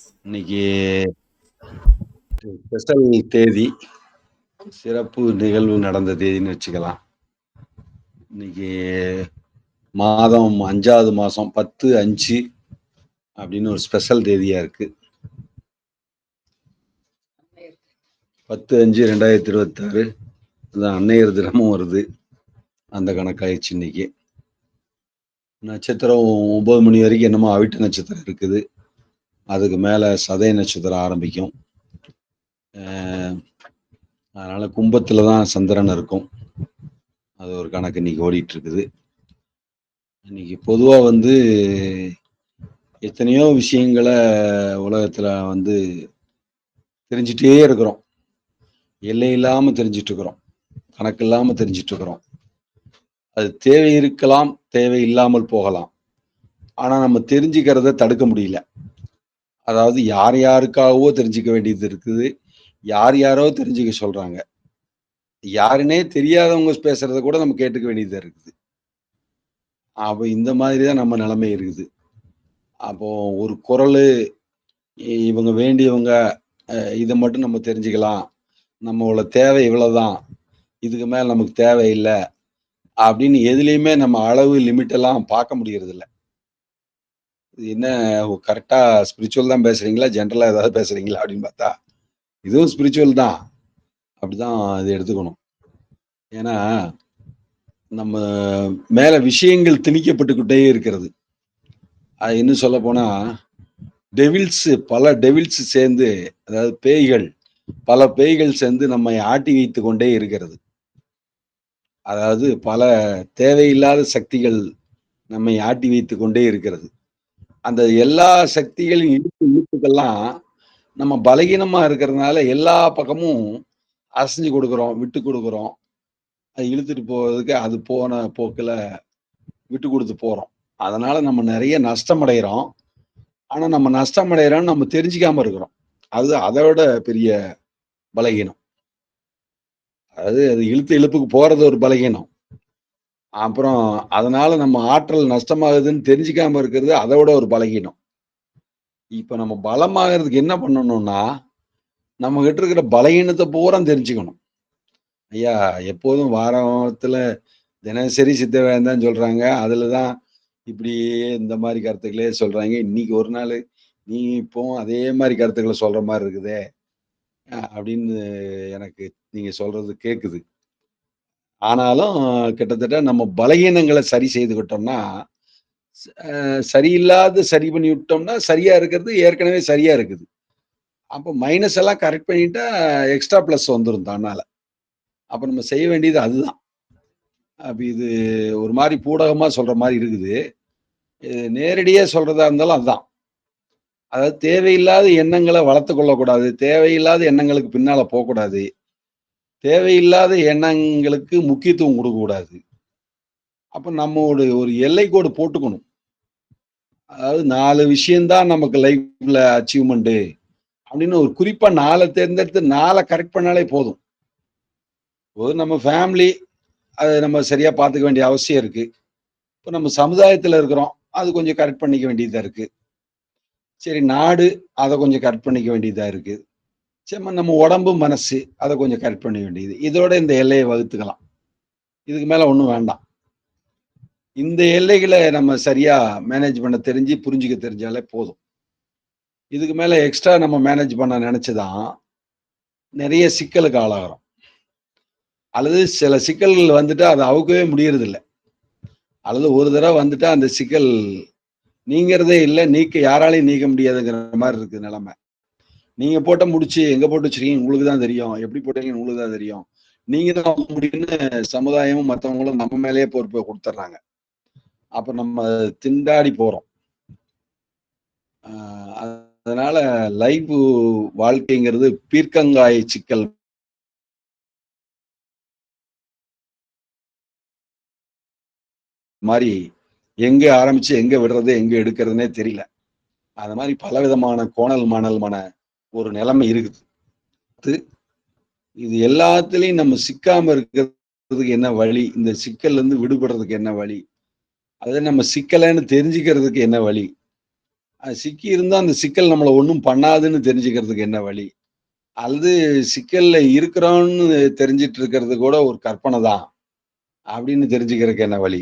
இன்னைக்கு ஸ்பெஷல் தேதி, சிறப்பு நிகழ்வு நடந்த தேதின்னு வச்சுக்கலாம். இன்னைக்கு மாதம் 5வது மாசம் 10/5 அப்படின்னு ஒரு ஸ்பெஷல் தேதியா இருக்கு. 10/5/2026 அதான் அன்னையர் தினமும் வருது. அந்த கணக்காயிடுச்சு இன்னைக்கு. நட்சத்திரம் 9 மணி வரைக்கும் என்னமோ அவிட்ட நட்சத்திரம் இருக்குது. அதுக்கு மேல சதய நட்சத்திரம் ஆரம்பிக்கும். அதனால கும்பத்துல தான் சந்திரன் இருக்கும். அது ஒரு கணக்கு இன்னைக்கு ஓடிட்டு இருக்குது. இன்னைக்கு பொதுவா எத்தனையோ விஷயங்கள உலகத்துல தெரிஞ்சுட்டே இருக்கிறோம். எல்லை இல்லாம தெரிஞ்சுட்டு இருக்கிறோம். கணக்கு இல்லாம தெரிஞ்சுட்டு இருக்கிறோம். அது தேவை இருக்கலாம், தேவை இல்லாமல் போகலாம். ஆனா நம்ம தெரிஞ்சுக்கிறத தடுக்க முடியல. அதாவது யார் யாருக்காகவோ தெரிஞ்சுக்க வேண்டியது இருக்குது. யாரோ தெரிஞ்சுக்க சொல்றாங்க. யாருன்னே தெரியாதவங்க பேசுறத கூட நம்ம கேட்டுக்க வேண்டியதா இருக்குது. அப்ப இந்த மாதிரி தான் நம்ம நிலைமை இருக்குது. அப்போ ஒரு குரலு இவங்க வேண்டியவங்க இத மட்டும் நம்ம தெரிஞ்சுக்கலாம். நம்மளோட தேவை இவ்வளவுதான். இதுக்கு மேல நமக்கு தேவையில்ல. அப்படின்னு எதுலயுமே நம்ம அளவு லிமிட் எல்லாம் பார்க்க முடியறதில்ல. இது என்ன கரெக்ட்டா ஸ்பிரிச்சுவல் தான் பேசுறீங்களா? ஜெனரலா ஏதாவது பேசுறீங்களா? அப்படின்னு பார்த்தா, இதுவும் ஸ்பிரிச்சுவல் தான். அப்படிதான் இத எடுத்துக்கணும். ஏன்னா, நம்ம மேல விஷயங்கள் திணிக்கப்பட்டுக்கிட்டே இருக்கிறது. அது இன்னும் சொல்லப்போனா, பல டெவில்ஸ் சேர்ந்து, அதாவது பல பேய்கள் சேர்ந்து நம்மை ஆட்டி வைத்துக் கொண்டே இருக்கிறது. அதாவது பல தேவையில்லாத சக்திகள் நம்மை ஆட்டி வைத்துக் கொண்டே இருக்கிறது. அந்த எல்லா சக்திகளின் இழுப்புக்கெல்லாம் நம்ம பலகீனமா இருக்கிறதுனால எல்லா பக்கமும் அசைஞ்சு கொடுக்குறோம், விட்டு கொடுக்குறோம். அது இழுத்துட்டு போவதுக்கு அது போன போக்குல விட்டு கொடுத்து போறோம். அதனால நம்ம நிறைய நஷ்டம் அடைகிறோம். ஆனா நம்ம நஷ்டம் அடைகிறோம்னு நம்ம தெரிஞ்சுக்காம இருக்கிறோம். அது அதோட பெரிய பலகீனம். அது இழுப்புக்கு போறது ஒரு பலகீனம். அப்புறம் அதனால நம்ம ஆற்றல் நஷ்டமாகுதுன்னு தெரிஞ்சுக்காம இருக்கிறது அதோட ஒரு பலகீனம். இப்ப நம்ம பலமாகறதுக்கு என்ன பண்ணணும்னா, நம்ம கிட்ட இருக்கிற பலகீனத்த பூரா தெரிஞ்சுக்கணும். ஐயா எப்போதும் வாரத்துல தினசரி சித்த வேதம் தான் சொல்றாங்க. அதுலதான் இப்படியே இந்த மாரி கருத்துக்களே சொல்றாங்க. இன்னைக்கு ஒரு நாளு நீ இப்பவும் அதே மாரி கருத்துக்கள சொல்ற மாரி இருக்குதே! அப்படின்னு எனக்கு நீங்க சொல்றது கேக்குது. ஆனாலும் கிட்டத்தட்ட நம்ம பலகீனங்கள சரி செய்துக்கிட்டோம்னா, சரியில்லாத சரி பண்ணி விட்டோம்னா, சரியா இருக்கிறது ஏற்கனவே சரியா இருக்குது. அப்ப மைனஸ் எல்லாம் கரெக்ட் பண்ணிட்டா, எக்ஸ்ட்ரா பிளஸ் வந்துரும் தன்னால. அப்ப நம்ம செய்ய வேண்டியது அதுதான். அப்ப இது ஒரு மாரி பூடகமா சொல்ற மாரி இருக்குது. நேரடியா சொல்றதா இருந்தாலும் அதுதான். அதாவது தேவையில்லாத எண்ணங்கள வளர்த்துக் கொள்ளக்கூடாது. தேவையில்லாத எண்ணங்களுக்கு பின்னால போக்கூடாது. தேவையில்லாத எண்ணங்களுக்கு முக்கியத்துவம் குடுக்கக்கூடாது. அப்ப நம்ம ஒரு எல்லைக்கோடு போட்டுக்கணும். அதாவது 4 விஷயம் தான் நமக்கு லைஃப்ல அச்சீவ்மென்ட் அப்படின்னு ஒரு குறிப்பா 4 தேர்ந்தெடுத்து 4 கரெக்ட் பண்ணாலே போதும். நம்ம ஃபேமிலி அத நம்ம சரியா பார்த்துக்க வேண்டிய அவசியம் இருக்கு. இப்ப நம்ம சமுதாயத்துல இருக்கிறோம். அது கொஞ்சம் கரெக்ட் பண்ணிக்க வேண்டியதா இருக்கு. சரி நாடு, அத கொஞ்சம் கரெக்ட் பண்ணிக்க வேண்டியதா இருக்கு. சரி நம்ம உடம்பு, மனசு அத கொஞ்சம் கரெக்ட் பண்ண வேண்டியது. இதோட இந்த எல்லைய வகுத்துக்கலாம். இதுக்கு மேல ஒண்ணும் வேண்டாம். இந்த எல்லைகள நம்ம சரியா மேனேஜ் பண்ண தெரிஞ்சு, புரிஞ்சுக்க தெரிஞ்சாலே போதும். இதுக்கு மேல எக்ஸ்ட்ரா நம்ம மேனேஜ் பண்ண நெனச்சுதான், நெறைய சிக்கலுக்கு ஆளாகுறோம். அல்லது சில சிக்கல்கள் வந்துட்டா அத அவுக்கவே முடியறதில்ல. அல்லது ஒரு தடவ வந்துட்டா அந்த சிக்கல் நீங்கிறதே இல்ல. யாராலயும் நீக்க முடியாதுங்கிற மாரி இருக்கு நெலைம. நீங்க போட்ட முடிச்சு எங்க போட்டு வச்சிருக்கீங்கன்னு உங்களுக்கு தான் தெரியும். எப்படி போட்டீங்கன்னு உங்களுக்கு தான் தெரியும். நீங்க தான் முடியும்னு சமுதாயமும் மத்தவங்களும் நம்ம மேலேயே பொறுப்ப குடுத்துர்றாங்க. அப்ப நம்ம திண்டாடி போறோம். அ அதனால வாழ்க்கைங்கிறது பீர்க்கங்காய் சிக்கல் மாரி எங்க ஆரம்பிச்சு, எங்க விடுறது, எங்க எடுக்கிறதுன்னே தெரியல. அது மாரி பலவிதமான கோணல், மாணல்மான ஒரு நிலைமை இருக்குது. இது எல்லாத்துலயும் நம்ம சிக்காம இருக்கிறதுக்கு என்ன வழி? இந்த சிக்கல்ல இருந்து விடுபடுறதுக்கு என்ன வழி? அத நம்ம சிக்கலன்னு தெரிஞ்சுக்கிறதுக்கு என்ன வழி? சிக்கி இருந்தா அந்த சிக்கல் நம்மள ஒண்ணும் பண்ணாதுன்னு தெரிஞ்சுக்கிறதுக்கு என்ன வழி? அல்லது சிக்கல்ல இருக்கிறோம்னு தெரிஞ்சுட்டு இருக்கிறது கூட ஒரு கற்பனை தான். அப்படின்னு தெரிஞ்சுக்கிறதுக்கு என்ன வழி?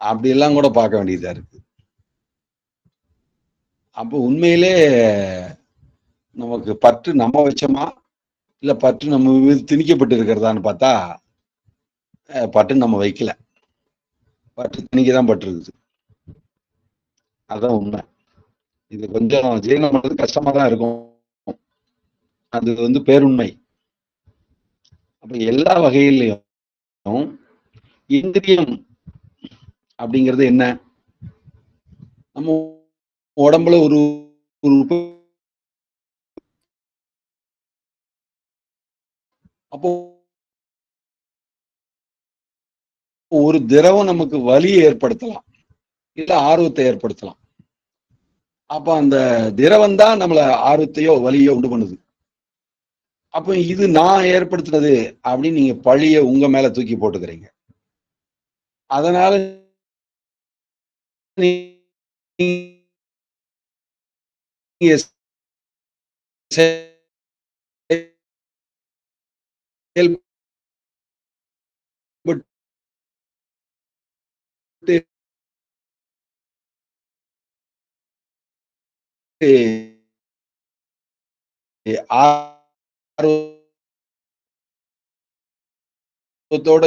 அப்படியெல்லாம் கூட பார்க்க வேண்டியதா இருக்கு. அப்போ உண்மையிலே நமக்கு பற்று நம்ம வச்சோமா? இல்ல பற்று நம்ம மீது திணிக்கப்பட்டு இருக்கிறதான்னு பார்த்தா, பற்று நம்ம வைக்கல. பற்று திணிக்க தான் பட்டுருக்குது. அதான் உண்மை. இது கொஞ்சம் ஜீரணம் பண்றது கஷ்டமா தான் இருக்கும். அது பேருண்மை. அப்ப எல்லா வகையிலயும் இந்திரியம் அப்படிங்கிறது என்ன? நம்ம உடம்புல ஒரு உறுப்பு. அப்போ ஒரு திரவம் நமக்கு வலியை ஏற்படுத்தலாம். இல்ல ஆர்வத்தை ஏற்படுத்தலாம். அப்ப அந்த திரவம் தான் நம்மள ஆர்வத்தையோ, வலியோ உண்டு பண்ணுது. அப்ப இது நான் ஏற்படுத்தினது அப்படின்னு நீங்க பழிய உங்க மேல தூக்கி போட்டுக்கிறீங்க. அதனால நீங்க செயல்பட்டு ஆர்வத்தோட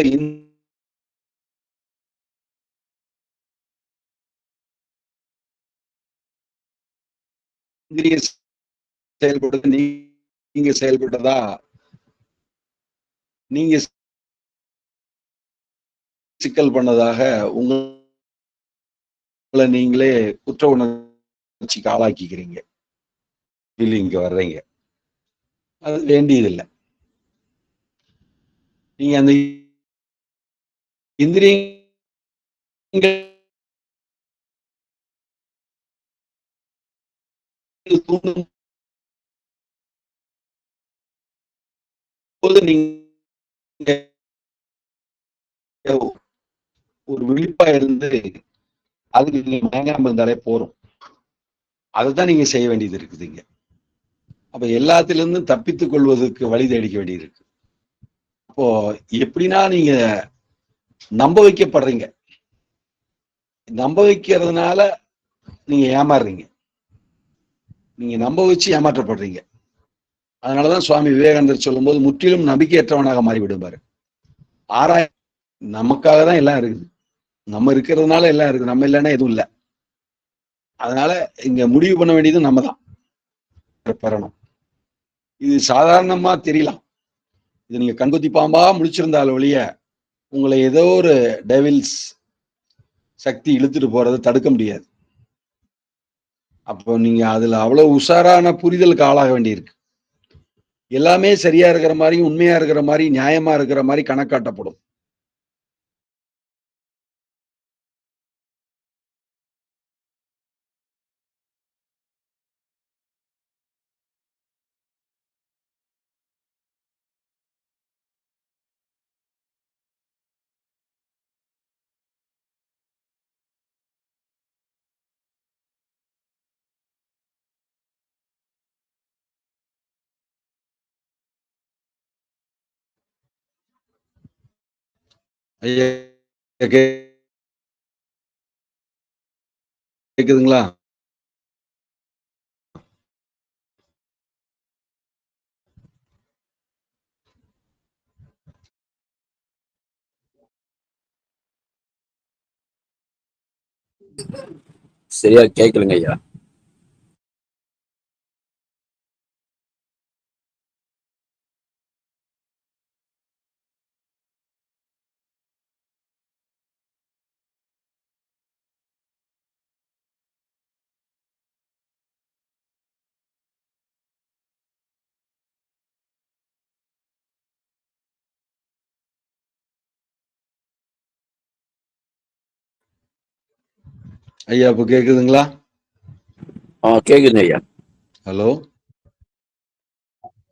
இந்திரிய செயல்படுறது நீங்க செயல்பட்டதா நீங்க சிக்கல் பண்ணதாக உங்களை நீங்களே குற்ற உணர்ச்சிக்கு ஆளாக்கிக்கிறீங்க. இங்க வர்றீங்க. அது வேண்டியதில்லை. நீங்க அந்த இந்திரியங்கள் தூண்டும் போது நீங்க ஒரு விழிப்பா இருந்து அதுக்கு நீங்க மயங்காம இருந்தாலே போறோம். அதைத்தான் நீங்க செய்ய வேண்டியது இருக்குதுங்க. அப்ப எல்லாத்திலிருந்தும் தப்பித்துக் கொள்வதற்கு வழி தேடிக்க வேண்டியது இருக்கு. அப்போ எப்படின்னா நீங்க நம்ப வைக்கப்படுறீங்க. நம்ப வைக்கிறதுனால நீங்க ஏமாறுறீங்க. நீங்க நம்ப வச்சு ஏமாற்றப்படுறீங்க. அதனாலதான் சுவாமி விவேகானந்தர் சொல்லும்போது முற்றிலும் நம்பிக்கையற்றவனாக மாறிவிடுவாரு. ஆராய நமக்காக தான் எல்லாம் இருக்குது. நம்ம இருக்கிறதுனால எல்லாம் இருக்கு. நம்ம இல்லைன்னா எதுவும் இல்லை. அதனால இங்க முடிவு பண்ண வேண்டியது நம்ம தான் பெறணும். இது சாதாரணமா தெரியலாம். இது நீங்க கண்கொத்தி பாம்பா முழிச்சிருந்தால் ஒழிய உங்களை ஏதோ ஒரு டெவில்ஸ் சக்தி இழுத்துட்டு போறதை தடுக்க முடியாது. அப்போ நீங்க அதுல அவ்வளவு உஷாரான புரிதலுக்கு ஆளாக வேண்டியிருக்கு. எல்லாமே சரியா இருக்கிற மாதிரி, உண்மையா இருக்கிற மாதிரி, நியாயமா இருக்கிற மாதிரி கணக்காட்டப்படும். ஐயா கேக்குதுங்களா? சரியா கேட்கலங்க ஐயா. ஐயா இப்ப கேக்குதுங்களா? கேக்குதுங்க ஐயா. ஹலோ,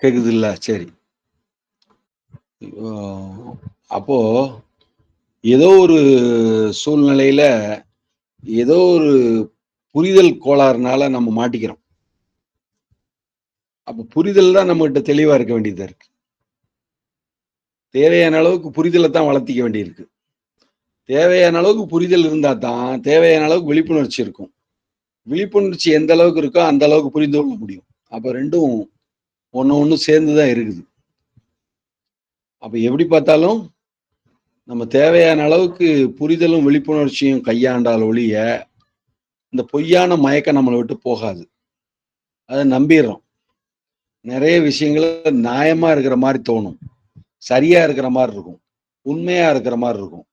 கேக்குது இல்ல? சரி. அப்போ ஏதோ ஒரு சூழ்நிலையில ஏதோ ஒரு புரிதல் கோளாறுனால நம்ம மாட்டிக்கிறோம். அப்ப புரிதல் தான் நம்மகிட்ட தெளிவா இருக்க வேண்டியதா இருக்கு. தேவையான அளவுக்கு புரிதல தான் வளர்த்திக்க வேண்டியிருக்கு. தேவையான அளவுக்கு புரிதல் இருந்தா தான், தேவையான அளவுக்கு விழிப்புணர்ச்சி இருக்கும். விழிப்புணர்ச்சி எந்த அளவுக்கு இருக்கோ, அந்த அளவுக்கு புரிந்து கொள்ள முடியும். அப்ப 2ம் ஒண்ணு சேர்ந்து தான் இருக்குது. அப்ப எப்படி பார்த்தாலும், நம்ம தேவையான அளவுக்கு புரிதலும், விழிப்புணர்ச்சியும் கையாண்டால் ஒழிய, இந்த பொய்யான மயக்கம் நம்மள விட்டு போகாது. அத நம்பிர்றோம். நெறைய விஷயங்கள நியாயமா இருக்கிற மாரி தோணும். சரியா இருக்கிற மாரி இருக்கும். உண்மையா இருக்கிற மாரி இருக்கும்.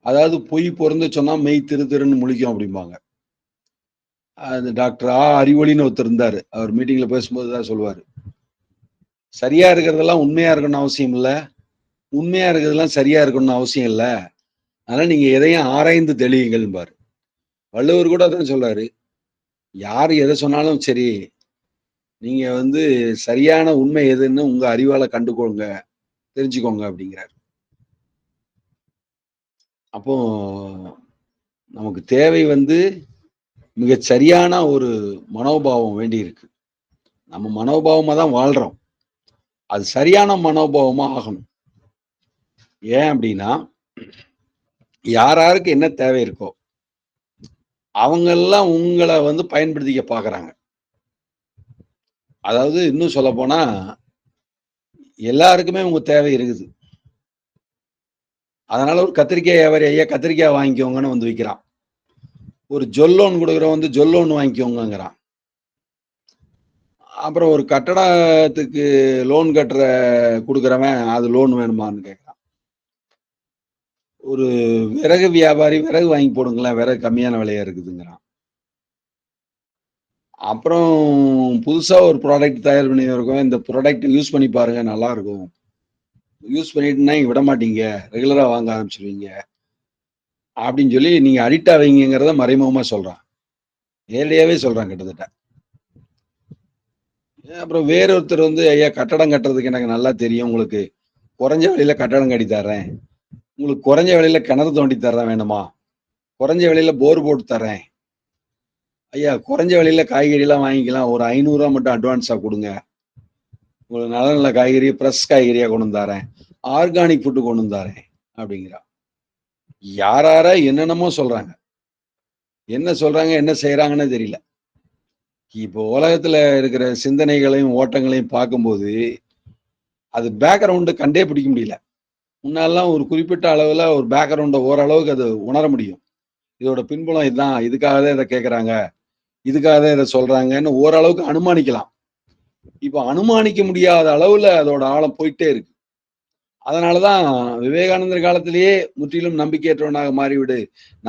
அதாவது பொய் பொருந்த சொன்னா மெய் திரு திருன்னு முழிக்கும் அப்படிம்பாங்க. அது டாக்டர் அறிவொளின்னு ஒருத்தர் இருந்தாரு. அவர் மீட்டிங்ல பேசும்போது தான் சொல்லுவாரு. சரியா இருக்கிறதெல்லாம் உண்மையா இருக்கணும்னு அவசியம் இல்ல. உண்மையா இருக்கிறதெல்லாம் சரியா இருக்கணும்னு அவசியம் இல்ல. அதனால நீங்க எதையும் ஆராய்ந்து தெளியுங்கள்ம்பாரு. வள்ளுவர் கூட அதான் சொல்றாரு. யார் எத சொன்னாலும் சரி, நீங்க சரியான உண்மை எதுன்னு உங்க அறிவால கண்டுக்கோங்க, தெரிஞ்சுக்கோங்க அப்படிங்கிறாரு. அப்போ நமக்கு தேவை மிகச் சரியான ஒரு மனோபாவம் வேண்டியிருக்கு. நம்ம மனோபாவமா தான் வாழ்றோம். அது சரியான மனோபாவமா ஆகணும். ஏன் அப்படின்னா, யார் யாருக்கு என்ன தேவை இருக்கோ, அவங்கெல்லாம் உங்கள பயன்படுத்திக்க பார்க்குறாங்க. அதாவது இன்னும் சொல்லப்போனா, எல்லாருக்குமே உங்க தேவை இருக்குது. அதனால ஒரு கத்திரிக்காய் வியாபாரி, ஐயா கத்திரிக்காய் வாங்கிக்கோங்கன்னு விக்கிறான். ஒரு ஜொல் குடுக்குறவன் ஜொல் வாங்கிக்கோங்கங்கிறான். அப்புறம் ஒரு கட்டடத்துக்கு லோன் குடுக்குறவன், அது லோன் வேணுமான்னு கேட்கிறான். ஒரு விறகு வியாபாரி விறகு வாங்கி போடுங்களேன், விறகு கம்மியான விலையா இருக்குதுங்கிறான். அப்புறம் புதுசா ஒரு ப்ராடக்ட் தயார் பண்ணியிருக்கோம். இந்த ப்ராடக்ட் யூஸ் பண்ணி பாருங்க நல்லா இருக்கும். யூஸ் பண்ணிட்டுனா நீங்க விட மாட்டீங்க. ரெகுலரா வாங்க ஆரம்பிச்சுருவீங்க. அப்படின்னு சொல்லி நீங்க அடிக்ட் ஆவீங்கங்கிறத மறைமுகமா சொல்றான். நேரடியாவே சொல்றான் கிட்டத்தட்ட. அப்புறம் வேற ஒருத்தர் ஐயா கட்டடம் கட்டுறதுக்கு எனக்கு நல்லா தெரியும். உங்களுக்கு குறைஞ்ச விலையில கட்டடம் கட்டி தர்றேன். உங்களுக்கு குறைஞ்ச விலையில கிணறு தோண்டி தர்றேன் வேணுமா? குறைஞ்ச விலையில போர் போட்டு தர்றேன். ஐயா குறைஞ்ச விலையில காய்கறிலாம் வாங்கிக்கலாம். ஒரு ரூ. 500 மட்டும் அட்வான்ஸா குடுங்க. உங்களுக்கு நல்ல நல்ல காய்கறி, ஃப்ரெஷ் காய்கறியா கொண்டு வந்து தர்றேன். ஆர்கானிக் ஃபுட் கொண்டு வந்து தர்றேன் அப்படிங்கிறான். யாரார என்னென்னமோ சொல்றாங்க. என்ன சொல்றாங்க, என்ன செய்றாங்கன்னே தெரியல. இப்போ உலகத்துல இருக்கிற சிந்தனைகளையும், ஓட்டங்களையும் பார்க்கும்போது, அது பேக்கிரவுண்ட் கண்டே பிடிக்க முடியல. முன்னாடிலாம் ஒரு குறிப்பிட்ட அளவுல ஒரு பேக்கிரவுண்ட ஓரளவுக்கு அது உணர முடியும். இதோட பின்புலம் இதுதான். இதுக்காக தான் இத கேட்கறாங்க. இதுக்காக தான் இத சொல்றாங்கன்னு ஓரளவுக்கு அனுமானிக்கலாம். இப்ப அனுமானிக்க முடியாத அளவுல அதோட ஆழம் போயிட்டே இருக்கு. அதனால தான் விவேகானந்தர் காலத்திலேயே முற்றிலும் நம்பிக்கையற்றவனாக மாறிவிடு.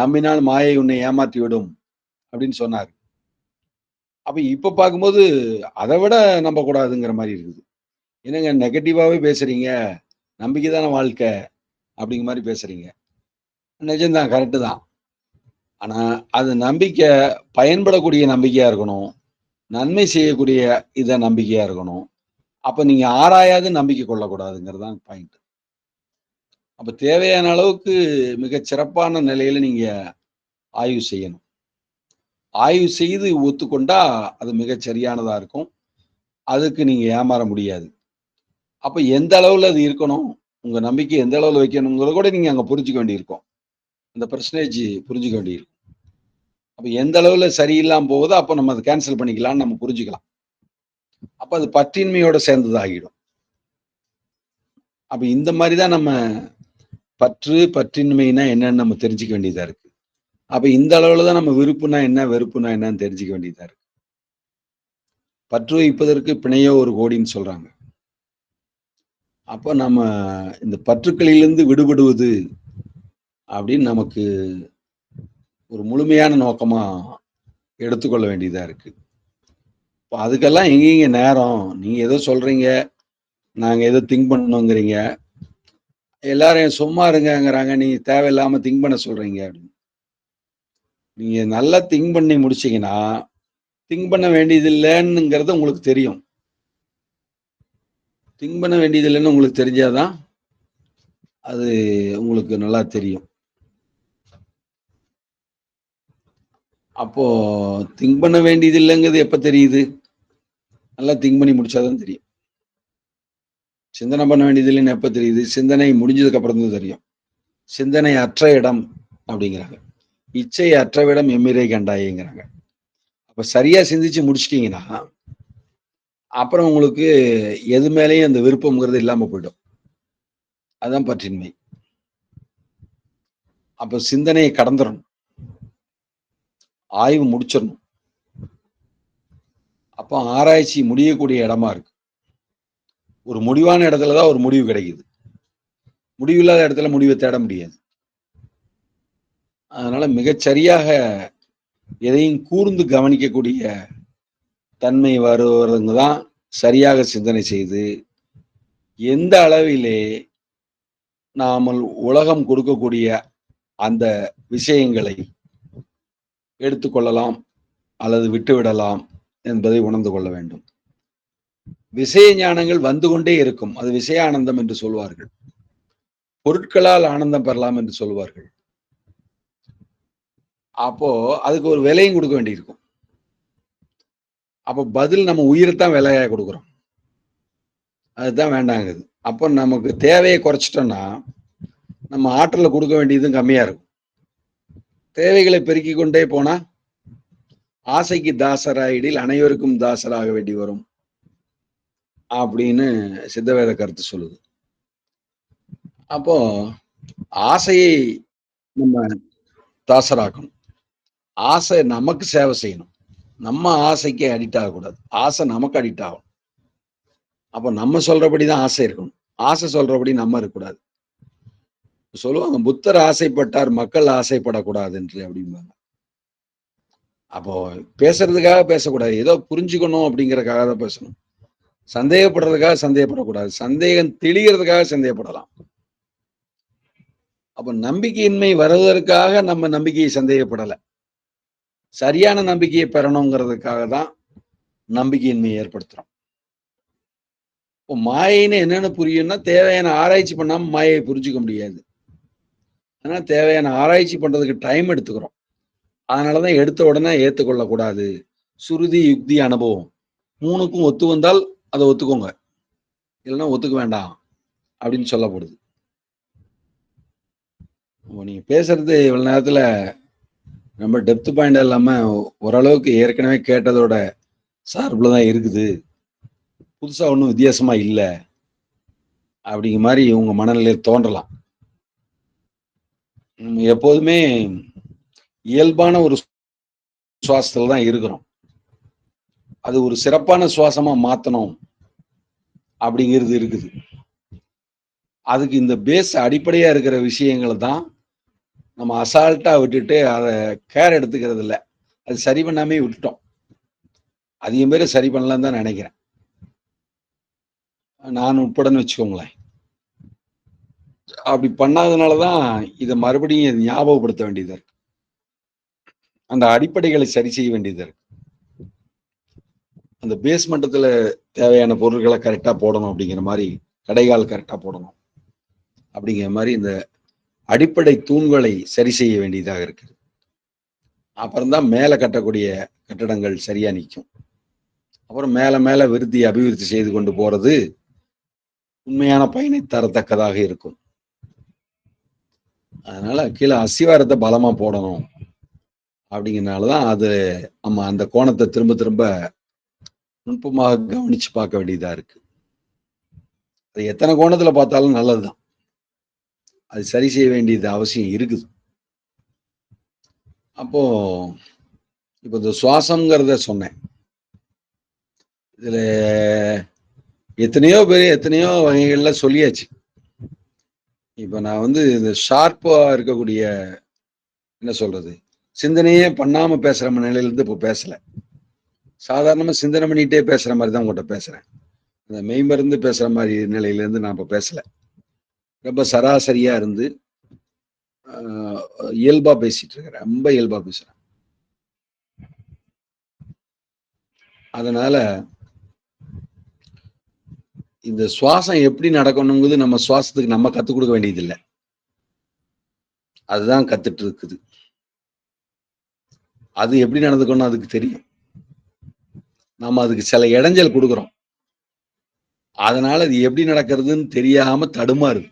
நம்பினால் மாயை உன்னை ஏமாற்றி விடும் அப்படின்னு சொன்னாரு. அப்ப இப்ப பார்க்கும்போது அத விட நம்பக்கூடாதுங்கிற மாரி இருக்குது. என்னங்க நெகட்டிவாவே பேசுறீங்க. நம்பிக்கை தான வாழ்க்கை அப்படிங்கிற மாரி பேசுறீங்க. நிஜம்தான், கரெக்ட் தான். ஆனா அது நம்பிக்கை பயன்படக்கூடிய நம்பிக்கையா இருக்கணும். நன்மை செய்யக்கூடிய நம்பிக்கையா இருக்கணும். அப்ப நீங்க ஆராயாது நம்பிக்கை கொள்ளக்கூடாதுங்கிறது தான் பாயிண்ட். அப்ப தேவையான அளவுக்கு மிகச் சிறப்பான நிலையில நீங்க ஆய்வு செய்யணும். ஆய்வு செய்து ஒத்துக்கொண்டா அது மிகச் சரியானதா இருக்கும். அதுக்கு நீங்க ஏமாற முடியாது. அப்ப எந்த அளவுல அது இருக்கணும்? உங்க நம்பிக்கை எந்த அளவுல வைக்கணுங்கிறத கூட நீங்க அங்க புரிஞ்சுக்க வேண்டியிருக்கும். அந்த பெர்சன்டேஜ் புரிஞ்சுக்க வேண்டியிருக்கும். அப்ப எந்த அளவுல சரியில்லாம போகுதோ, அப்ப நம்ம அத கேன்சல் பண்ணிக்கலாம்ன்னு நம்ம புரிஞ்சுக்கலாம். அப்ப அது பற்றின்மையோட சேர்ந்தது ஆகிடும். அப்ப இந்த மாரி தான் நம்ம பற்றின்மைனா என்னன்னு நம்ம தெரிஞ்சுக்க வேண்டியதா இருக்கு. அப்ப இந்த அளவுல தான் நம்ம விருப்புனா என்ன, வெறுப்புனா என்னன்னு தெரிஞ்சுக்க வேண்டியதா இருக்கு. பற்று வைப்பதற்கு பிணையோ ஒரு கோடின்னு சொல்றாங்க. அப்ப நம்ம இந்த பற்றுக்களிலிருந்து விடுபடுவது அப்படின்னு நமக்கு ஒரு முழுமையான நோக்கமா எடுத்துக்கொள்ள வேண்டியதா இருக்கு. இப்ப அதுக்கெல்லாம் எங்கேங்க நேரம்? நீங்க ஏதோ சொல்றீங்க, நாங்க ஏதோ திங்க் பண்ணணுங்கிறீங்க. எல்லாரும் சும்மா இருங்கங்கிறாங்க. நீங்க தேவையில்லாம திங்க் பண்ண சொல்றீங்க அப்படின்னு. நீங்க நல்லா திங்க் பண்ணி முடிச்சீங்கன்னா, திங்க் பண்ண வேண்டியதில்லங்கிறது உங்களுக்கு தெரியும். திங்க் பண்ண வேண்டியதில்லன்னு உங்களுக்கு தெரிஞ்சா தான், அது உங்களுக்கு நல்லா தெரியும். அப்போ திங்க் பண்ண வேண்டியது இல்லைங்கிறது எப்ப தெரியுது? நல்லா திங்க் பண்ணி முடிச்சாதான் தெரியும். சிந்தனை பண்ண வேண்டியது இல்லைன்னு எப்ப தெரியுது? சிந்தனை முடிஞ்சதுக்கு அப்புறம் தான் தெரியும். சிந்தனை அற்ற இடம் அப்படிங்கிறாங்க. இச்சை அற்றவிடம் எம்மிறை கண்டாயேங்கிறாங்க. அப்ப சரியா சிந்திச்சு முடிச்சிட்டீங்கன்னா, அப்புறம் உங்களுக்கு எது மேலயும் அந்த விருப்பம்ங்கிறது இல்லாம போயிடும். அதான் பற்றின்மை. அப்ப சிந்தனையை கடந்துரணும். ஆய்வு முடிச்சிடணும். அப்போ ஆராய்ச்சி முடியக்கூடிய இடமா இருக்கு. ஒரு முடிவான இடத்துல தான் ஒரு முடிவு கிடைக்குது. முடிவில்லாத இடத்துல முடிவை தேட முடியாது. அதனால மிகச்சரியாக எதையும் கூர்ந்து கவனிக்கக்கூடிய தன்மை வருவதுங்க தான் சரியாக சிந்தனை செய்து, எந்த அளவிலே நாமல் உலகம் கொடுக்கக்கூடிய அந்த விஷயங்களை எடுத்துக்கொள்ளலாம் அல்லது விட்டுவிடலாம் என்பதை உணர்ந்து கொள்ள வேண்டும். விஷய ஞானங்கள் வந்து கொண்டே இருக்கும். அது விஷய ஆனந்தம் என்று சொல்வார்கள். பொருட்களால் ஆனந்தம் பெறலாம் என்று சொல்வார்கள். அப்போ அதுக்கு ஒரு விலையும் கொடுக்க வேண்டியிருக்கும். அப்போ பதில் நம்ம உயிரைத்தான் விலையா கொடுக்குறோம். அதுதான் வேண்டாங்குது. அப்போ நமக்கு தேவையை குறைச்சிட்டோம்னா நம்ம ஆற்றலை கொடுக்க வேண்டியதும் கம்மியா இருக்கும். தேவைகளை பெருக்கிக் கொண்டே போனா ஆசைக்கு தாசராயிடில் அனைவருக்கும் தாசராக வேண்டி வரும் அப்படின்னு சித்தவேத கருத்து சொல்லுது. அப்போ ஆசையை நம்ம தாசராக்கணும். ஆசை நமக்கு சேவை செய்யணும். நம்ம ஆசைக்கு அடிக்ட் ஆகக்கூடாது. ஆசை நமக்கு அடிக்ட் ஆகும். அப்போ நம்ம சொல்றபடிதான் ஆசை இருக்கணும். ஆசை சொல்றபடி நம்ம இருக்கக்கூடாது. சொல்லுவாங்க, புத்தர் ஆசைப்பட்டார், மக்கள் ஆசைப்படக்கூடாது என்று அப்படிம்பாங்க. அப்போ பேசுறதுக்காக பேசக்கூடாது. ஏதோ புரிஞ்சுக்கணும் அப்படிங்கறதுக்காக தான் பேசணும். சந்தேகப்படுறதுக்காக சந்தேகப்படக்கூடாது. சந்தேகம் தெளிகிறதுக்காக சந்தேகப்படலாம். அப்ப நம்பிக்கையின்மை வருவதற்காக நம்ம நம்பிக்கையை சந்தேகப்படல. சரியான நம்பிக்கையை பெறணுங்கிறதுக்காக தான் நம்பிக்கையின்மையை ஏற்படுத்துறோம். இப்போ மாயைன்னு என்னன்னு புரியும்னா தேவையான ஆராய்ச்சி பண்ணாம மாயையை புரிஞ்சுக்க முடியாது. ஆனா தேவையான ஆராய்ச்சி பண்றதுக்கு டைம் எடுத்துக்கிறோம். அதனாலதான் எடுத்த உடனே ஏத்துக்கொள்ளக்கூடாது. சுருதி, யுக்தி, அனுபவம் 3க்கும் ஒத்து வந்தால் அதை ஒத்துக்கோங்க, இல்லைன்னா ஒத்துக்க வேண்டாம் அப்படின்னு சொல்லப்படுது. நீங்க பேசுறது இவ்வளவு நேரத்துல ரொம்ப டெப்த் பாயிண்ட் இல்லாம ஓரளவுக்கு ஏற்கனவே கேட்டதோட சார்புல தான் இருக்குது. புதுசா ஒன்றும் வித்தியாசமா இல்லை அப்படிங்கிற மாதிரி உங்க மனநிலையில் தோன்றலாம். எப்போதுமே இயல்பான ஒரு சுவாசத்துல தான் இருக்கிறோம். அது ஒரு சிறப்பான சுவாசமா மாத்தணும் அப்படிங்கிறது இருக்குது. அதுக்கு இந்த பேஸ் அடிப்படையா இருக்கிற விஷயங்களை தான் நம்ம அசால்ட்டா விட்டுட்டு அதை கேர் எடுத்துக்கிறது இல்லை. அது சரி பண்ணாமே விட்டுட்டோம். அதிகம் பேர் சரி பண்ணலான்னு தான் நினைக்கிறேன், நான் உட்படன்னு வச்சுக்கோங்களேன். அப்படி பண்ணாதனாலதான் இதை மறுபடியும் ஞாபகப்படுத்த வேண்டியதா இருக்கு. அந்த அடிப்படைகளை சரி செய்ய வேண்டியதா இருக்கு. அந்த பேஸ் மட்டத்துல தேவையான பொருட்களை கரெக்டா போடணும் அப்படிங்கிற மாதிரி, கடைகால் கரெக்டா போடணும் அப்படிங்கிற மாதிரி இந்த அடிப்படை தூண்களை சரி செய்ய வேண்டியதாக இருக்கு. அப்புறம்தான் மேல கட்டக்கூடிய கட்டடங்கள் சரியா நிற்கும். அப்புறம் மேல மேல விருத்தி அபிவிருத்தி செய்து கொண்டு போறது உண்மையான பயனை தரத்தக்கதாக இருக்கும். அதனால கீழே அஸ்திவாரத்தை பலமா போடணும் அப்படிங்கிறதுனாலதான் அது நம்ம அந்த கோணத்தை திரும்ப திரும்ப நுட்பமாக கவனிச்சு பார்க்க வேண்டியதா இருக்கு. அது எத்தனை கோணத்துல பார்த்தாலும் நல்லதுதான். அது சரி செய்ய வேண்டியது அவசியம் இருக்குது. அப்போ இப்ப இந்த சுவாசம்ங்கிறத சொன்னேன். இதுல எத்தனையோ பேர் எத்தனையோ வகைகள்ல சொல்லியாச்சு. இப்ப நான் இந்த ஷார்ப்பா இருக்கக்கூடிய, என்ன சொல்றது, சிந்தனையே பண்ணாம பேசுற நிலையில இருந்து இப்ப பேசல. சாதாரணமா சிந்தனை பண்ணிட்டே பேசுற மாதிரி தான் உங்கள்கிட்ட பேசுறேன். அந்த மெய்மருந்து பேசுற மாதிரி நிலையில இருந்து நான் இப்ப பேசல. ரொம்ப சராசரியா இருந்து இயல்பா பேசிட்டு இருக்கிறேன். ரொம்ப இயல்பா பேசுறேன். அதனால இந்த சுவாசம் எப்படி நடக்கணுங்கிறது நம்ம சுவாசத்துக்கு நம்ம கத்துக் கொடுக்க வேண்டியது இல்லை. அதுதான் கத்துட்டு இருக்குது. அது எப்படி நடந்துக்கணும் அதுக்கு தெரியும். நம்ம அதுக்கு சில இடைஞ்சல் கொடுக்குறோம். அதனால அது எப்படி நடக்கிறதுன்னு தெரியாம தடுமாறுது.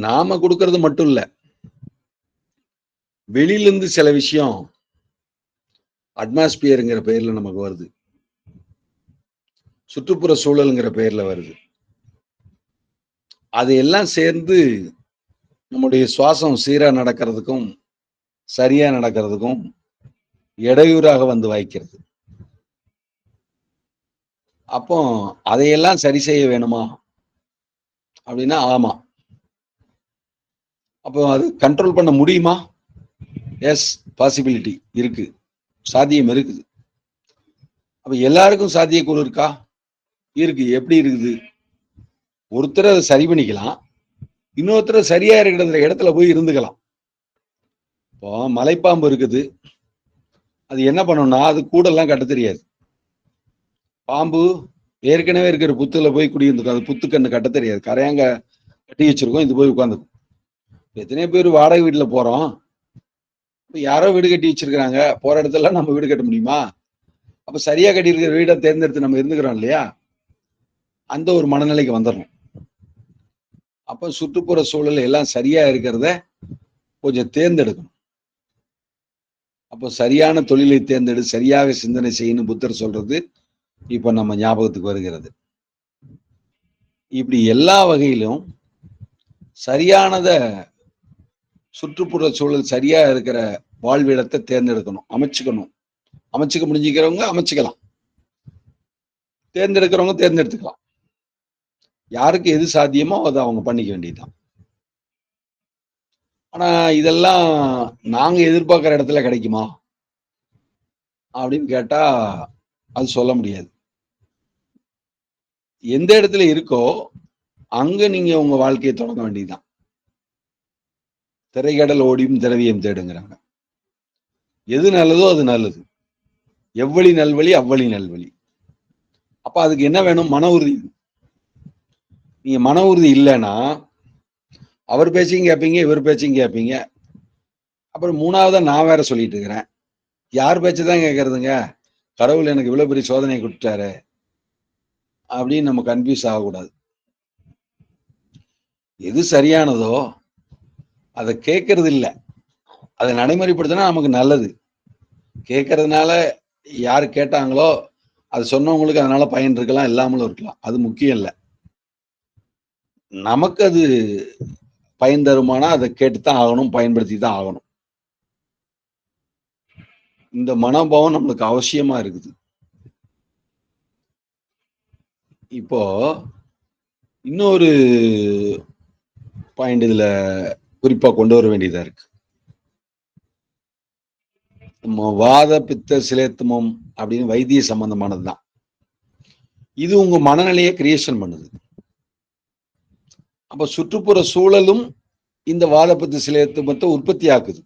நாம கொடுக்கறது மட்டும் இல்ல. வெளியில இருந்து சில விஷயம் அட்மாஸ்பியர்ங்கிற பெயர்ல நமக்கு வருது. சுற்றுப்புற சூழல்ங்கிற பெயர்ல வருது. அதையெல்லாம் சேர்ந்து நம்முடைய சுவாசம் சீரா நடக்கிறதுக்கும், சரியா நடக்கிறதுக்கும் இடையூறாக வந்து வாய்க்கிறது. அப்போ அதையெல்லாம் சரி செய்ய வேணுமா? அப்படின்னா ஆமா. அப்போ அது கண்ட்ரோல் பண்ண முடியுமா? எஸ், பாசிபிலிட்டி இருக்கு. சாத்தியம் இருக்குது. அப்ப எல்லாருக்கும் சாத்தியக்கூறு இருக்கா? இருக்கு. எப்படி இருக்குது? ஒருத்தர் அதை சரி பண்ணிக்கலாம். இன்னொருத்தர் சரியா இருக்கிற இடத்துல போய் இருந்துக்கலாம். இப்போ மலைப்பாம்பு இருக்குது. அது என்ன பண்ணணும்னா அது கூடெல்லாம் கட்ட தெரியாது. பாம்பு ஏற்கனவே இருக்கிற புத்துல போய் குடியிருந்துக்கும். அது புத்துக்கண்ணு கட்ட தெரியாது. கரையாங்க கட்டி வச்சிருக்கோம். இது போய் உட்காந்துக்கும். எத்தனையோ பேர் வாடகை வீட்டுல போறோம். யாரோ வீடு கட்டி வச்சிருக்கிறாங்க. போற இடத்துல நம்ம வீடு கட்ட முடியுமா? அப்ப சரியா கட்டி இருக்கிற வீடை தேர்ந்தெடுத்து நம்ம இருந்துக்கிறோம் இல்லையா? அந்த ஒரு மனநிலைக்கு வந்துடணும். அப்ப சுற்றுப்புற சூழல் எல்லாம் சரியா இருக்கிறத கொஞ்சம் தேர்ந்தெடுக்கணும். அப்போ சரியான தொழிலை தேர்ந்தெடு, சரியாக சிந்தனை செய்யணும் புத்தர் சொல்றது இப்ப நம்ம ஞாபகத்துக்கு வருகிறது. இப்படி எல்லா வகையிலும் சரியானத சுற்றுப்புற சூழல் சரியா இருக்கிற வாழ்விடத்தை தேர்ந்தெடுக்கணும், அமைச்சுக்கணும். அமைச்சுக்க முடிஞ்சுக்கிறவங்க அமைச்சுக்கலாம், தேர்ந்தெடுக்கிறவங்க தேர்ந்தெடுத்துக்கலாம். யாருக்கு எது சாத்தியமோ அதை அவங்க பண்ணிக்க வேண்டியதுதான். ஆனா இதெல்லாம் நாங்க எதிர்பார்க்கிற இடத்துல கிடைக்குமா அப்படின்னு கேட்டா அது சொல்ல முடியாது. எந்த இடத்துல இருக்கோ அங்க நீங்க உங்க வாழ்க்கையை தொடங்க வேண்டியதுதான். திரைக்கடல் ஓடியும் திரவியம் தேடுங்கிறாங்க. எது நல்லதோ அது நல்லது. எவ்வளி நல்வழி அவ்வழி நல்வழி. அப்ப அதுக்கு என்ன வேணும்? மன உறுதி. நீங்க மன உறுதி இல்லைன்னா அவர் பேச்சையும் கேட்பீங்க, இவர் பேச்சையும் கேட்பீங்க. அப்புறம் மூணாவதா நான் வேற சொல்லிட்டு இருக்கிறேன். யார் பேச்சதான் கேட்கறதுங்க? கடவுள் எனக்கு இவ்வளவு பெரிய சோதனை கொடுத்தாரு அப்படின்னு நம்ம கன்ஃபியூஸ் ஆகக்கூடாது. எது சரியானதோ அதை கேட்கறது இல்லை, அதை நடைமுறைப்படுத்தினா நமக்கு நல்லது. கேட்கறதுனால யாரு கேட்டாங்களோ அது சொன்னவங்களுக்கு அதனால பயன் இருக்கலாம், இல்லாமலும் இருக்கலாம். அது முக்கியம் இல்லை. நமக்கு அது பயன் தருமானா அதை கேட்டுத்தான் ஆகணும், பயன்படுத்தி தான் ஆகணும். இந்த மனோபாவம் நம்மளுக்கு அவசியமா இருக்குது. இப்போ இன்னொரு பாயிண்ட் இதுல குறிப்பா கொண்டு வர வேண்டியதா இருக்கு. நம்ம வாத பித்த சிலேத்துமம் அப்படின்னு வைத்திய சம்பந்தமானதுதான். இது உங்க மனநிலையை கிரியேஷன் பண்ணுது. அப்ப சுற்றுப்புற சூழலும் இந்த வாத பித்த சிலேத்துமத்தை உற்பத்தி ஆக்குது.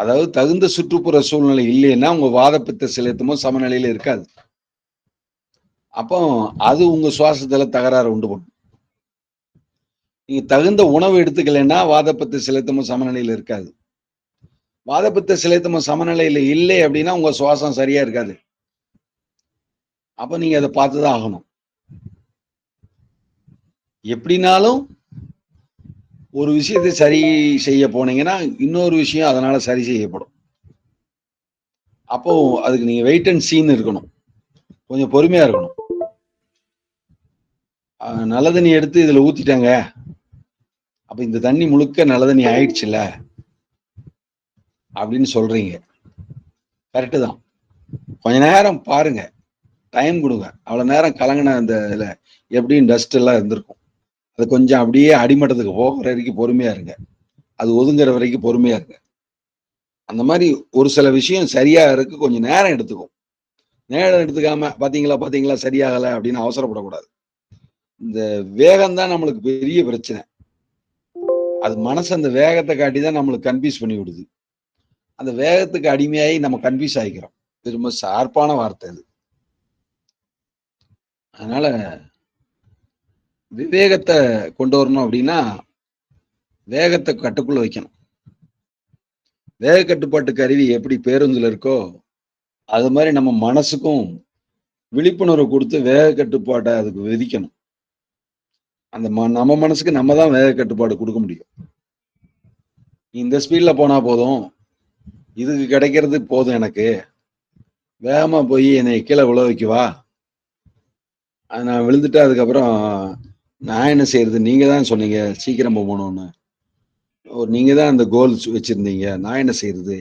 அதாவது தகுந்த சுற்றுப்புற சூழ்நிலை இல்லைன்னா உங்க வாத பித்த சிலேத்துமம் சமநிலையில இருக்காது. அப்போ அது உங்க சுவாசத்துல தகராறு உண்டு பண்ணும். நீங்க தகுந்த உணவு எடுத்துக்கலைன்னா வாதப்பித்த சிலேத்துமம் சமநிலையில இருக்காது. வாதப்பித்த சிலேத்துமம் சமநிலையில இல்லை அப்படின்னா உங்க சுவாசம் சரியா இருக்காது. அப்ப நீங்க அதை பார்த்துதான் ஆகணும். எப்படினாலும் ஒரு விஷயத்தை சரி செய்ய போனீங்கன்னா இன்னொரு விஷயம் அதனால சரி செய்யப்படும். அப்போ அதுக்கு நீங்க வெயிட் அண்ட் சீன்னு இருக்கணும், கொஞ்சம் பொறுமையா இருக்கணும். நல்ல தண்ணி எடுத்து இதுல ஊத்திட்டாங்க, அப்ப இந்த தண்ணி முழுக்க நல்ல தண்ணி ஆயிடுச்சுல்ல அப்படின்னு சொல்றீங்க. கரெக்டு தான். கொஞ்ச நேரம் பாருங்க, டைம் கொடுங்க. அவ்வளவு நேரம் கலங்கின அந்த இதுல எப்படியும் டஸ்ட் எல்லாம் இருந்திருக்கும். அது கொஞ்சம் அப்படியே அடிமட்டத்துக்கு போகிற வரைக்கும் பொறுமையா இருங்க. அது ஒதுங்குற வரைக்கும் பொறுமையா இருங்க. அந்த மாதிரி ஒரு சில விஷயம் சரியா இருக்கு, கொஞ்சம் நேரம் எடுத்துக்கும். நேரம் எடுத்துக்காம பாத்தீங்களா சரியாகல அப்படின்னு அவசரப்படக்கூடாது. இந்த வேகம் தான் நம்மளுக்கு பெரிய பிரச்சனை. அது மனசு அந்த வேகத்தை காட்டி தான் நம்மளுக்கு கன்ஃபியூஸ் பண்ணி விடுது. அந்த வேகத்துக்கு அடிமையாகி நம்ம கன்ஃபியூஸ் ஆகிக்கிறோம். திரும்ப ஷார்ப்பான வார்த்தை அது. அதனால விவேகத்தை கொண்டு வரணும் அப்படின்னா வேகத்தை கட்டுக்குள்ள வைக்கணும். வேக கட்டுப்பாட்டு கருவி எப்படி பேருந்துல இருக்கோ, அது மாதிரி நம்ம மனசுக்கும் விழிப்புணர்வு கொடுத்து வேக கட்டுப்பாட்டை அதுக்கு விதிக்கணும். அந்த நம்ம மனசுக்கு நம்ம தான் வேக கட்டுப்பாடு கொடுக்க முடியும். இந்த ஸ்பீட்ல போனா போதும், இதுக்கு கிடைக்கிறது போதும் எனக்கு, வேகமா போய் என்னை கீழே விழ வைக்கவா, நான் விழுந்துட்டா அதுக்கப்புறம் நான் என்ன செய்யறது, நீங்க தான் சொன்னீங்க சீக்கிரம் போகணும்னு, நீங்க தான் அந்த கோல்ஸ் வச்சிருந்தீங்க, நான் என்ன செய்யறது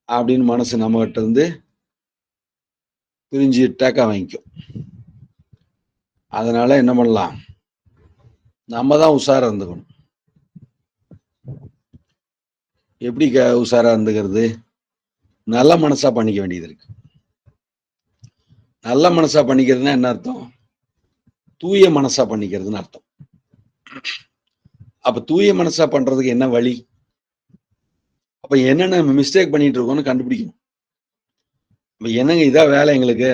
அப்படின்னு மனசு நம்ம கிட்ட இருந்து பிரிஞ்சு டேக்கா வாங்கிக்கும். அதனால என்ன பண்ணலாம், நம்ம தான் உஷாரா இருந்துக்கணும். எப்படி உஷாரா இருந்துக்கிறது, நல்ல மனசா பண்ணிக்க வேண்டியது இருக்கு. நல்ல மனசா பண்ணிக்கிறதுனா என்ன அர்த்தம், தூய மனசா பண்ணிக்கிறதுன்னு அர்த்தம். அப்ப தூய மனசா பண்றதுக்கு என்ன வழி, அப்ப என்னென்ன மிஸ்டேக் பண்ணிட்டு இருக்கோம்னு கண்டுபிடிக்கணும். இப்ப என்னங்க இதான் வேலை எங்களுக்கு,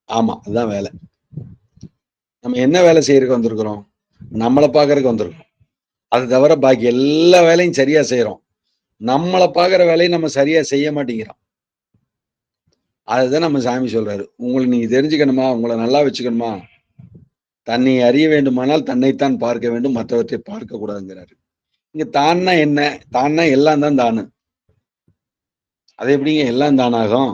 ஆமா அதுதான் வேலை. நம்ம என்ன வேலை செய்யறதுக்கு வந்திருக்கிறோம், நம்மளை பாக்குறதுக்கு வந்திருக்கோம். அது தவிர பாக்கி எல்லா வேலையும் சரியா செய்யறோம், நம்மளை பாக்குற வேலையை நம்ம சரியா செய்ய மாட்டேங்கிறோம். அதுதான் நம்ம சாமி சொல்றாரு, உங்களை நீங்க தெரிஞ்சுக்கணுமா, உங்களை நல்லா வச்சுக்கணுமா, தன்னை அறிய வேண்டுமானால் தன்னைத்தான் பார்க்க வேண்டும், மற்றவற்றை பார்க்க கூடாதுங்கிறாரு. இங்க தான்னா என்ன, தான்னா எல்லாம் தான் தானு. அது எப்படிங்க எல்லாம் தானாகும்,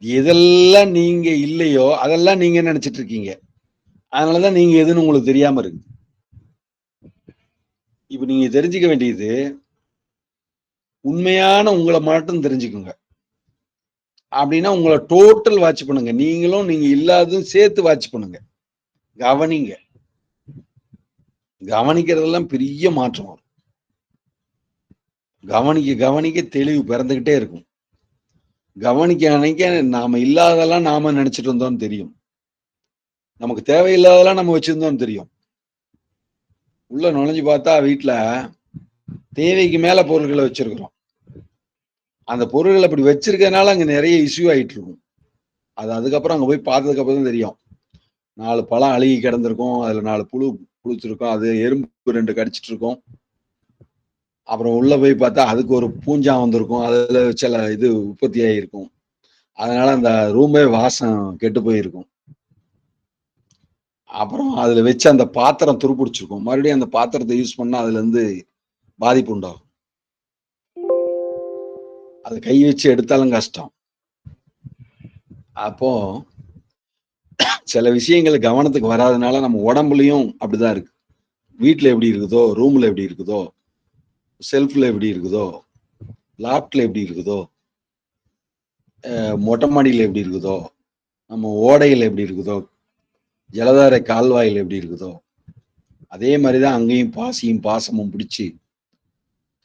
எதெல்லாம் நீங்க இல்லையோ அதெல்லாம் நீங்க நினைச்சிட்டு இருக்கீங்க, அதனாலதான் நீங்க எதுன்னு உங்களுக்கு தெரியாம இருக்கு. இப்ப நீங்க தெரிஞ்சுக்க வேண்டியது, உண்மையான உங்களை மட்டும் தெரிஞ்சுக்குங்க. அப்படின்னா உங்களை டோட்டல் வாட்ச் பண்ணுங்க, நீங்களும் நீங்க இல்லாததும் சேர்த்து வாட்ச் பண்ணுங்க, கவனிங்க. கவனிக்கிறதெல்லாம் பெரிய மாற்றம் வரும். கவனிக்க கவனிக்க தெளிவு பிறந்துகிட்டே இருக்கும். கவனிக்க நாம இல்லாதெல்லாம் நாம நினைச்சிட்டு இருந்தோம்னு தெரியும், நமக்கு தேவையில்லாதெல்லாம் நம்ம வச்சிருந்தோம்னு தெரியும். உள்ள நுழைஞ்சு பார்த்தா வீட்டுல தேவைக்கு மேல பொருட்களை வச்சிருக்கிறோம். அந்த பொருட்கள் அப்படி வச்சிருக்கனால அங்க நிறைய இஷ்யூ ஆயிட்டு இருக்கும். அது அதுக்கப்புறம் அங்க போய் பார்த்ததுக்கு அப்புறம் தான் தெரியும். 4 பழம் அழுகி கிடந்திருக்கும், அதுல 4 புழு புளிச்சிருக்கும், அது எறும்பு 2 கடிச்சிட்டு இருக்கும். அப்புறம் உள்ள போய் பார்த்தா அதுக்கு ஒரு பூஞ்சா வந்திருக்கும், அதுல சில இது உற்பத்தி ஆகியிருக்கும். அதனால அந்த ரூமே வாசம் கெட்டு போயிருக்கும். அப்புறம் அதுல வச்சு அந்த பாத்திரம் துருப்பிடிச்சிருக்கும், மறுபடியும் அந்த பாத்திரத்தை யூஸ் பண்ணா அதுல இருந்து பாதிப்பு உண்டாகும். அது கை வச்சு எடுத்தாலும் கஷ்டம். அப்போ சில விஷயங்கள் கவனத்துக்கு வராதனால நம்ம உடம்புலயும் அப்படிதான் இருக்கு. வீட்டுல எப்படி இருக்குதோ, ரூம்ல எப்படி இருக்குதோ, செல்ஃப்ல எப்படி இருக்குதோ, லாப்ட்ல எப்படி இருக்குதோ, மொட்டை மாடியில எப்படி இருக்குதோ, நம்ம ஓடையில எப்படி இருக்குதோ, ஜலதாரை கால்வாயில் எப்படி இருக்குதோ, அதே மாதிரிதான் அங்கேயும் பாசியும் பாசமும் பிடிச்சு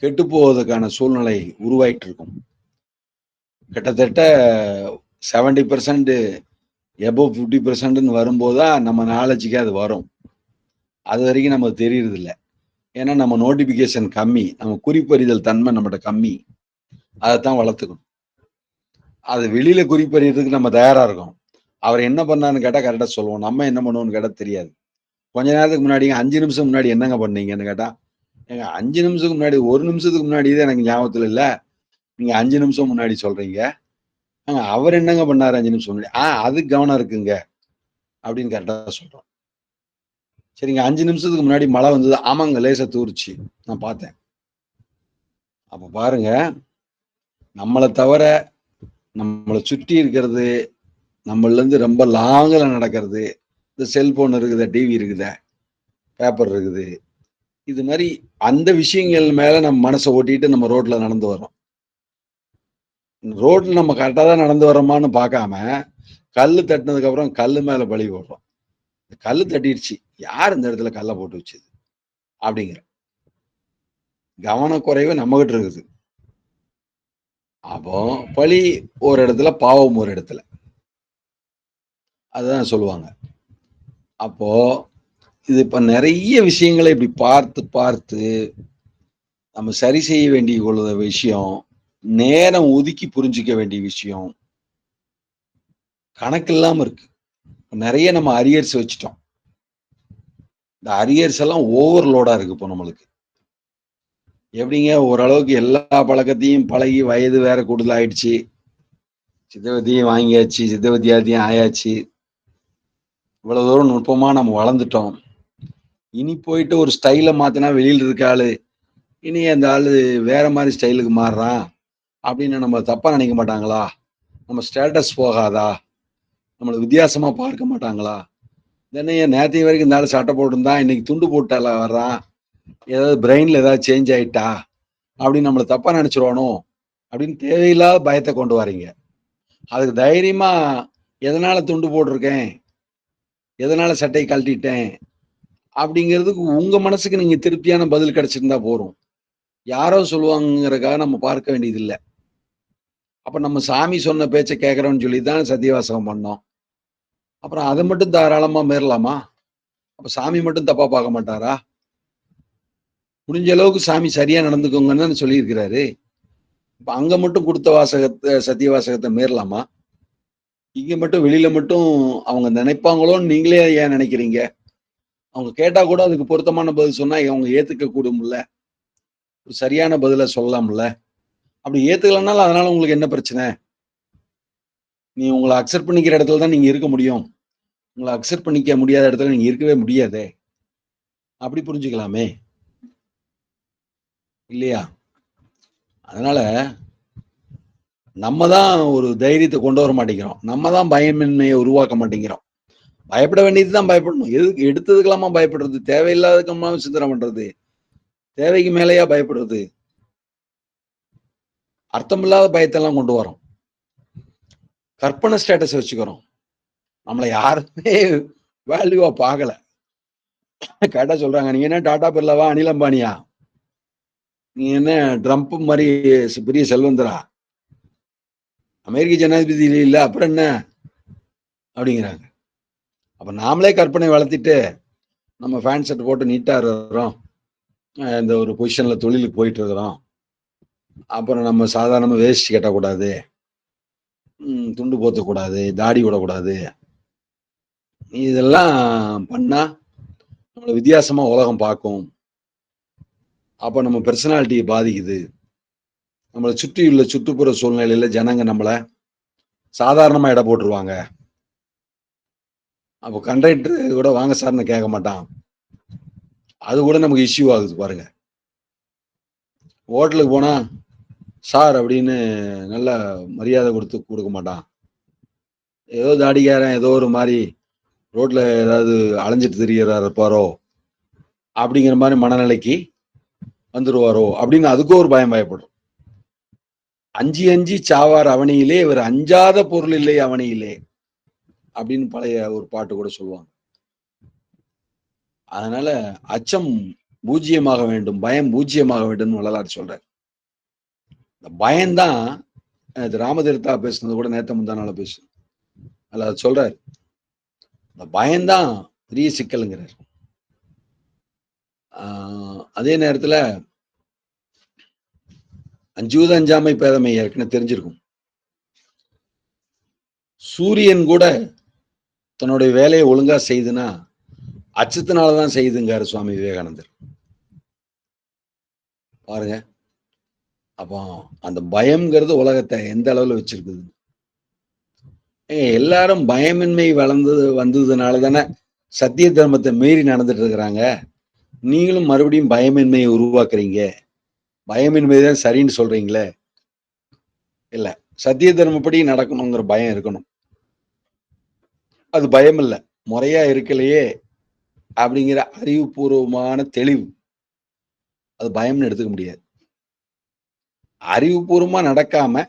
கெட்டு போவதற்கான சூழ்நிலை உருவாயிட்டு இருக்கும். கிட்டத்தட்ட 70% எபோவ் 50% வரும்போதுதான் நம்ம நாலேஜுக்கு அது வரும். அது வரைக்கும் நமக்கு தெரியறது இல்லை. ஏன்னா நம்ம நோட்டிபிகேஷன் கம்மி, நம்ம குறிப்பறிதல் தன்மை நம்மகிட்ட கம்மி. அதைத்தான் வளர்த்துக்கணும். அது வெளியில குறிப்பறியறதுக்கு நம்ம தயாரா இருக்கோம். அவர் என்ன பண்ணான்னு கேட்டா கரெக்டா சொல்லுவோம், நம்ம என்ன பண்ணுவோம்னு கேட்டா தெரியாது. கொஞ்ச நேரத்துக்கு முன்னாடி 5 நிமிஷம் முன்னாடி என்னங்க பண்ணீங்கன்னு கேட்டா, ஏங்க 5 நிமிஷத்துக்கு முன்னாடி 1 நிமிஷத்துக்கு முன்னாடி தான் எனக்கு ஞாபகத்துல இல்ல, நீங்க 5 நிமிஷம் முன்னாடி சொல்றீங்க. அவர் என்னங்க பண்ணாரு 5 நிமிஷம் முன்னாடி, அதுக்கு கவனம் இருக்குங்க அப்படின்னு கரெக்டா சொல்றோம். சரிங்க 5 நிமிஷத்துக்கு முன்னாடி மழை வந்தது, ஆமாங்க லேசா தூரிச்சு, நான் பார்த்தேன். அப்ப பாருங்க, நம்மளை தவிர நம்மளை சுற்றி இருக்கிறது, நம்மள இருந்து ரொம்ப லாங்ல நடக்கிறது, இந்த செல்போன் இருக்குதா, டிவி இருக்குதா, பேப்பர் இருக்குது, இது மாதிரி அந்த விஷயங்கள் மேல நம்ம மனசை ஓட்டிட்டு நம்ம ரோட்ல நடந்து வரோம். ரோட்ல நம்ம கரெக்டா தான் நடந்து வரோமான்னு பார்க்காம கல்லு தட்டினதுக்கு அப்புறம் கல்லு மேல பழி போடுறோம். கல்லு தட்டிடுச்சு, யார் இந்த இடத்துல கல்லை போட்டு வச்சது அப்படிங்கிற கவனக்குறைவு நம்ம கிட்ட இருக்குது. அப்போ பழி ஒரு இடத்துல, பாவம் ஒரு இடத்துல, அதுதான் சொல்லுவாங்க. அப்போ இது இப்ப நிறைய விஷயங்களை இப்படி பார்த்து பார்த்து நம்ம சரி செய்ய வேண்டிய விஷயம், நேரம் ஒதுக்கி புரிஞ்சுக்க வேண்டிய விஷயம் கணக்கு இல்லாம இருக்கு. நிறைய நம்ம அரியர்ஸ் வச்சுட்டோம். இந்த அரியர்ஸ் எல்லாம் ஓவர்லோடா இருக்கு இப்போ நம்மளுக்கு. எப்படிங்க ஓரளவுக்கு எல்லா பழக்கத்தையும் பழகி வயது வேற கூடுதல் ஆயிடுச்சு. சித்தவத்தையும் வாங்கியாச்சு, சித்தவத்தியாத்தையும் ஆயாச்சு. இவ்வளவு தூரம் நுட்பமா நம்ம வளர்ந்துட்டோம். இனி போயிட்டு ஒரு ஸ்டைல மாத்தினா வெளியில இருக்க ஆளு, இனி அந்த ஆளு வேற மாதிரி ஸ்டைலுக்கு மாறுறான் அப்படின்னு நம்ம தப்பா நினைக்க மாட்டாங்களா? நம்ம ஸ்டேட்டஸ் போகாதா? நம்மள வித்தியாசமா பார்க்க மாட்டாங்களா? என்னைய நேத்தைய வரைக்கும் இந்த ஆளு சட்டை போட்டிருந்தான், இன்னைக்கு துண்டு போட்டால வர்றான். ஏதாவது பிரெயின்ல ஏதாவது சேஞ்ச் ஆயிட்டா அப்படின்னு நம்மள தப்பா நினைச்சிருவானோ அப்படின்னு தேவையில்லாத பயத்தை கொண்டு வரீங்க. அதுக்கு தைரியமா எதனால துண்டு போட்டிருக்கேன், எதனால சட்டையை கழட்டிட்டேன் அப்படிங்கிறதுக்கு உங்க மனசுக்கு நீங்க திருப்தியான பதில் கிடைச்சிருந்தா போறோம். யாரோ சொல்லுவாங்கிறதுக்காக நம்ம பார்க்க வேண்டியது இல்ல. அப்ப நம்ம சாமி சொன்ன பேச்சை கேட்கறோம்னு சொல்லி தான் சத்தியவாசகம் பண்ணோம். அப்புறம் அதை மட்டும் தாராளமா மீறலாமா? அப்ப சாமி மட்டும் தப்பா பார்க்க மாட்டாரா? முடிஞ்ச அளவுக்கு சாமி சரியா நடந்துக்கோங்கன்னு சொல்லியிருக்கிறாரு. இப்ப அங்க மட்டும் கொடுத்த வாசகத்தை சத்திய வாசகத்தை மீறலாமா? இங்க மட்டும் வெளியில மட்டும் அவங்க நினைப்பாங்களோன்னு நீங்களே ஏன் நினைக்கிறீங்க? அவங்க கேட்டா கூட அதுக்கு பொருத்தமான பதில் சொன்னா அவங்க ஏத்துக்க கூடும்ல. ஒரு சரியான பதில சொல்லலாம்ல. அப்படி ஏத்துக்கலனாலும் அதனால உங்களுக்கு என்ன பிரச்சனை? நீ உங்களை அக்செப்ட் பண்ணிக்கிற இடத்துல தான் நீங்க இருக்க முடியும். உங்களை அக்செப்ட் பண்ணிக்க முடியாத இடத்துல நீங்க இருக்கவே முடியாதே. அப்படி புரிஞ்சுக்கலாமே. இல்லையா? அதனால நம்ம தான் ஒரு தைரியத்தை கொண்டு வர மாட்டேங்கிறோம். நம்ம தான் பயமின்மையை உருவாக்க மாட்டேங்கிறோம். பயப்பட வேண்டியது தான் பயப்படணும். எதுக்கு எடுத்ததுக்கெல்லாமா பயப்படுறது? தேவையில்லாததுக்கெல்லாம் சிந்தனை பண்றது. தேவைக்கு மேலேயா பயப்படுறது? அர்த்தமில்லாத பயத்தெல்லாம் கொண்டு வரோம். கற்பனை ஸ்டேட்டஸ் வச்சுக்கிறோம். நம்மளை யாருமே வேல்யூவா பார்க்கல. கேட்டா சொல்றாங்க, நீங்க என்ன டாடா பிர்லாவா, அனில் அம்பானியா? நீ என்ன ட்ரம்ப் மாதிரி பெரிய செல்வந்தரா? அமெரிக்க ஜனாதிபதி இல்ல, அப்புறம் என்ன அப்படிங்கிறாங்க. அப்ப நாமளே கற்பனை வளர்த்திட்டு நம்ம ஃபேன் ஷர்ட் போட்டு நீட்டா இருக்கிறோம். இந்த ஒரு பொசிஷன்ல தொழிலுக்கு போயிட்டு இருக்கிறோம். அப்புறம் நம்ம சாதாரணமா வேஷ்டி கட்டக்கூடாது, துண்டு போத்தக்கூடாது, தாடி விடக்கூடாது. இதெல்லாம் பண்ணா நம்மள வித்தியாசமா உலகம் பார்க்கும். அப்ப நம்ம பெர்சனாலிட்டியை பாதிக்குது. நம்மளை சுற்றியுள்ள சுற்றுப்புற சூழ்நிலையில ஜனங்க நம்மள சாதாரணமா எடை போட்டுருவாங்க. அப்போ கண்டக்டர் கூட வாங்க சார்னு கேட்க மாட்டான். அது கூட நமக்கு இஷ்யூ ஆகுது பாருங்க. ஹோட்டலுக்கு போனா சார் அப்படின்னு நல்ல மரியாதை கொடுக்க மாட்டான். ஏதோ தாடிக்காரன் ஏதோ ஒரு மாதிரி ரோட்ல ஏதாவது அலைஞ்சிட்டு திரிகிறாரு இருப்பாரோ அப்படிங்கிற மாதிரி மனநிலைக்கு வந்துருவாரோ அப்படின்னு அதுக்கும் ஒரு பயப்படும். அஞ்சி அஞ்சி சாவார் அவனியிலே, இவர் அஞ்சாத பொருள் இல்லை அவனியிலே அப்படின்னு பழைய ஒரு பாட்டு கூட சொல்லுவாங்க. அதனால அச்சம் பூஜ்ஜியமாக வேண்டும், பயம் பூஜ்ஜியமாக வேண்டும் வள்ளலார் சொல்றார். இந்த பயம்தான் ராமதீர்த்தா பேசுனது கூட நேத்த முந்தானால பேசு அல்ல சொல்றாரு. இந்த பயம்தான் பெரிய சிக்கலுங்கிறார். அதே நேரத்துல அஞ்சுவது அஞ்சாமை பேதமை ஏற்கனவே தெரிஞ்சிருக்கும். சூரியன் கூட தன்னுடைய வேலையை ஒழுங்கா செய்துன்னா அச்சத்தினாலதான் செய்துங்காரு சுவாமி விவேகானந்தர். பாருங்க. அப்போ அந்த பயம்ங்கிறது உலகத்தை எந்த அளவுல வச்சிருக்குது. எல்லாரும் பயமின்மை வந்ததுனால தானே சத்திய தர்மத்தை மீறி நடந்துட்டு இருக்கிறாங்க. நீங்களும் மறுபடியும் பயமின்மையை உருவாக்குறீங்க. பயமின்மைதான் சரின்னு சொல்றீங்களே. இல்ல, சத்திய தர்மப்படி நடக்கணுங்கிற பயம் இருக்கணும். அது பயம் இல்ல, முறையா இருக்கலையே அப்படிங்கிற அறிவுபூர்வமான தெளிவு. அது பயம்னு எடுத்துக்க முடியாது. அறிவுபூர்வமா நடக்காம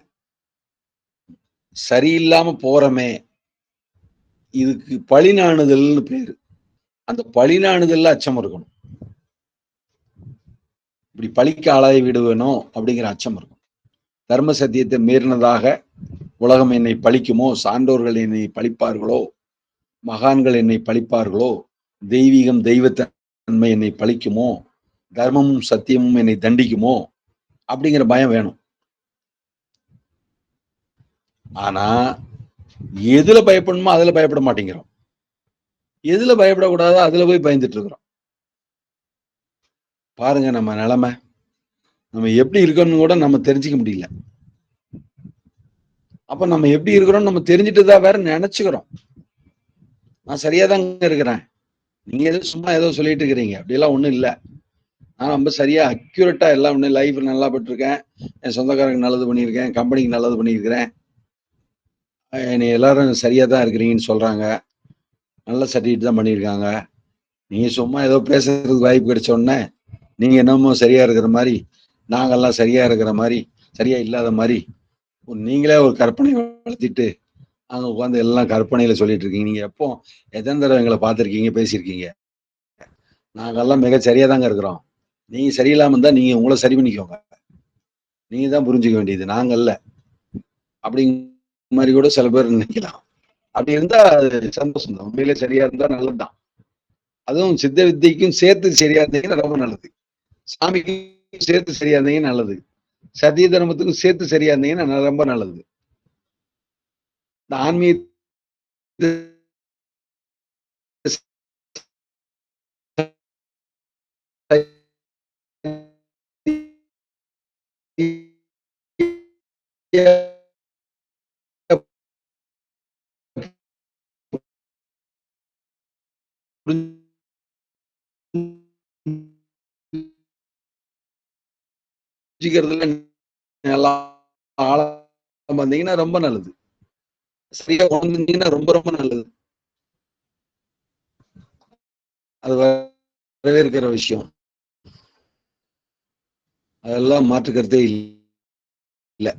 சரியில்லாம போறமே, இதுக்கு பழிநாணுதல்னு பேரு. அந்த பழிநாணுதல்ல அச்சம் இருக்கணும். இப்படி பழிக்கு ஆளாய் விடுவேனோ அப்படிங்கிற அச்சம் இருக்கும். தர்ம சத்தியத்தை மீறினதாக உலகம் என்னை பழிக்குமோ, சான்றோர்கள் என்னை பழிப்பார்களோ, மகான்கள் என்னை பழிப்பார்களோ, தெய்வீகம் தெய்வத்தன்மை என்னை பழிக்குமோ, தர்மமும் சத்தியமும் என்னை தண்டிக்குமோ அப்படிங்கிற பயம் வேணும். ஆனா எதுல பயப்படணுமோ அதுல பயப்பட மாட்டேங்கிறோம். எதுல பயப்படக்கூடாதோ அதுல போய் பயந்துட்டு இருக்கிறோம். பாருங்க நம்ம நிலைமை. நம்ம எப்படி இருக்கோம்னு கூட நம்ம தெரிஞ்சுக்க முடியல. அப்ப நம்ம எப்படி இருக்கிறோம்னு நம்ம தெரிஞ்சுட்டு தான் வேற நினைச்சுக்கிறோம். நான் சரியா தாங்க இருக்கிறேன். நீங்க சும்மா ஏதோ சொல்லிட்டு இருக்கிறீங்க. அப்படியெல்லாம் ஒண்ணும் இல்ல. நான் ரொம்ப சரியா அக்யூரேட்டா எல்லாம் ஒண்ணு லைஃப் நல்லா போட்டிருக்கேன். என் சொந்தக்காரங்க நல்லது பண்ணியிருக்கேன். கம்பெனிக்கு நல்லது பண்ணியிருக்கிறேன். என்னை எல்லாரும் சரியா தான் இருக்கிறீங்கன்னு சொல்றாங்க. நல்ல சர்டிஃபிகேட் தான் பண்ணியிருக்காங்க. நீங்க சும்மா ஏதோ பேசுறதுக்கு வாய்ப்பு கிடைச்ச உடனே நீங்க என்னமோ சரியா இருக்கிற மாதிரி, நாங்கெல்லாம் சரியா இருக்கிற மாதிரி, சரியா இல்லாத மாதிரி நீங்களே ஒரு கற்பனை வளர்த்திட்டு அங்க உட்காந்து எல்லாம் கற்பனையில சொல்லிட்டு இருக்கீங்க. நீங்க எப்போ எத்தனை தடவை எங்களை பார்த்திருக்கீங்க, பேசியிருக்கீங்க? நாங்கெல்லாம் மிக சரியா தாங்க இருக்கிறோம். நீங்க சரியில்லாம இருந்தா நீங்க உங்களை சரி பண்ணிக்கோங்க. நீங்க தான் புரிஞ்சுக்க வேண்டியது. நாங்க இல்ல. அப்படிங்கிற மாதிரி கூட சில பேர் நினைக்கலாம். அப்படி இருந்தா அது சந்தோஷம் தான். உண்மையிலே சரியா இருந்தா நல்லதுதான். அதுவும் சித்த வித்தைக்கும் சேர்த்து சரியா இருந்தீங்கன்னா ரொம்ப நல்லது. சாமிக்கும் சேர்த்து சரியா இருந்தீங்கன்னா நல்லது. சத்திய தர்மத்துக்கும் சேர்த்து சரியா இருந்தீங்கன்னா ரொம்ப நல்லது. இந்த ஆன்மீக புரிஞ்சுக்கிறதுல நல்லா ஆழம் வந்தீங்கன்னா ரொம்ப நல்லது. சரியா உணர்ந்தீங்கன்னா ரொம்ப ரொம்ப நல்லது. அது வரவேற்கிற விஷயம். அதெல்லாம் மாற்றுக்கிறதே இல்ல.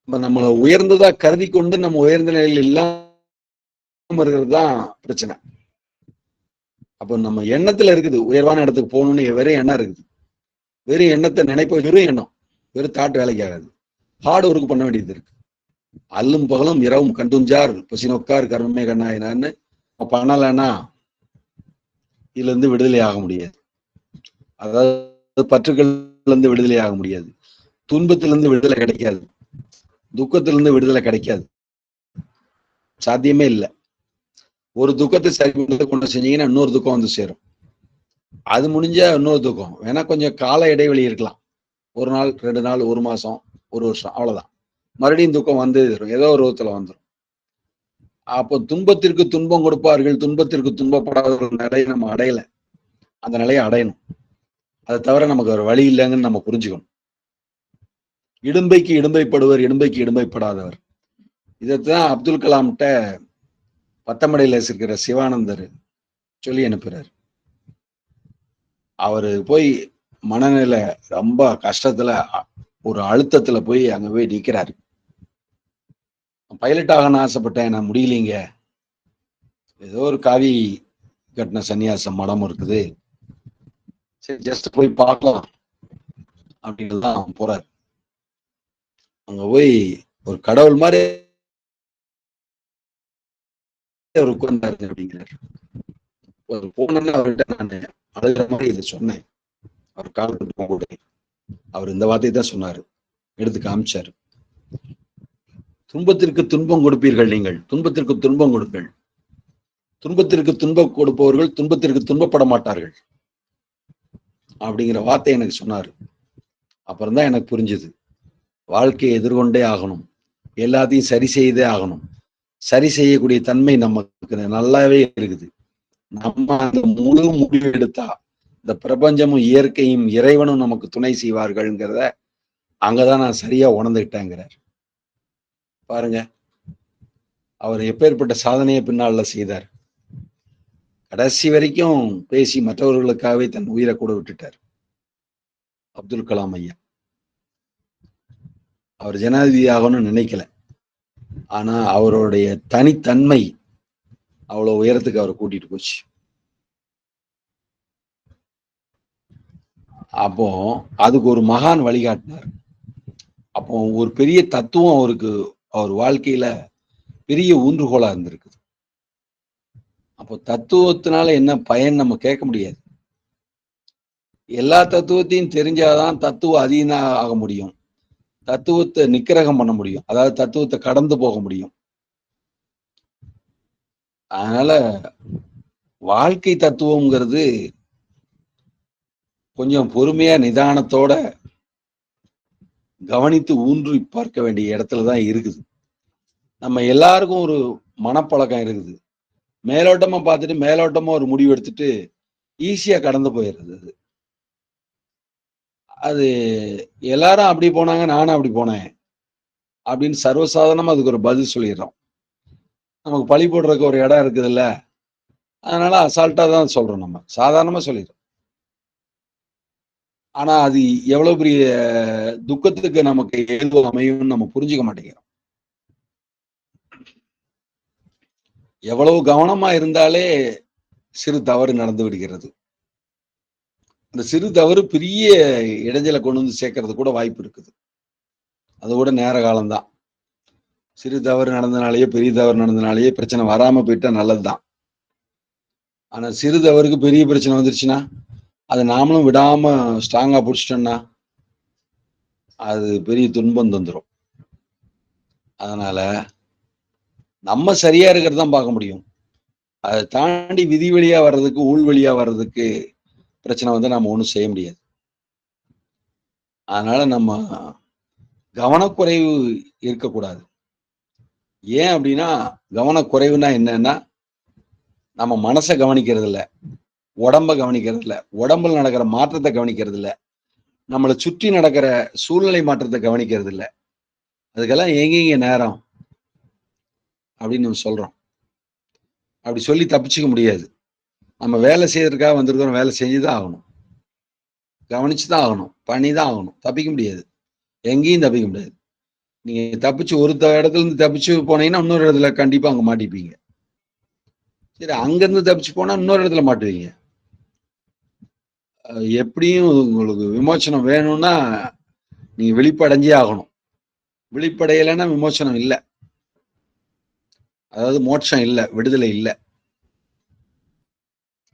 நம்மளை உயர்ந்ததா கருதி கொண்டு நம்ம உயர்ந்த நிலையில் இல்லாம இருக்கிறது தான் பிரச்சனை. அப்போ நம்ம எண்ணத்துல இருக்குது உயர்வான இடத்துக்கு போகணும்னு வெறும் எண்ணம் இருக்குது. வெறும் எண்ணத்தை நினைப்ப வெறும் எண்ணம், வெறும் தாட் வேலைக்கு ஆகாது. ஹார்ட் ஒர்க் பண்ண வேண்டியது இருக்கு. அல்லும் பகலும் இரவும் கண்டுஞ்சார் பசினொக்கார் கர்மமே கண்ணாயினான்னு பண்ணலைன்னா இதுல இருந்து விடுதலை ஆக முடியாது. அதாவது பற்றுக்கள்ல இருந்து விடுதலை ஆக முடியாது. துன்பத்திலிருந்து விடுதலை கிடைக்காது. துக்கத்திலிருந்து விடுதலை கிடைக்காது. சாத்தியமே இல்லை. ஒரு துக்கத்தை சரி கொண்டு செஞ்சீங்கன்னா இன்னொரு துக்கம் வந்து சேரும். அது முடிஞ்சா இன்னொரு துக்கம் வேணா கொஞ்சம் கால இடைவெளி இருக்கலாம். 1 நாள் 2 நாள் 1 மாசம் 1 வருஷம் அவ்வளவுதான். மறுபடியும் துக்கம் வந்து ஏதோ ஒரு விதத்துல வந்துடும். அப்போ துன்பத்திற்கு துன்பம் கொடுப்பார்கள், துன்பத்திற்கு துன்பப்படாத நிலையை நம்ம அடையல. அந்த நிலையை அடையணும். அதை தவிர நமக்கு ஒரு வழி இல்லைங்கன்னு நம்ம புரிஞ்சுக்கணும். இடும்பைக்கு இடும்பைப்படுவர், இடும்பைக்கு இடும்பைப்படாதவர். இதைத்தான் அப்துல் கலாம்கிட்ட பத்தமடையில இருக்கிற சிவானந்தர் சொல்லி அனுப்புறாரு. அவரு போய் மனநிலை ரொம்ப கஷ்டத்துல ஒரு அழுத்தத்துல போய் அங்க போய் நிக்கிறாரு. பைலட் ஆகணும்னு ஆசைப்பட்டேன், நான் முடியலீங்க. ஏதோ ஒரு காவி கட்டின சன்னியாசம் மடம் இருக்குது, சரி ஜஸ்ட் போய் பார்க்கலாம் அப்படின்னு தான் போறாரு. அங்க போய் ஒரு கடவுள் மாதிரி அவர் உட்கார்ந்தாரு அப்படிங்கிறாரு. போனேன்னு அவர்கிட்ட நான் அழுகிற மாதிரி இதை சொன்னேன். அவர் காலத்துக்கு போக அவர் இந்த வார்த்தையை தான் சொன்னாரு, எடுத்து காமிச்சாரு. துன்பத்திற்கு துன்பம் கொடுப்பீர்கள் நீங்கள், துன்பத்திற்கு துன்பம் கொடுங்கள். துன்பத்திற்கு துன்பம் கொடுப்பவர்கள் துன்பத்திற்கு துன்பப்பட மாட்டார்கள் அப்படிங்கிற வார்த்தை எனக்கு சொன்னாரு. அப்புறம்தான் எனக்கு புரிஞ்சுது, வாழ்க்கையை எதிர்கொண்டே ஆகணும், எல்லாத்தையும் சரி செய்தே ஆகணும். சரி செய்யக்கூடிய தன்மை நமக்கு நல்லாவே இருக்குது. நம்ம அந்த முழு முடிவு எடுத்தா இந்த பிரபஞ்சமும் இயற்கையும் இறைவனும் நமக்கு துணை செய்வார்கள்ங்கிறத அங்கதான் நான் சரியா உணர்ந்துகிட்டேங்கிறார். பாருங்க, அவர் எப்பேற்பட்ட சாதனையை பின்னால செய்தார். கடைசி வரைக்கும் பேசி மற்றவர்களுக்காகவே தன் உயிரை கூட விட்டுட்டார் அப்துல் கலாம் ஐயா. அவர் ஜனாதிபதி ஆகணும்னு நினைக்கல. ஆனா அவருடைய தனித்தன்மை அவ்வளவு உயரத்துக்கு அவர் கூட்டிட்டு போச்சு. அப்போ அதுக்கு ஒரு மகான் வழிகாட்டினார். அப்போ ஒரு பெரிய தத்துவம் அவருக்கு அவர் வாழ்க்கையில பெரிய ஊன்றுகோலா இருந்திருக்குது. அப்போ தத்துவத்தினால என்ன பயன் நம்ம கேட்க முடியாது. எல்லா தத்துவத்தையும் தெரிஞ்சாதான் தத்துவ அதீனா ஆக முடியும், தத்துவத்தை நிக்கிரகம் பண்ண முடியும், அதாவது தத்துவத்தை கடந்து போக முடியும். அதனால வாழ்க்கை தத்துவம்ங்கிறது கொஞ்சம் பொறுமையா நிதானத்தோட கவனித்து ஊன்றி பார்க்க வேண்டிய இடத்துலதான் இருக்குது. நம்ம எல்லாருக்கும் ஒரு மனப்பழக்கம் இருக்குது. மேலோட்டமா பார்த்துட்டு மேலோட்டமா ஒரு முடிவு எடுத்துட்டு ஈஸியா கடந்து போயிடுறது. அது எல்லாரும் அப்படி போனாங்க, நானும் அப்படி போனேன் அப்படின்னு சர்வசாதாரணமா அதுக்கு ஒரு பதில் சொல்லிடுறோம். நமக்கு பழி போடுறதுக்கு ஒரு இடம் இருக்குதுல்ல, அதனால அசால்ட்டா தான் சொல்றோம். நம்ம சாதாரணமா சொல்லிடுறோம். ஆனா அது எவ்வளவு பெரிய துக்கத்துக்கு நமக்கு ஏதுவா அமையும்னு நம்ம புரிஞ்சுக்க மாட்டேங்கிறோம். எவ்வளவு கவனமா இருந்தாலே சிறு தவறு நடந்து விடுகிறது. அந்த சிறு தவறு பெரிய இடைஞ்சலை கொண்டு வந்து சேர்க்கறது கூட வாய்ப்பு இருக்குது. அது கூட நேர காலம்தான். சிறு தவறு நடந்தனாலேயே பெரிய தவறு நடந்தனாலேயே பிரச்சனை வராம போயிட்டா நல்லதுதான். ஆனா சிறு தவறுக்கு பெரிய பிரச்சனை வந்துருச்சுன்னா அதை நாமளும் விடாம ஸ்ட்ராங்கா பிடிச்சிட்டோம்னா அது பெரிய துன்பம் தந்துடும். அதனால நம்ம சரியா இருக்கிறது தான் பார்க்க முடியும். அதை தாண்டி விதி வழியா வர்றதுக்கு ஊழ் வழியா வர்றதுக்கு பிரச்சனை வந்து நம்ம ஒண்ணும் செய்ய முடியாது. அதனால நம்ம கவனக்குறைவு இருக்கக்கூடாது. ஏன் அப்படின்னா கவனக்குறைவுனா என்னன்னா நம்ம மனசை கவனிக்கிறது இல்ல, உடம்ப கவனிக்கிறது இல்ல, உடம்புல நடக்கிற மாற்றத்தை கவனிக்கிறது இல்ல, நம்மளை சுற்றி நடக்கிற சூழ்நிலை மாற்றத்தை கவனிக்கிறது இல்ல. அதுக்கெல்லாம் எங்கெங்க நேரம் அப்படின்னு நம்ம சொல்றோம். அப்படி சொல்லி தப்பிச்சுக்க முடியாது. நம்ம வேலை செய்யறதுக்காக வந்திருக்கிறோம், வேலை செஞ்சுதான் ஆகணும், கவனிச்சுதான் ஆகணும், பண்ணிதான் ஆகணும். தப்பிக்க முடியாது, எங்கேயும் தப்பிக்க முடியாது. நீங்க தப்பிச்சு ஒரு இடத்துல இருந்து தப்பிச்சு போனீங்கன்னா இன்னொரு இடத்துல கண்டிப்பா அங்க மாட்டிப்பீங்க. சரி, அங்க இருந்து தப்பிச்சு போனா இன்னொரு இடத்துல மாட்டுவீங்க. எப்படியும் உங்களுக்கு விமோசனம் வேணும்னா நீங்க விழிப்படைஞ்சே ஆகணும். விழிப்படையலைன்னா விமோசனம் இல்லை, அதாவது மோட்சம் இல்லை, விடுதலை இல்லை.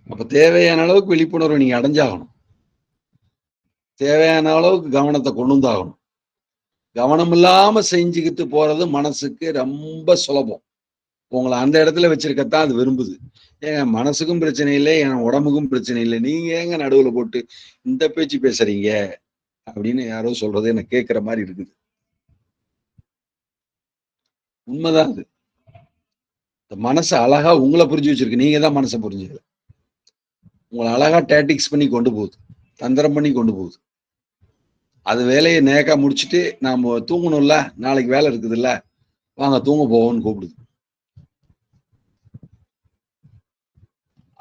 அப்ப தேவையான அளவுக்கு விழிப்புணர்வு நீங்க அடைஞ்சாகணும். தேவையான அளவுக்கு கவனத்தை கொண்டு வந்தாகணும். கவனம் இல்லாம செஞ்சுக்கிட்டு போறது மனசுக்கு ரொம்ப சுலபம். உங்களை அந்த இடத்துல வச்சிருக்கத்தான் அது விரும்புது. ஏங்க மனசுக்கும் பிரச்சனை இல்லை, என் உடம்புக்கும் பிரச்சனை இல்லை, நீங்க ஏங்க நடுவுல போட்டு இந்த பேச்சு பேசுறீங்க அப்படின்னு யாரோ சொல்றது எனக்கு கேட்கிற மாதிரி இருக்குது. உண்மைதான் அது. இந்த மனசு அழகா உங்களை புரிஞ்சு வச்சிருக்கு, நீங்க தான் மனசை புரிஞ்சுக்கல. உங்களை அழகா டேட்டிக்ஸ் பண்ணி கொண்டு போகுது, தந்திரம் பண்ணி கொண்டு போகுது. அது வேலையை நேக்கா முடிச்சுட்டு நாம தூங்கணும்ல, நாளைக்கு வேலை இருக்குது இல்ல, வாங்க தூங்க போவோம்னு கூப்பிடுது.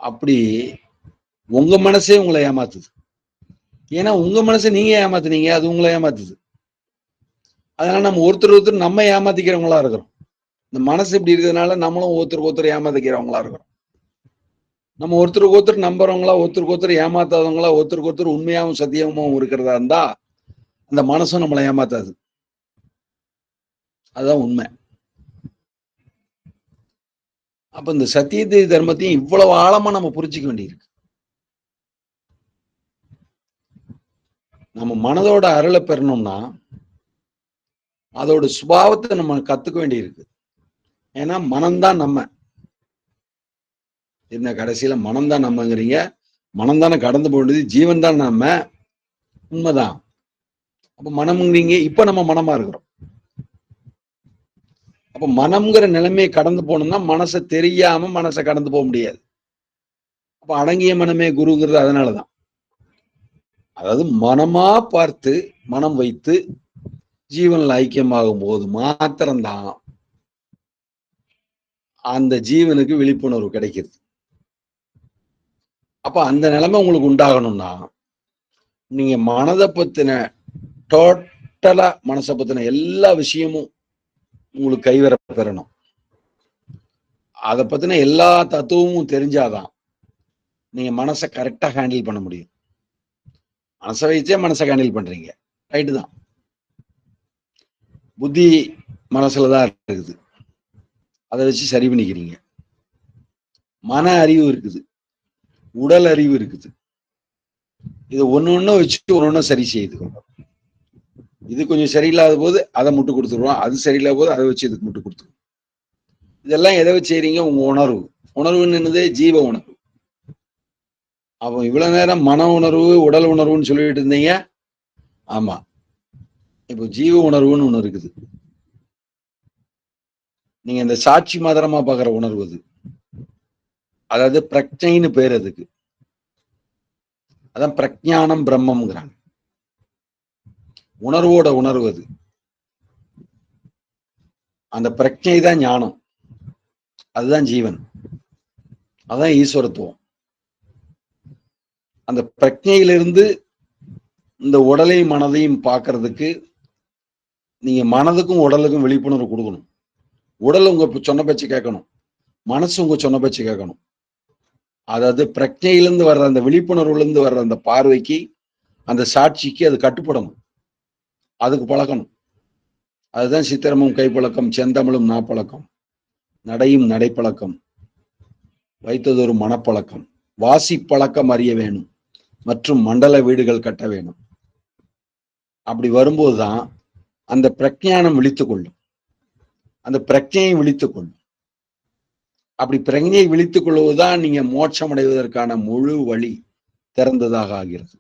அப்படி உங்க மனசே உங்களை ஏமாத்துது. ஏன்னா உங்க மனசை நீங்க ஏமாத்துனீங்க, அது உங்களை ஏமாத்துது. அதனால நம்ம ஒருத்தர் நம்ம ஏமாத்திக்கிறவங்களா இருக்கிறோம். இந்த மனசு இப்படி இருக்கிறதுனால நம்மளும் ஒருத்தருக்கு ஏமாத்திக்கிறவங்களா இருக்கிறோம். நம்ம ஒருத்தருக்கு நம்புறவங்களா, ஒருத்தருக்கு ஏமாத்தாதவங்களா, ஒருத்தருக்கு உண்மையாவும் சத்தியமாவும் இருக்கிறதா இருந்தா அந்த மனசும் நம்மளை ஏமாத்தாது. அதுதான் உண்மை. அப்ப இந்த சத்தியத்தை தர்மத்தையும் இவ்வளவு ஆழமா நம்ம புரிஞ்சுக்க வேண்டியிருக்கு. நம்ம மனதோட அருளை பெறணும்னா அதோட சுபாவத்தை நம்ம கத்துக்க வேண்டியிருக்கு. ஏன்னா மனம்தான் நம்ம. இந்த கடைசியில மனம்தான் நம்மங்கிறீங்க, மனம் தானே கடந்து போனது, ஜீவன் தான் நம்ம. உண்மைதான். அப்ப மனம்ங்கிறீங்க, இப்ப நம்ம மனமா இருக்கிறோம். அப்ப மனம்ங்கிற நிலைமையை கடந்து போகணும்னா மனசை தெரியாம மனசை கடந்து போக முடியாது. அப்ப அடங்கிய மனமே குருங்கிறது அதனாலதான். அதாவது மனமா பார்த்து மனம் வைத்து ஜீவன்ல ஐக்கியமாகும் போது மாத்திரம்தான் அந்த ஜீவனுக்கு விழிப்புணர்வு கிடைக்கிறது. அப்ப அந்த நிலைமை உங்களுக்கு உண்டாகணும்னா நீங்க மனதை பத்தின டோட்டலா மனசை பத்தின எல்லா விஷயமும் உங்களுக்கு கைவர பெறணும். அதை பத்தின எல்லா தத்துவமும் தெரிஞ்சாதான் நீங்க மனசை கரெக்டா ஹேண்டில் பண்ண முடியும். மனசை வச்சே மனசை ஹேண்டில் பண்றீங்க, ரைட்டு தான். புத்தி மனசுலதான் இருக்குது, அதை வச்சு சரி பண்ணிக்கிறீங்க. மன அறிவு இருக்குது, உடல் அறிவு இருக்குது. இது ஒண்ணு வச்சுட்டு ஒண்ணு சரி செய்யுது. இது கொஞ்சம் சரியில்லாத போது அதை முட்டு கொடுத்துருவோம், அது சரியில்லாத போது அதை வச்சு இதுக்கு முட்டு கொடுத்துருவோம். இதெல்லாம் எதை வச்சு செய்றீங்க? உங்க உணர்வு. உணர்வுன்னு என்னது? ஜீவ உணர்வு. அப்போ இவ்வளவு நேரம் மன உணர்வு உடல் உணர்வுன்னு சொல்லிட்டு இருந்தீங்க. ஆமா, இப்போ ஜீவ உணர்வுன்னு ஒண்ணு இருக்குது. நீங்க இந்த சாட்சி மாத்திரமா பாக்குற உணர்வு அது. அதாவது பிரக்ஞைன்னு பேர் அதுக்கு. அதான் பிரக்ஞானம் பிரம்மம்ங்கிறாங்க. உணர்வோட உணர்வு அது. அந்த பிரக்ஞை தான் ஞானம், அதுதான் ஜீவன், அதான் ஈஸ்வரத்துவம். அந்த பிரக்ஞையிலிருந்து இந்த உடலையும் மனதையும் பார்க்கறதுக்கு நீங்க மனதுக்கும் உடலுக்கும் விழிப்புணர்வு கொடுக்கணும். உடல் உங்க சொன்ன பேச்சு கேட்கணும், மனசு உங்க சொன்ன பேச்சு கேட்கணும். அதாவது பிரக்ஞையிலிருந்து வர்ற அந்த விழிப்புணர்வுல இருந்து வர்ற அந்த பார்வைக்கு, அந்த சாட்சிக்கு அது கட்டுப்படணும், அதுக்கு பழக்கணும். அதுதான் சித்திரமும் கைப்பழக்கம், செந்தமிழும் நாப்பழக்கம், நடையும் நடைப்பழக்கம், வைத்ததொரு மனப்பழக்கம், வாசி பழக்கம் அறிய வேணும் மற்றும் மண்டல வீடுகள் கட்ட வேணும். அப்படி வரும்போதுதான் அந்த பிரக்ஞானம் விழித்துக் கொள்ளும், அந்த பிரக்ஞையை விழித்துக் கொள்ளும். அப்படி பிரக்ஞையை விழித்துக் கொள்வதுதான் நீங்க மோட்சம் அடைவதற்கான முழு வழி திறந்ததாக ஆகிறது.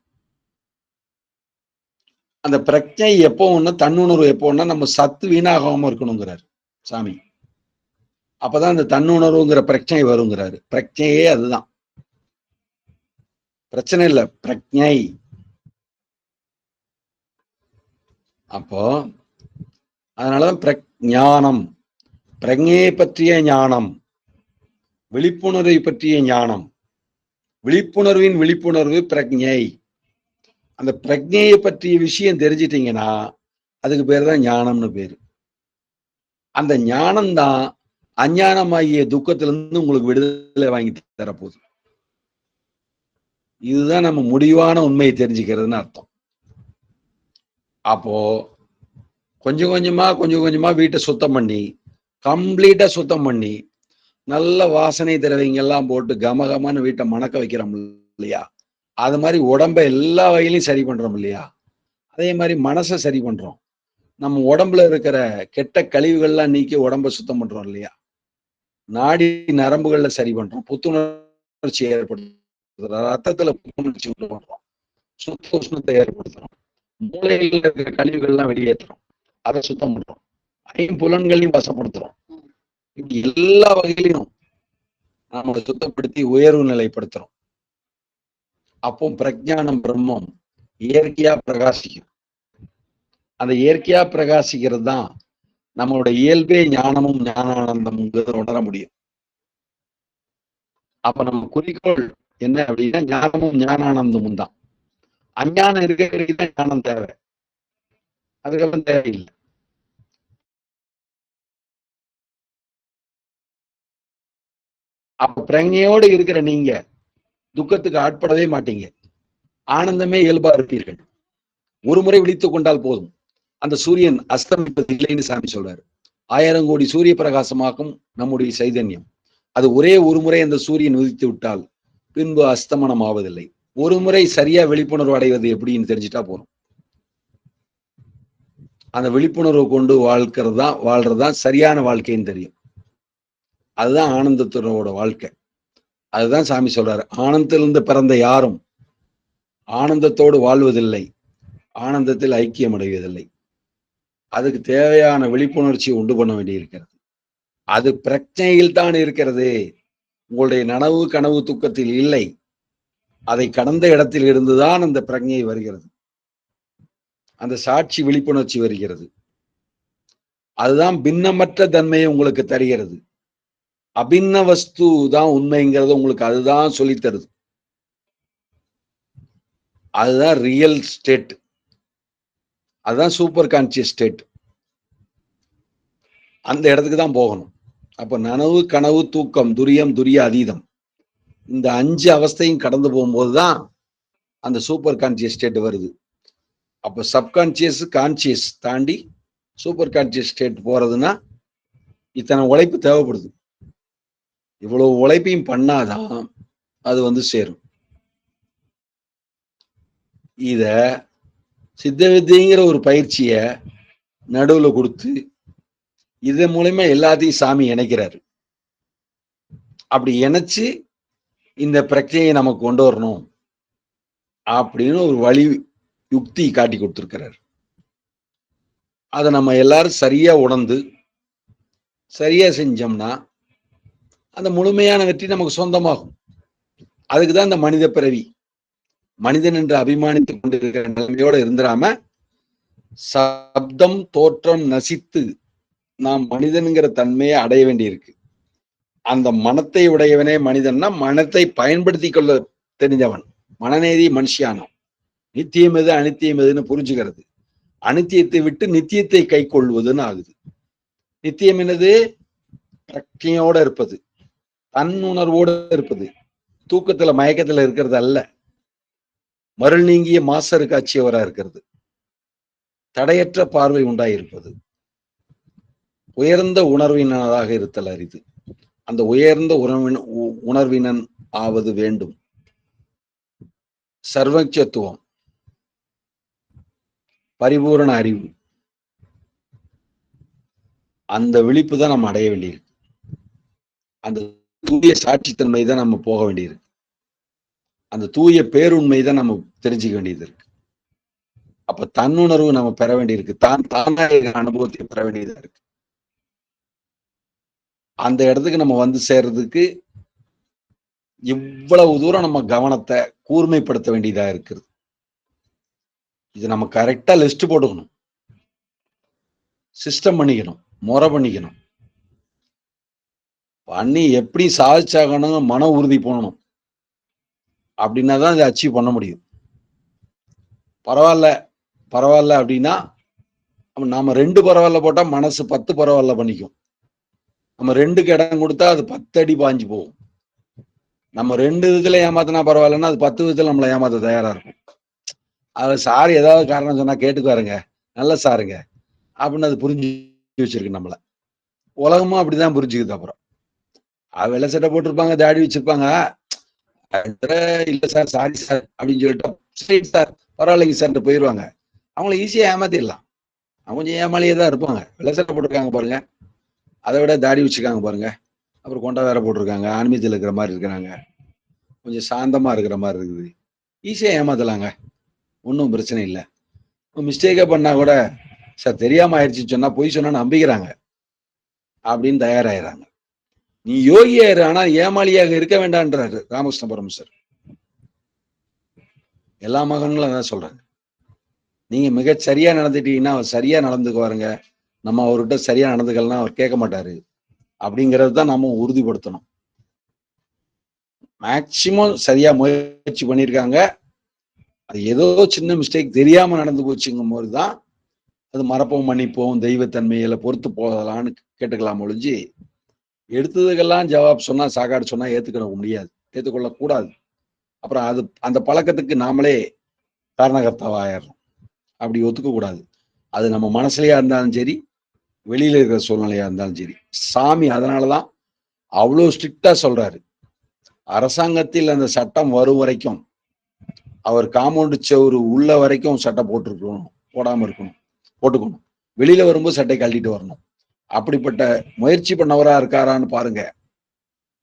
அந்த பிரக்ஞை எப்போ ஒண்ணு, தன்னுணர்வு எப்போ ஒண்ணா நம்ம சத்து வீணாகாம இருக்கணுங்கிறாரு சாமி. அப்பதான் அந்த தன்னுணர்வுங்கிற பிரச்சனை வருங்கிறாரு. பிரக்ஞையே அதுதான், பிரச்சனை இல்லை, பிரக்ஞை. அப்போ அதனாலதான் பிரஞானம், பிரக்ஞையை பற்றிய ஞானம், விழிப்புணர்வை பற்றிய ஞானம், விழிப்புணர்வின் விழிப்புணர்வு பிரக்ஞை. அந்த பிரக்ஞையை பற்றிய விஷயம் தெரிஞ்சிட்டீங்கன்னா அதுக்கு பேர் தான் ஞானம்னு பேரு. அந்த ஞானம் தான் அஞ்ஞானமாகிய துக்கத்திலிருந்து உங்களுக்கு விடுதலை வாங்கி தரப்போகுது. இதுதான் நம்ம முடிவான உண்மையை தெரிஞ்சுக்கிறதுன்னு அர்த்தம். அப்போ கொஞ்சம் கொஞ்சமா வீட்டை சுத்தம் பண்ணி, கம்ப்ளீட்டா சுத்தம் பண்ணி, நல்ல வாசனை திரவியங்கள்லாம் போட்டு கமகமான வீட்டை மணக்க வைக்கிறோம் இல்லையா? அது மாதிரி உடம்ப எல்லா வகையிலையும் சரி பண்றோம் இல்லையா? அதே மாதிரி மனசை சரி பண்றோம். நம்ம உடம்புல இருக்கிற கெட்ட கழிவுகள்லாம் நீக்கி உடம்ப சுத்தம் பண்றோம் இல்லையா? நாடி நரம்புகள்ல சரி பண்றோம், புத்துணர்ச்சி ஏற்படுத்துறோம், ரத்தத்துல புத்துணர்ச்சி உண்டு பண்றோம், சுத்த உஷ்ணத்தை ஏற்படுத்துறோம், மூளையில் இருக்கிற கழிவுகள்லாம் வெளியேற்றுறோம், அதை சுத்தம் பண்றோம், ஐம்புலன்களையும் வசப்படுத்துறோம். இப்படி எல்லா வகையிலையும் நம்ம சுத்தப்படுத்தி உயர்வு நிலைப்படுத்துறோம். அப்போ பிரஜானம் பிரம்மம் இயற்கையா பிரகாசிக்கும். அந்த இயற்கையா பிரகாசிக்கிறது தான் நம்மளோட இயல்பே ஞானமும் ஞானானந்தம் உணர முடியும். அப்ப நம்ம குறிக்கோள் என்ன அப்படின்னா ஞானமும் ஞானானந்தமும் தான். அஞ்ஞானம் இருக்கிறதுக்கு தான் ஞானம் தேவை, அதுக்கெல்லாம் தேவையில்லை. அப்ப பிரஞையோடு இருக்கிற நீங்க துக்கத்துக்கு ஆட்படவே மாட்டீங்க, ஆனந்தமே இயல்பா இருப்பீர்கள். ஒரு முறை விழித்துக் கொண்டால் போதும், அந்த சூரியன் அஸ்தமிப்பது இல்லைன்னு சாமி சொல்றாரு. 1000 கோடி சூரிய பிரகாசமாக்கும் நம்முடைய சைதன்யம். அது ஒரே ஒரு முறை அந்த சூரியன் உதித்து விட்டால் பின்பு அஸ்தமனம் ஆவதில்லை. ஒரு முறை சரியா விழிப்புணர்வு அடைவது எப்படின்னு தெரிஞ்சுட்டா போதும். அந்த விழிப்புணர்வு கொண்டு வாழ்றதுதான் சரியான வாழ்க்கைன்னு தெரியும். அதுதான் ஆனந்தத்தோட வாழ்க்கை. அதுதான் சாமி சொல்றாரு, ஆனந்தத்திலிருந்து பிறந்த யாரும் ஆனந்தத்தோடு வாழ்வதில்லை, ஆனந்தத்தில் ஐக்கியம் அடைவதில்லை. அதுக்கு தேவையான விழிப்புணர்ச்சியை உண்டு பண்ண வேண்டியிருக்கிறது. அது பிரச்சனையில் தான் இருக்கிறது. உங்களுடைய நனவு கனவு தூக்கத்தில் இல்லை. அதை கடந்த இடத்தில் இருந்துதான் அந்த பிரஜை வருகிறது, அந்த சாட்சி விழிப்புணர்ச்சி வருகிறது. அதுதான் பின்னமற்ற தன்மையை உங்களுக்கு தருகிறது. அபின்ன வஸ்து தான் உண்மைங்கிறது உங்களுக்கு அதுதான் சொல்லி தருது. அதுதான் ரியல் ஸ்டேட், அதுதான் சூப்பர் கான்சியஸ் ஸ்டேட். அந்த இடத்துக்கு தான் போகணும். அப்ப நனவு கனவு தூக்கம் துரியம் துரிய அதீதம், இந்த 5 அவஸ்தையும் கடந்து போகும்போதுதான் அந்த சூப்பர் கான்சியஸ் ஸ்டேட் வருது. அப்ப சப்கான்சியஸ் கான்சியஸ் தாண்டி சூப்பர் கான்சியஸ் ஸ்டேட் போறதுன்னா இத்தனை உழைப்பு தேவைப்படுது. இவ்வளவு உழைப்பையும் பண்ணாதான் அது சேரும். இத சித்த வித்தைங்கிற ஒரு பயிற்சிய நடுவுல கொடுத்து இதன் மூலமா எல்லாத்தையும் சாமி இணைக்கிறாரு. அப்படி இணைச்சு இந்த பிரச்சனையை நமக்கு கொண்டு வரணும் அப்படின்னு ஒரு வழி யுக்தி காட்டி கொடுத்திருக்கிறார். அதை நம்ம எல்லாரும் சரியா உணர்ந்து சரியா செஞ்சோம்னா அந்த முழுமையான வெற்றி நமக்கு சொந்தமாகும். அதுக்குதான் இந்த மனித பிறவி. மனிதன் என்று அபிமானித்துக் கொண்டிருக்கிற நிலைமையோட இருந்துடாம சப்தம் தோற்றம் நசித்து நாம் மனிதன்கிற தன்மையை அடைய வேண்டியிருக்கு. அந்த மனத்தை உடையவனே மனிதன்னா மனத்தை பயன்படுத்தி கொள்ள தெரிஞ்சவன், மனநேதி மனுஷியானம். நித்தியம் எது அனித்தியம் எதுன்னு புரிஞ்சுக்கிறது, அனித்தியத்தை விட்டு நித்தியத்தை கை கொள்வதுன்னு ஆகுது. நித்தியம் என்னது? பிரக்ஞையோட இருப்பது, தன் உணர்வோடு இருப்பது, தூக்கத்துல மயக்கத்துல இருக்கிறது அல்ல, மருள் நீங்கிய மாசரு காட்சியவரா இருக்கிறது, தடையற்ற பார்வை உண்டாயிருப்பது, உயர்ந்த உணர்வினராக இருத்தல் அரிது. அந்த உயர்ந்த உணர்வினன் ஆவது வேண்டும். சர்வச்சத்துவம், பரிபூரண அறிவு, அந்த விழிப்பு தான் நம்ம அடைய வேண்டியிருக்கு. அந்த தூய சாட்சித்தன்மை தான் நம்ம போக வேண்டியிருக்கு. அந்த தூய பேருண்மை தான் நம்ம தெரிஞ்சுக்க வேண்டியது இருக்கு. அப்ப தன்னுணர்வு நம்ம பெற வேண்டியிருக்கு, தானா அனுபவத்தை பெற வேண்டியதா இருக்கு. அந்த இடத்துக்கு நம்ம வந்து சேர்றதுக்கு இவ்வளவு தூரம் நம்ம கவனத்தை கூர்மைப்படுத்த வேண்டியதா இருக்குது. இது நம்ம கரெக்டா லிஸ்ட் போட்டுக்கணும், சிஸ்டம் பண்ணிக்கணும், முறை பண்ணிக்கணும். பண்ணி எப்படி சாதிச்சாகணும் மன உறுதி போகணும். அப்படின்னா தான் இதை அச்சீவ் பண்ண முடியும். பரவாயில்ல அப்படின்னா நாம 2 பரவாயில்ல போட்டா மனசு 10 பரவாயில்ல பண்ணிக்கும். நம்ம 2க்கு இடம் கொடுத்தா அது 10 அடி பாஞ்சு போகும். நம்ம 2 விதத்துல ஏமாத்தினா பரவாயில்லன்னா அது 10 விதத்துல நம்மளை ஏமாத்த தயாரா இருக்கும். அது சார் ஏதாவது காரணம் சொன்னா கேட்டுக்குவாருங்க, நல்ல சாருங்க அப்படின்னு அது புரிஞ்சு வச்சிருக்கு நம்மள. உலகமும் அப்படிதான் புரிஞ்சுக்குது. அப்புறம் வெள்ளை சட்டை போட்டிருப்பாங்க, தாடி வச்சிருப்பாங்க, இல்ல சார் சாரி சார் அப்படின்னு சொல்லிட்டு சார் பரவாயில்லைங்க சார் போயிடுவாங்க. அவங்கள ஈஸியா ஏமாத்திடலாம். அவங்க கொஞ்சம் ஏமாளியே தான் இருப்பாங்க. வெள்ளை சட்டை போட்டிருக்காங்க பாருங்க, அதை விட தாடி வச்சுக்காங்க பாருங்க, அப்புறம் கொண்டா வேற போட்டிருக்காங்க, ஆன்மீகத்தில் இருக்கிற மாதிரி இருக்கிறாங்க, கொஞ்சம் சாந்தமா இருக்கிற மாதிரி இருக்குது, ஈஸியா ஏமாத்தலாங்க, ஒன்றும் பிரச்சனை இல்லை. மிஸ்டேக்கா பண்ணா கூட சார் தெரியாம ஆயிடுச்சுன்னு சொன்னா பொய் சொன்னா நம்பிக்கிறாங்க அப்படின்னு தயாராகிறாங்க. நீ யோகியாயிரு, ஆனா ஏமாளியாக இருக்க வேண்டான்றாரு ராமகிருஷ்ண பரமஹம்சர். எல்லா மகன்களும் அதான் சொல்றாங்க. நீங்க மிக சரியா நடந்துட்டீங்கன்னா அவர் சரியா நடந்துக்குவாருங்க, நம்ம அவர்கிட்ட சரியா நடந்துக்கலாம் அவர் கேட்க மாட்டாரு அப்படிங்கறது தான் நம்ம உறுதிப்படுத்தணும். மேக்சிமம் சரியா முயற்சி பண்ணியிருக்காங்க, அது ஏதோ சின்ன மிஸ்டேக் தெரியாம நடந்து போச்சுங்கும் போதுதான் அது மறப்போம் மன்னிப்போம் தெய்வத்தன்மையில பொறுத்து போகலான்னு கேட்டுக்கலாம் ஒழிஞ்சு எடுத்ததுக்கெல்லாம் ஜவாப் சொன்னா சாக்காடு சொன்னா ஏத்துக்கிட முடியாது, ஏத்துக்கொள்ள கூடாது. அப்புறம் அது அந்த பழக்கத்துக்கு நாமளே காரணகர்த்தாவாயிடணும். அப்படி ஒத்துக்க கூடாது. அது நம்ம மனசுலயா இருந்தாலும் சரி, வெளியில இருக்கிற சூழ்நிலையா இருந்தாலும் சரி. சாமி அதனாலதான் அவ்வளவு ஸ்ட்ரிக்டா சொல்றாரு. அரசாங்கத்தில் அந்த சட்டம் வரும் வரைக்கும் அவர் காம்பவுண்டு செவரு உள்ள வரைக்கும் சட்டை போட்டுருக்கணும், போடாம இருக்கணும், போட்டுக்கணும். வெளியில வரும்போது சட்டை கழட்டிட்டு வரணும். அப்படிப்பட்ட முயற்சி பண்ணவரா இருக்காரான்னு பாருங்க.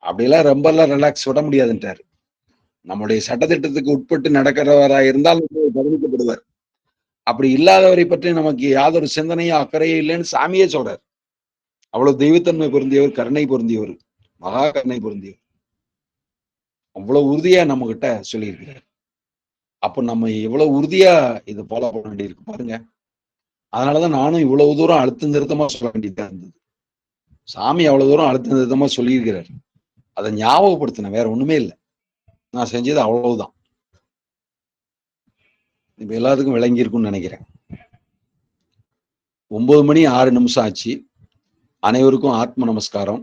அப்படியெல்லாம் ரொம்ப எல்லாம் ரிலாக்ஸ் விட முடியாதுன்றாரு. நம்முடைய சட்டத்திட்டத்துக்கு உட்பட்டு நடக்கிறவரா இருந்தால் கவனிக்கப்படுவார். அப்படி இல்லாதவரை பற்றி நமக்கு யாதொரு சிந்தனையும் அக்கறையும் இல்லைன்னு சாமியே சொல்றார். அவ்வளவு தெய்வத்தன்மை பொருந்தியவர், கருணை பொருந்தியவர், மகா கருணை பொருந்தியவர். அவ்வளவு உறுதியா நம்ம கிட்ட சொல்லியிருக்கிறார். அப்ப நம்ம எவ்வளவு உறுதியா இது ஃபாலோ பண்ண வேண்டியிருக்கு பாருங்க. அதனாலதான் நானும் இவ்வளவு தூரம் அழுத்தம் திருத்தமா சொல்ல வேண்டியதா இருந்தது. சாமி அவ்வளவு தூரம் அழுத்தம் திருத்தமா சொல்லியிருக்கிறார். அதை ஞாபகப்படுத்தின, வேற ஒண்ணுமே இல்லை. நான் செஞ்சது அவ்வளவுதான். இப்ப எல்லாத்துக்கும் விளங்கி இருக்கும்னு நினைக்கிறேன். 9 மணி 6 நிமிஷம் ஆச்சு. அனைவருக்கும் ஆத்ம நமஸ்காரம்.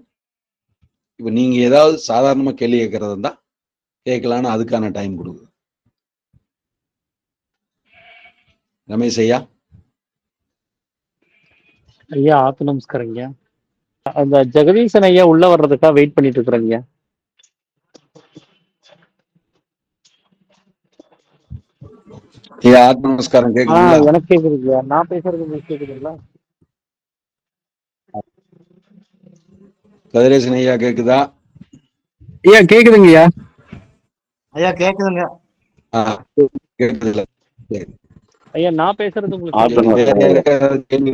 இப்ப நீங்க ஏதாவது சாதாரணமா கேள்வி கேட்கறதா இருந்தா கேட்கலான்னு அதுக்கான டைம் கொடுங்க. ரமேஷ் ஐயா. ஐயா ஆத்ம நமஸ்காரம் ஐயா. அந்த ஜெகதீசன் ஐயா உள்ள வர்றதுக்காக வெயிட் பண்ணிட்டு இருக்கிறேங்க. ஐயா ஆத்ம நமஸ்காரம் கேக்குதுங்களா? எனக்கு கேக்குதுங்க. நான் பேசுறது உங்களுக்கு கேக்குதுங்களா? கதிரேசன் ஐயா கேக்குதா? ஐயா கேக்குதுங்க ஐயா. ஐயா கேக்குதுங்க. ஆ, கேட்டதில்ல. சரி. ஐயா நான் பேசுறது உங்களுக்கு ஆர்த்த கேக்குதுங்களா? வேற நமஸ்காரம் ஐயா. யாருக்காவது கேள்வி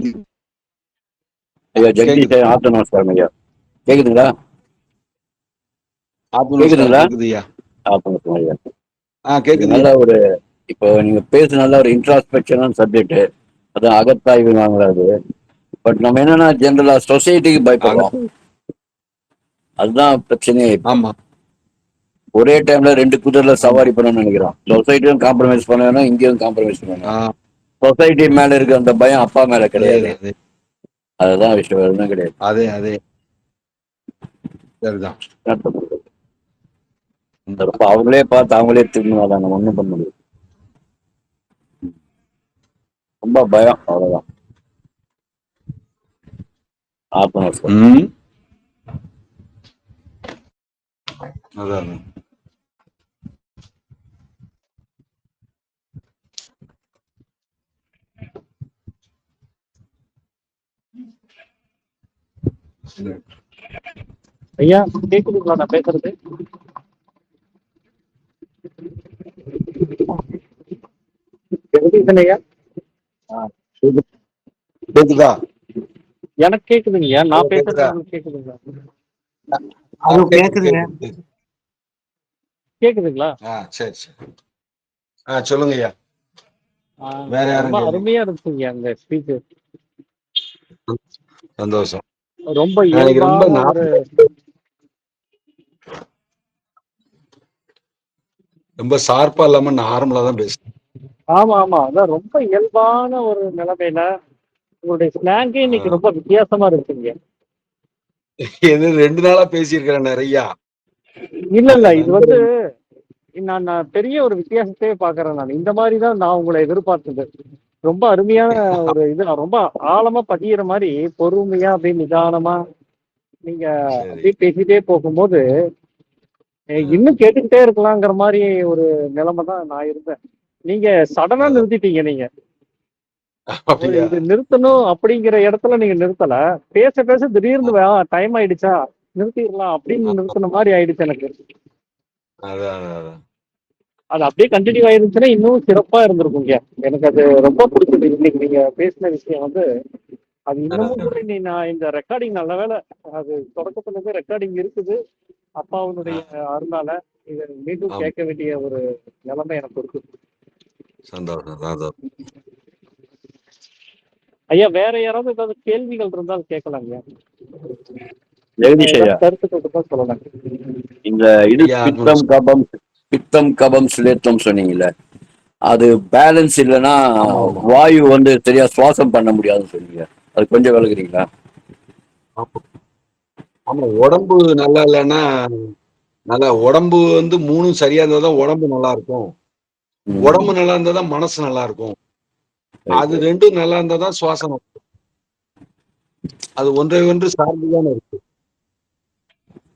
ஐயா கேக்குது. ஜெகதீஷ் ஆர்த்த நமஸ்காரம் ஐயா. கேக்குதுங்களா? ஆத்ம நமஸ்காரம் கேக்குதுங்களா? கேக்குதுய்யா. ஆர்த்த நமஸ்காரம் ஐயா. இது கேக்குதுய்யா. நல்ல ஒரு இப்போ நீங்க பேச நல்ல ஒரு இன்ட்ராஸ்பெக்ஷனான சப்ஜெக்ட். அது அகத்தாய்வு வாங்குறாரு. பட் நம்ம என்னன்னா ஜென்ரலா சொசைட்டிக்கு பயப்படுறோம். அதுதான் பிரச்சனையே. இப்போ ஆமா. ஒரே டைம்ல 2 குதிரைல ஆமா. சவாரி பண்ணணும்னு நினைக்கிறோம். சொசைட்டியும் காம்ப்ரமைஸ் பண்ணணும், இங்கேயும் காம்ப்ரமைஸ் ஆ, பண்ணணும். சொசைட்டி மேல இருக்க அந்த பயம் அப்பா மேல கிடையாது. அதே அதுதான் விஷயம், எதுவும் கிடையாது. அதே அதே சரிதான். என்னத்த பண்றது? அப்ப அவங்களே பார்த்து அவங்களே திரும்பினாதான் நம்ம ஒண்ணும் பண்ண முடியும். ரொம்ப பயம், அவ்வளவுதான். ஆத்ம நமஸ்காரம். ம். அதான். ஐயா கேக்குதுங்களா நான் பேசுறது? ஜெகதீசன் ஐயா கேக்குதா? எனக்கு கேக்குதுங்கய்யா. நான் பேசுறது கேக்குதா? உங்களுக்கு கேக்குதுங்களா? அது கேக்குதுங்க. கேக்குதுங்களா? சரி சரி. சொல்லுங்க ஐயா. வேற யாரும் ரொம்ப கேள்வி? அருமையா இருந்துச்சுங்க அந்த ஸ்பீச். சந்தோஷம். ரொம்ப நாளைக்கு ரொம்ப இயல்பான ஒரு ரொம்ப ஷார்ப்பா இல்லாம நார்மலா தான் பேசுறேன். ஆமா ஆமா அதான் ரொம்ப இயல்பான ஒரு நிலைமையில உங்களுடைய ஸ்லாங்கே இன்னைக்கு ரொம்ப வித்தியாசமா இருக்குங்க. இது 2 நாளா பேசியிருக்கிறேன் நிறையா. இல்ல இல்ல இது வந்து நான் பெரிய ஒரு வித்தியாசத்தையே பாக்குறேன். நான் இந்த மாதிரி தான் நான் உங்களை எதிர்பார்த்தது. ரொம்ப அருமையான ஒரு இது, ரொம்ப ஆழமா பதியிற மாதிரி பொறுமையா அப்படியே நிதானமா நீங்க சரி. அப்படியே பேசிட்டே போகும்போது இன்னும் கேட்டுக்கிட்டே இருக்கலாங்கிற மாதிரி ஒரு நிலைமை தான் நான் இருந்தேன். நீங்க சடனா நிறுத்திட்டீங்க. நீங்க அப்படியா? இது நிறுத்தணும் அப்படிங்கிற இடத்துல நீங்க நிறுத்தல. பேச பேச திடீர்னு டைம் ஆயிடுச்சா நிறுத்திடலாம் அப்படின்னு நிறுத்தின மாதிரி ஆயிடுச்சு எனக்கு. அதான் அதான். அது அப்படியே கண்டினியூ ஆயிருந்துச்சுன்னா இன்னும் சிறப்பா இருந்திருக்குங்க. எனக்கு அது ரொம்ப பிடிச்சது. இன்னைக்கு நீங்க பேசின விஷயம் வந்து அது இன்னமும் கூட நான் இந்த ரெக்கார்டிங் நல்ல வேலை அது தொடக்கத்துல இருந்து ரெக்கார்டிங் இருக்குது. அப்பாவுடைய அருளால இதை மீண்டும் கேட்க வேண்டிய ஒரு நிலைமை எனக்கு இருக்கு. சந்தோஷம். ஐயா வேற யாராவது ஏதாவது கேள்விகள் இருந்தால் கேட்கலாங்க. ஜெகதீஷ் ஐயா, கருத்துக்கள் தான் சொல்லலாம். இந்த இது பித்தம் கபம் சுலேத்தம் சொன்னீங்கல்ல, அது பேலன்ஸ் இல்லைன்னா வாயு வந்து சரியா சுவாசம் பண்ண முடியாதுன்னு சொன்னீங்க. அது கொஞ்சம் விளக்குறீங்களா? ஆமா, உடம்பு நல்லா இல்லைன்னா நல்லா உடம்பு வந்து 3 சரியா இருந்தாதான் உடம்பு நல்லா இருக்கும். உடம்பு நல்லா இருந்தாதான் மனசு நல்லா இருக்கும். அது 2ம் நல்லா இருந்தாதான் சுவாசம். அது ஒன்றை ஒன்று சார்ந்துதானே இருக்கு.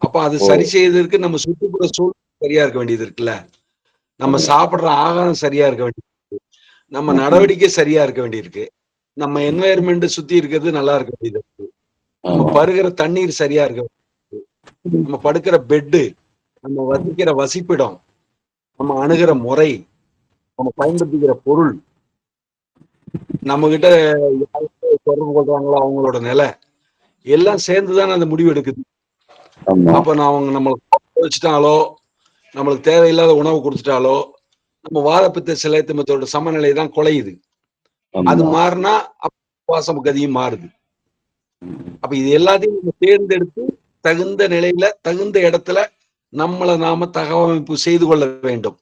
அப்ப அது சரி செய்வதற்கு நம்ம சுற்றுப்புற சூழல் சரியா இருக்க வேண்டியது இருக்குல்ல. நம்ம சாப்பிடுற ஆகாரம் சரியா இருக்க வேண்டியது, நம்ம நடவடிக்கை சரியா இருக்க வேண்டியிருக்கு, நம்ம என்வாயர்மெண்ட் சுத்தி இருக்கிறது நல்லா இருக்க வேண்டியது இருக்கு, நம்ம பருகிற தண்ணீர் சரியா இருக்க வேண்டியது, நம்ம படுக்கிற பெட்டு, நம்ம வசிக்கிற வசிப்பிடம், நம்ம அணுகிற முறை, நம்ம பயன்படுத்திக்கிற பொருள், நம்ம கிட்ட தொடர்பு கொள்றாங்களோ அவங்களோட நிலை எல்லாம் சேர்ந்துதானே அந்த முடிவு எடுக்குது. அப்ப அவங்க நம்மளுக்கு வச்சுட்டாலோ, நம்மளுக்கு தேவையில்லாத உணவு கொடுத்துட்டாலோ, நம்ம வாதப்பித்த சிலைத்தமத்தோட சமநிலை தான் குலையுது. அது மாறினா சுவாசம் கதியும் மாறுது. அப்ப இது எல்லாத்தையும் நம்ம தேர்ந்தெடுத்து தகுந்த நிலையில தகுந்த இடத்துல நம்மளை நாம தகவமைப்பு செய்து கொள்ள வேண்டும்.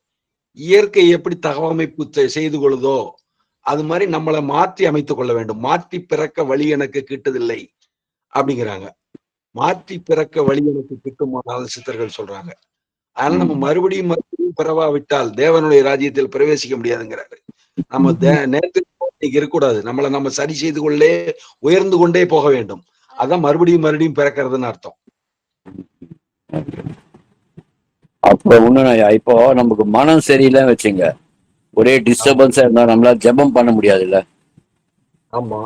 இயற்கை எப்படி தகவமைப்பு செய்து கொள்ளுதோ அது மாதிரி நம்மளை மாற்றி அமைத்துக் கொள்ள வேண்டும். மாற்றி பிறக்க வழி எனக்கு கிட்டதில்லை அப்படிங்கிறாங்க. மாற்றி பிறக்க வழி எனக்கு கிட்டுமானால் சித்தர்கள் சொல்றாங்க. அதனால நம்ம மறுபடியும் பிறவாவிட்டால் தேவனுடைய ராஜ்யத்தில் பிரவேசிக்க முடியாதுங்கிறாரு. நம்ம நேரத்துக்கு இருக்கக்கூடாது. நம்மளை நம்ம சரி செய்து கொள்ளே உயர்ந்து கொண்டே போக வேண்டும். அதான் மறுபடியும் பிறக்கிறதுன்னு அர்த்தம். அப்ப ஒண்ணு இப்போ நமக்கு மனம் சரியில்லை வச்சுங்க, ஒரே டிஸ்டர்பன்ஸா இருந்தா நம்மளால ஜெபம் பண்ண முடியாதுல்ல. ஆமா.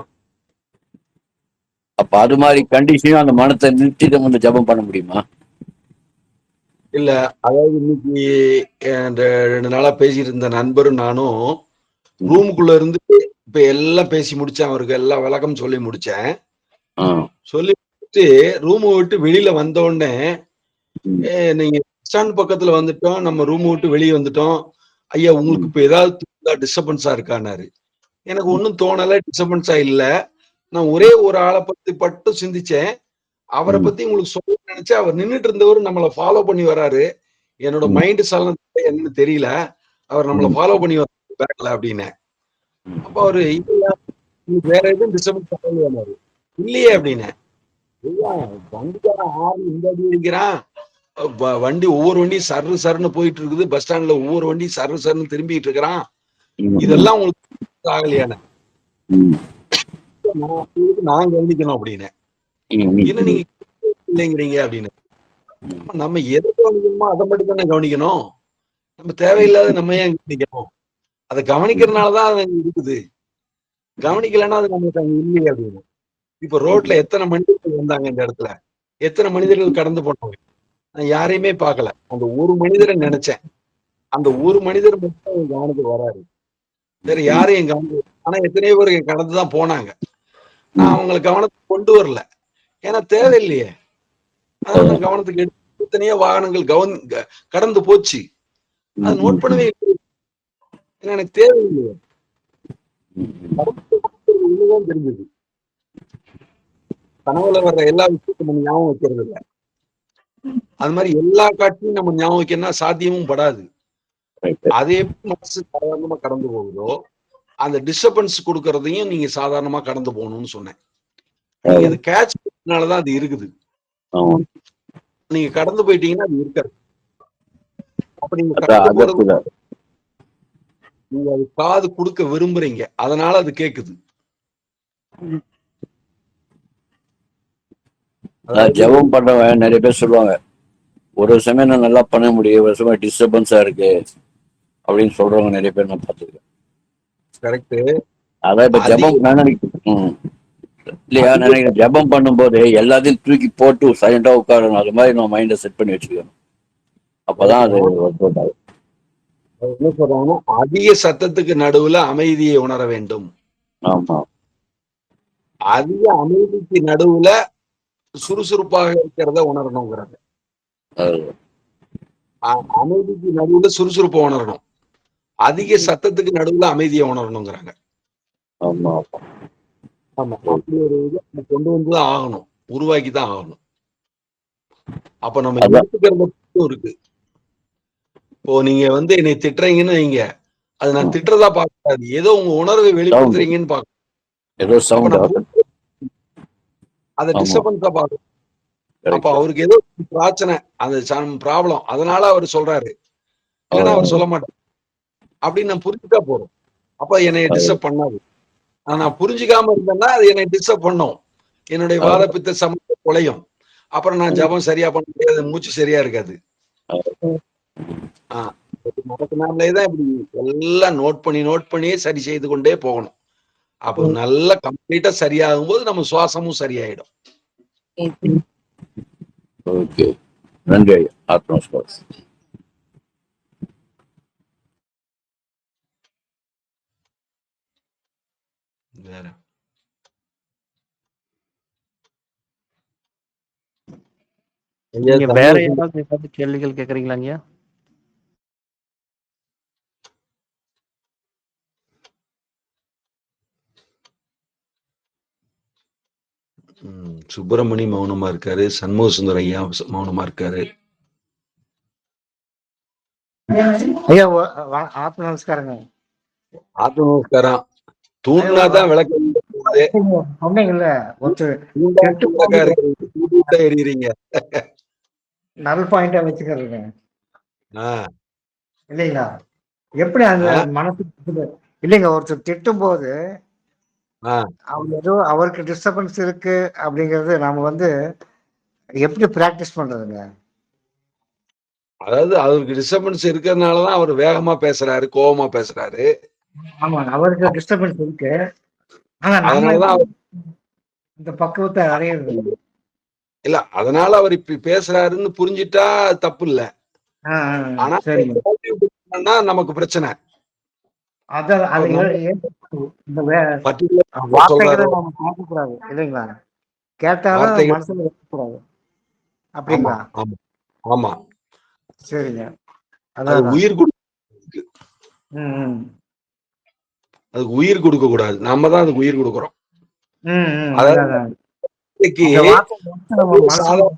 அப்ப அது மாதிரி கண்டிஷனும் அந்த மனத்தை நிறுத்திட்டு வந்து ஜெபம் பண்ண முடியுமா? இல்ல அதாவது இன்னைக்கு இந்த 2 நாளா பேசிட்டு இருந்த நண்பரும் நானும் ரூமுக்குள்ள இருந்து இப்ப எல்லாம் பேசி முடிச்சேன். அவருக்கு எல்லாம் விளக்கம் சொல்லி முடிச்சேன். சொல்லி முடிச்சுட்டு ரூமை விட்டு வெளியில வந்த உடனே நீங்க ஸ்டாண்ட் பக்கத்துல வந்துட்டோம், நம்ம ரூம் விட்டு வெளியே வந்துட்டோம். ஐயா உங்களுக்கு இப்ப ஏதாவது டிஸ்டர்பன்ஸா இருக்கானாரு. எனக்கு ஒன்றும் தோணல, டிஸ்டர்பன்ஸா இல்ல. நான் ஒரே ஒரு ஆளை பத்தி மட்டும் சிந்திச்சேன். அவரை பத்தி உங்களுக்கு சொல்ல நினைச்சேன். அவர் நின்றுட்டு இருந்தவர் நம்மளை ஃபாலோ பண்ணி வராரு. என்னோட மைண்ட் சலனம் என்னன்னு தெரியல. அவர் நம்மளை ஃபாலோ பண்ணி வராரு பேக்ல அப்படின்னு. அப்ப அவரு இல்லையா வேற எதுவும் டிஸ்டர்பன்ஸ் ஆகலையாரு. இல்லையே அப்படின்னு. வண்டிக்காரன் ஆறு இந்த அடி அடிக்கிறான். வண்டி ஒவ்வொரு வண்டியும் சர்ரு சருன்னு போயிட்டு இருக்குது. பஸ் ஸ்டாண்ட்ல ஒவ்வொரு வண்டியும் சர்ரு சருன்னு திரும்பிட்டு இருக்கிறான். இதெல்லாம் உங்களுக்கு ஆகலையான நான் கவனிக்கணும் அப்படின்னு. என்ன நீங்க இல்லைங்கிறீங்க அப்படின்னு. நம்ம எதை கவனிக்கணுமோ அதை மட்டும் தானே கவனிக்கணும். நம்ம தேவையில்லாத நம்ம ஏன் கவனிக்கணும்? அதை கவனிக்கிறதுனாலதான் அது அங்க இருக்குது. கவனிக்கலன்னா அது நம்மளுக்கு அங்க இல்லையே அப்படின்னு. இப்ப ரோட்ல எத்தனை மனிதர்கள் வந்தாங்க இந்த இடத்துல, எத்தனை மனிதர்கள் கடந்து போனாங்க. நான் யாரையுமே பார்க்கல. அந்த ஒரு மனிதரை நினைச்சேன். அந்த ஒரு மனிதர் மட்டும் என் கவனத்துக்கு வராரு. வேற யாரும் என் கவனத்துக்கு, ஆனா எத்தனையோ பேர் என் கடந்துதான் போனாங்க. நான் அவங்களை கவனத்துக்கு கொண்டு வரல. ஏன்னா தேவையில்லையே. அதான் நான் கவனத்துக்கு எடுத்து எத்தனையோ வாகனங்கள் கடந்து போச்சு. அது நோட் பண்ணவே இல்லை. எனக்கு தேவையில்லையே. தெரிஞ்சது. கனவுல வர்ற எல்லா விஷயத்தையும் நம்ம ஞாபகம் வைக்கிறது இல்லை. அது மாதிரி எல்லா காட்சியும் நம்ம ஞாபகம் வைக்கணும்னா சாத்தியமும் படாது. அதே மனசு சாதாரணமா கடந்து போகுதோ அந்த டிஸ்டர்பன்ஸ் கொடுக்கறதையும் நீங்க சாதாரணமா கடந்து போகணும்னு சொன்னேன். நீங்க அது கேட்ச் பண்ணனாலதான் அது இருக்குது. நீங்க கடந்து போயிட்டீங்கன்னா அது இருக்காது. அப்ப நீங்க கடந்து போறது நீங்க அது காது கொடுக்க விரும்புறீங்க, அதனால அது கேக்குது. ஜெபம் பண்றவன் நிறைய பேர் சொல்லுவாங்க, ஒரு சமயம் நான் நல்லா பண்ண முடியும், ஒரு சமயம் டிஸ்டர்பன்ஸா இருக்கு அப்படின்னு சொல்றவங்க நிறைய பேர் நான் பார்த்துருக்கேன். கரெக்ட். அதான் இப்ப ஜெபம் இல்லையா, நினைக்கிறேன் ஜெபம் பண்ணும்போது எல்லாத்தையும் தூக்கி போட்டு சைலண்டா உட்காரணும். அது மாதிரி நம்ம மைண்டை செட் பண்ணி வச்சுக்கணும். அப்பதான் அது என்ன சொல்றாங்கன்னா, அதிக சத்தத்துக்கு நடுவுல அமைதியை உணர வேண்டும். ஆமா. அதிக அமைதிக்கு நடுவுல சுறுசுறுப்பாக இருக்கிறத உணரணுங்கிறாங்க. அமைதிக்கு நடுவுல சுறுசுறுப்பை உணரணும், அதிக சத்தத்துக்கு நடுவுல அமைதியை உணரணுங்கிறாங்க. ஆமா ஆமா, அப்படி ஒரு இதை கொண்டு வந்துதான் ஆகணும், உருவாக்கிதான் ஆகணும். அப்ப நம்ம எடுத்துக்கிறத இருக்கு. இப்போ நீங்க என்னை திட்டுறீங்கன்னு வைங்க, அது நான் திட்டுறதா பார்க்காது, ஏதோ உங்க உணர்வை வெளிப்படுத்துறீங்கன்னு பார்க்கணும். அதை டிஸ்டர்பன்ஸா பார்க்கணும். அப்ப அவருக்கு ஏதோ பிரச்சனை, அந்த ப்ராப்ளம், அதனால அவர் சொல்றாரு, இல்லைன்னா அவர் சொல்ல மாட்டார் அப்படின்னு நான் புரிஞ்சுட்டா போறோம். அப்ப என்னை டிஸ்டர்ப் பண்ணாது. நான் புரிஞ்சுக்காம இருந்தேன்னா அது என்னை டிஸ்டர்ப் பண்ணும், என்னுடைய வாதப்பித்த சமூக குலையும். அப்புறம் நான் ஜபம் சரியா பண்ண முடியாது, மூச்சு சரியா இருக்காது. நடத்தினாலேதான் இப்படி எல்லாம் நோட் பண்ணியே சரி செய்து கொண்டே போகணும். அப்போ நல்லா கம்ப்ளீட்டா சரியாகும் போது நம்ம சுவாசமும் சரியாயிடும். ஓகே, நன்றி. ஆத்மஸ்வாஸ். வேற வேற ஏதாவது கேள்விகள் கேக்குறீங்களாங்க? சுப்பிரமணி மௌனமா இருக்காரு, சண்முக சுந்தரம் ஐயா மௌனமா இருக்காரு. ஐயா ஆத்ம நமஸ்காரங்க. ஆத்ம நமஸ்காரம். தூண்டினாதான் விளக்கு சொன்னீங்கல்ல, எறிகிறீங்க. நல் பாயிண்டா வச்சுக்கிறீங்க இல்லைங்களா? எப்படி அந்த மனசு இல்லைங்க, ஒருத்தர் திட்டும் போது அவங்க ஏதோ அவருக்கு டிஸ்டர்பன்ஸ் இருக்கு அப்படிங்கறது நாம எப்படி பிராக்டிஸ் பண்றதுங்க? அதாவது அவருக்கு டிஸ்டர்பன்ஸ் இருக்கிறதுனாலதான் அவர் வேகமா பேசுறாரு, கோபமா பேசுறாரு. ஆமா, அவருக்கு டிஸ்டர்பன்ஸ் இருக்கு. ஆனா அதனாலதான் இந்த பக்குவத்தை அடையிறது இல்ல. அதனால அவர் இப்படி பேசுறாருன்னு புரிஞ்சுட்டா தப்பு இல்ல. ஆனா சரிங்க. நமக்கு பிரச்சனை. அதான் அது இந்த வார்த்தைகளை சொல்றாரு நம்ம கேட்கக்கூடாது இல்லைங்களா? கேட்டாலும் வார்த்தைகள். மனசுல வைக்கக்கூடாது ஆமா அப்படிங்களா? ஆமா ஆமா. சரிங்க. அது அதான் உயிர் கொடுக்கு. ம் ம் அதுக்கு உயிர் கொடுக்க கூடாது. நம்ம தான் அதுக்கு உயிர் கொடுக்குறோம். ம் ம் அதாவது அதான் இன்னைக்கு அந்த வார்த்தை வந்து நம்ம மனசுல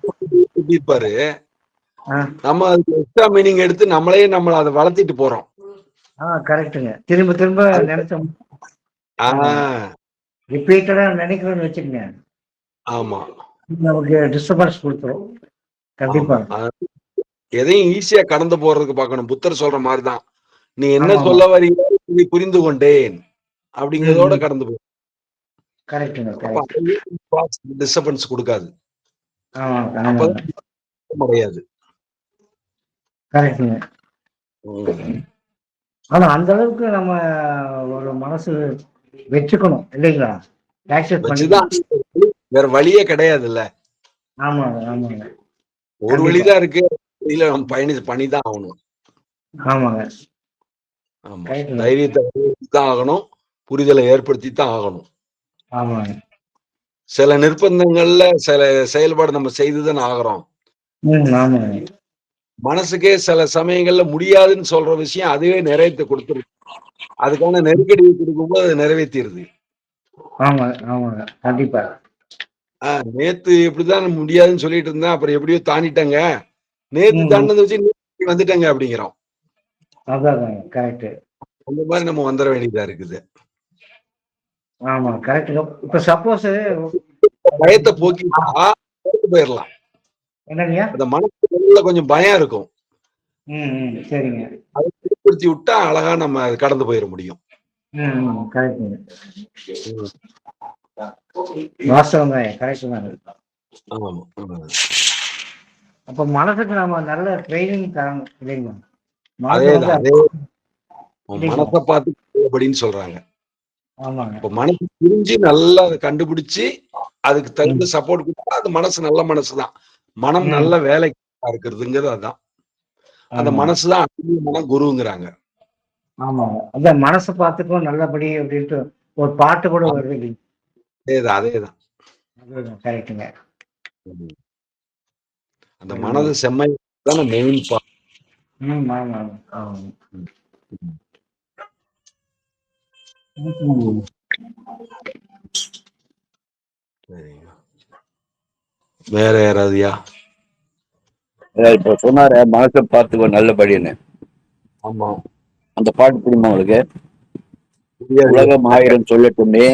சொல்லியிருப்பாரு. ஆ நம்ம அதுக்கு எக்ஸ்ட்ரா மீனிங் எடுத்து நம்மள அதை வளர்த்திட்டு போறோம். கரெக்டுங்க. திரும்ப திரும்ப நினைச்சோம் ரிப்பீட்டடா நினைக்கிறோம்னு வச்சுக்கோங்க, ஆமா நமக்கு டிஸ்டர்பன்ஸ் கொடுத்துரும். கண்டிப்பா. எதையும் ஈஸியா கடந்து போறதுக்கு பார்க்கணும். புத்தர் சொல்ற மாதிரிதான், நீ என்ன ஆமா ஆமா சொல்ல வரீங்க இதை புரிந்து கொண்டேன் அப்படிங்கிறதோட ம் கடந்து போகும். கரெக்டுங்க அப்ப கரெக்ட். டிஸ்டர்பன்ஸ் கொடுக்காது. ஆமாங்க அப்பதான் முடியாது. கரெக்டுங்க. ஆனா அந்த அளவுக்கு நம்ம ஒரு மனசு வச்சுக்கணும் இல்லைங்களா? ஆக்செப்ட் வச்சுதான் பண்ணிக்கணும். வேற வழியே கிடையாதுல்ல. ஆமாங்க ஆமாங்க ஒரு வழிதான் இருக்கு. வழியில நம்ம பயணி பண்ணிதான் ஆகணும். ஆமாங்க. ஆமா, தைரியத்தை தான் ஆகணும், புரிதலை ஏற்படுத்தி தான் ஆகணும். ஆமாங்க. சில நிர்பந்தங்கள்ல சில செயல்பாடு நம்ம செய்துதான் ஆகிறோம். ஆமாங்க. மனசுக்கே சில சமயங்கள்ல முடியாதுன்னு சொல்ற விஷயம் அதுவே நிறைவேற்றி கொடுத்துருது. அதுக்கான நெருக்கடியை கொடுக்கும்போது அது நிறைவேற்றிடுது. ஆமாங்க ஆமாங்க கண்டிப்பா. நேத்து இப்படிதான் முடியாதுன்னு சொல்லிட்டு இருந்தேன், அப்புறம் எப்படியோ தாண்டிட்டாங்க, நேத்து தாண்டதை வச்சு வந்துட்டாங்க அப்படிங்கிறோம். அதான் கரெக்ட். அந்த மாதிரி நம்ம வந்துட வேண்டியதா இருக்குது. ஆமா கரெக்ட். இப்ப சப்போஸ் பயத்தை போக்கிட்டா போயிடலாம். என்னங்க? அந்த மனசுல கொஞ்சம் பயம் இருக்கும், சரிங்க. அதை ஏற்படுத்தி விட்டா அழகா நம்ம கடந்து போயிட முடியும். கரெக்டுங்க. வாஸ்தவம் தான், கரெக்ட் தான். ஆமா. அப்ப மனசுக்கு நம்ம நல்ல ட்ரைனிங் தரணும் இல்லைங்களா? அதேதான் மனசை பார்த்து அப்படின்னு சொல்றாங்க. இப்ப மனசு புரிஞ்சு நல்லா அதை கண்டுபிடிச்சு அதுக்கு தகுந்த சப்போர்ட் கொடுத்தா அது மனசு நல்ல மனசுதான். மனம் நல்ல வேலைக்கு இருக்கிறதுங்கிறது அதுதான். அந்த மனசுதான் அடிமையான குருங்கிறாங்க. ஆமாங்க. அதான் மனசை பார்த்துக்கோ நல்லபடி அப்படின்ட்டு ஒரு பாட்டு கூட வருது இல்லைங்க? அதேதான் கரெக்டுங்க. அந்த மனது செம்மை தானே மெயின் பார்ட். வேற யாராவதுயா? இப்ப சொன்னார மனசை பார்த்துக்கோ நல்லபடின்னு. ஆமா, அந்த பாட்டு தெரியுமா உங்களுக்கு? உலகம் 1000 சொல்லட்டுமே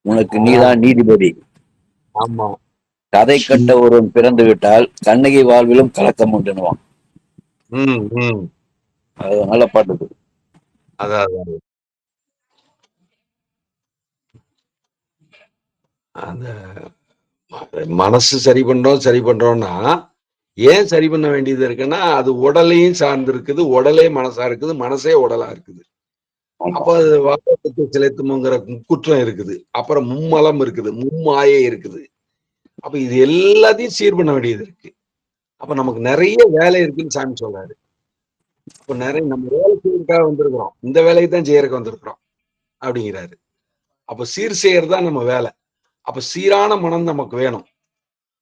உனக்கு நீதான் நீதிபதி. ஆமா, கதை கட்ட ஒருவன் பிறந்து விட்டால் கண்ணகி வாழ்விலும் கலக்கம் உண்டுனுவான். அது நல்ல பாட்டு. அதான் அந்த மனசு சரி பண்றோம்னா ஏன் சரி பண்ண வேண்டியது இருக்குன்னா, அது உடலையும் சார்ந்து இருக்குது, உடலே மனசா இருக்குது, மனசே உடலா இருக்குது. அப்ப அது வாக்கத்தை செலுத்துமுங்கிற குற்றம் இருக்குது, அப்புறம் மும்மலம் இருக்குது, மும்மாயை இருக்குது. அப்ப இது எல்லாத்தையும் சீர் பண்ண வேண்டியது இருக்கு. அப்ப நமக்கு நிறைய வேலை இருக்குன்னு சாமி சொல்றாரு. அப்ப நிறைய நம்ம வேலை செய்யறதுக்காக வந்திருக்கிறோம், இந்த வேலையை தான் செய்யறதுக்கு வந்திருக்கிறோம் அப்படிங்கிறாரு. அப்ப சீர் செய்யறதுதான் நம்ம வேலை. அப்ப சீரான மனம் நமக்கு வேணும்.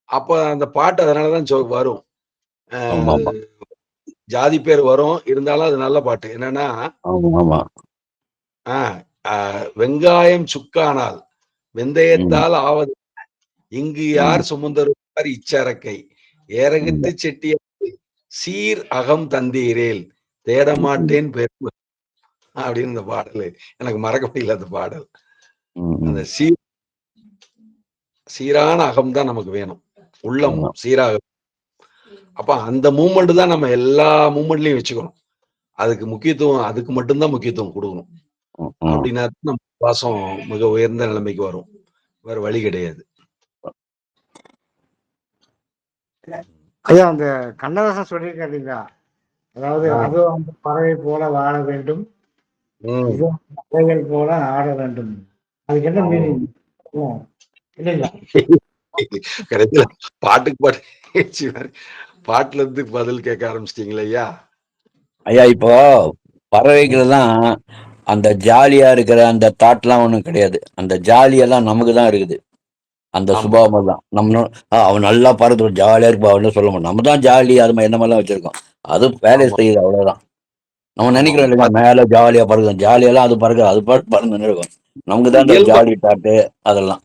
அப்ப அந்த பாட்டு அதனாலதான் வரும். ஜாதி பேர் வரும், இருந்தாலும் அது நல்ல பாட்டு. என்னன்னா, வெங்காயம் சுக்கானால் வெந்தயத்தால் ஆவது, இங்கு யார் சுமந்தருவார் இச்சரக்கை, ஏரகத்து செட்டிய சீர் அகம் தந்தீரேல் தேடமாட்டேன் பெருமை அப்படின்னு இந்த பாடல் எனக்கு மறக்க முடியல. அந்த பாடல் அந்த சீரான அகம் தான் நமக்கு வேணும், உள்ளம் சீராக. அப்ப அந்த மூமெண்ட் தான் நம்ம எல்லா மூமெண்ட்லயும் வச்சுக்கணும். அதுக்கு முக்கியத்துவம், அதுக்கு மட்டும்தான் முக்கியத்துவம் கொடுக்கணும். அப்படின்னா நம்ம வாசம் மிக உயர்ந்த நிலைமைக்கு வரும். வேற வழி கிடையாது. ஐயா, அந்த கண்ணதாசன் சொல்லியிருக்காரு இல்லைங்களா? அதாவது அது அந்த பறவை போல வாழ வேண்டும், பறவைகள் போல ஆட வேண்டும். அதுக்கு என்ன மீனிங் இல்லைங்களா? கடைசியில பாட்டுக்கு பாட்டு பாட்டுல இருந்து பதில் கேட்க ஆரம்பிச்சிட்டீங்களா ஐயா? ஐயா இப்போ பறவைகள்லாம் அந்த ஜாலியா இருக்கிற அந்த தாட்லாம் ஒன்றும் கிடையாது. அந்த ஜாலியெல்லாம் நமக்கு தான் இருக்குது. அந்த ஆமா சுபாவம் தான் நம்ம. அவன் நல்லா பறந்து ஜாலியா இருப்பா அவன்னு சொல்ல மாட்டோம். நம்ம தான் ஜாலி அது மாதிரி என்ன மாதிரிலாம் வச்சிருக்கோம். அது வேலை ஆமா செய்யுது அவ்வளவுதான். நம்ம ஆமா நினைக்கிறோம் ஆமா இல்லைங்க மேல ஜாலியா பறக்கும், ஜாலியெல்லாம் அது பறக்க அது பாட்டு பறந்துன்னு இருக்கும். நமக்கு தான் இந்த இயல்பா ஜாலி தாட்டு அதெல்லாம்.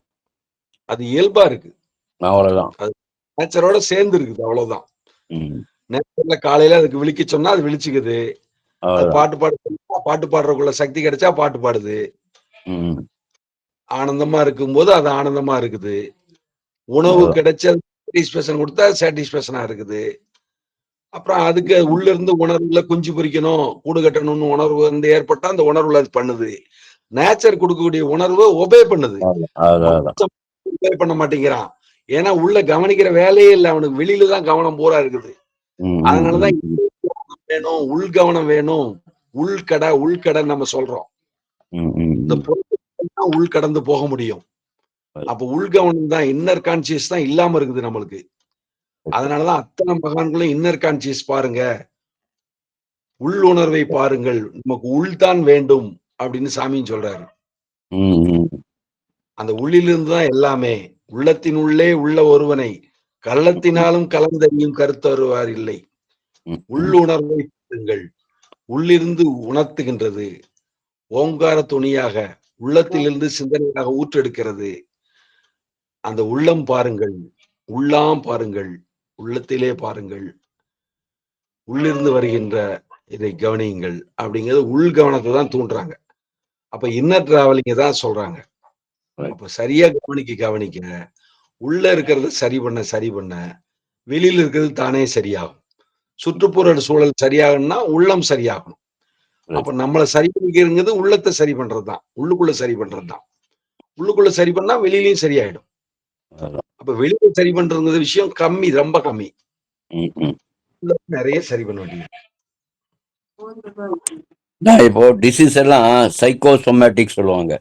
அது இயல்பா இருக்கு. அவ்வளவுதான். அது நேச்சரோட சேர்ந்து இருக்குது, அவ்வளவுதான். ம். நேச்சர்ல காலையில அதுக்கு விழிக்க சொன்னா அது விழிச்சுக்குது. அது அவ்வளவுதான். பாட்டு பாட சொன்னா பாட்டு பாடுறதுக்குள்ள சக்தி கிடைச்சா பாட்டு பாடுது. ம். ஆனந்தமா இருக்கும்போது அது ஆனந்தமா இருக்குது. உணவு அவ்வளவுதான். கிடைச்சா சாட்டிஸ்பேக்ஷன் கொடுத்தா சாட்டிஸ்பேக்ஷனா இருக்குது. அப்புறம் அதுக்கு உள்ள இருந்து உணர்வுல குஞ்சு பொரிக்கணும், கூடு கட்டணும்னு உணர்வு வந்து ஏற்பட்டா அந்த உணர்வுல அது பண்ணுது. நேச்சர் கொடுக்கக்கூடிய உணர்வு ஒபே பண்ணுது. அவ்வளவுதான். ஒபே பண்ண மாட்டேங்கிறான். ஏன்னா உள்ள கவனிக்கிற வேலையே இல்ல அவனுக்கு. வெளியில தான் கவனம் பூரா இருக்குது. ம், ம், அதனாலதான் ம், வேணும், உள்கவனம் வேணும். உள்கடை நம்ம சொல்றோம். ம், ம், இந்த ம். பொருள் உள் கடந்து போக முடியும். அப்ப உள்கவனம் தான், இன்னர் கான்சியஸ் தான் இல்லாம இருக்குது நம்மளுக்கு. அதனாலதான் அத்தனை மகான்களும் இன்னர் கான்சியஸ் பாருங்க, உள்ளுணர்வை பாருங்கள், நமக்கு உள்தான் வேண்டும் அப்படின்னு சாமியும் சொல்றாரு. ம், ம். அந்த உள்ளிலிருந்து தான் எல்லாமே. உள்ளத்தின் உள்ளே உள்ள ஒருவனை கள்ளத்தினாலும் கலந்தறியும் கருத்தருவார் இல்லை. ம், ம். உள்ளுணர்வை பாருங்கள். உள்ளிருந்து உணர்த்துகின்றது. ஓங்கார துணியாக உள்ளத்திலிருந்து சிந்தனையாக ஊற்றெடுக்கிறது. அந்த உள்ளம் பாருங்கள், உள்ளாம் பாருங்கள், உள்ளத்திலே பாருங்கள், உள்ளிருந்து வருகின்ற இதை கவனியுங்கள் அப்படிங்கிறது உள் கவனத்தை தான் தூண்டுறாங்க. அப்ப இன்னர் டிராவலிங்க தான் சொல்றாங்க. அப்ப சரியா கவனிக்க உள்ள இருக்கிறத சரி பண்ண வெளியில இருக்கிறது தானே சரியாகும். சுற்றுப்புற சூழல் சரியாகணும்னா உள்ளம் சரியாகணும். அப்ப நம்மள சரி பண்ணிக்கிறங்கிறது உள்ளத்தை சரி பண்றதுதான். உள்ளுக்குள்ள சரி பண்றதுதான். உள்ளுக்குள்ள சரி பண்ணா வெளியிலயும் சரியாயிடும். அவ்வளவுதான். அப்ப வெளியில சரி பண்றது விஷயம் கம்மி, ரொம்ப கம்மி. ம், ம். நிறைய சரி பண்ண வேண்டியது. நான் இப்போ டிசீஸ் எல்லாம் சைக்கோசோமேட்டிக் சொல்லுவாங்க.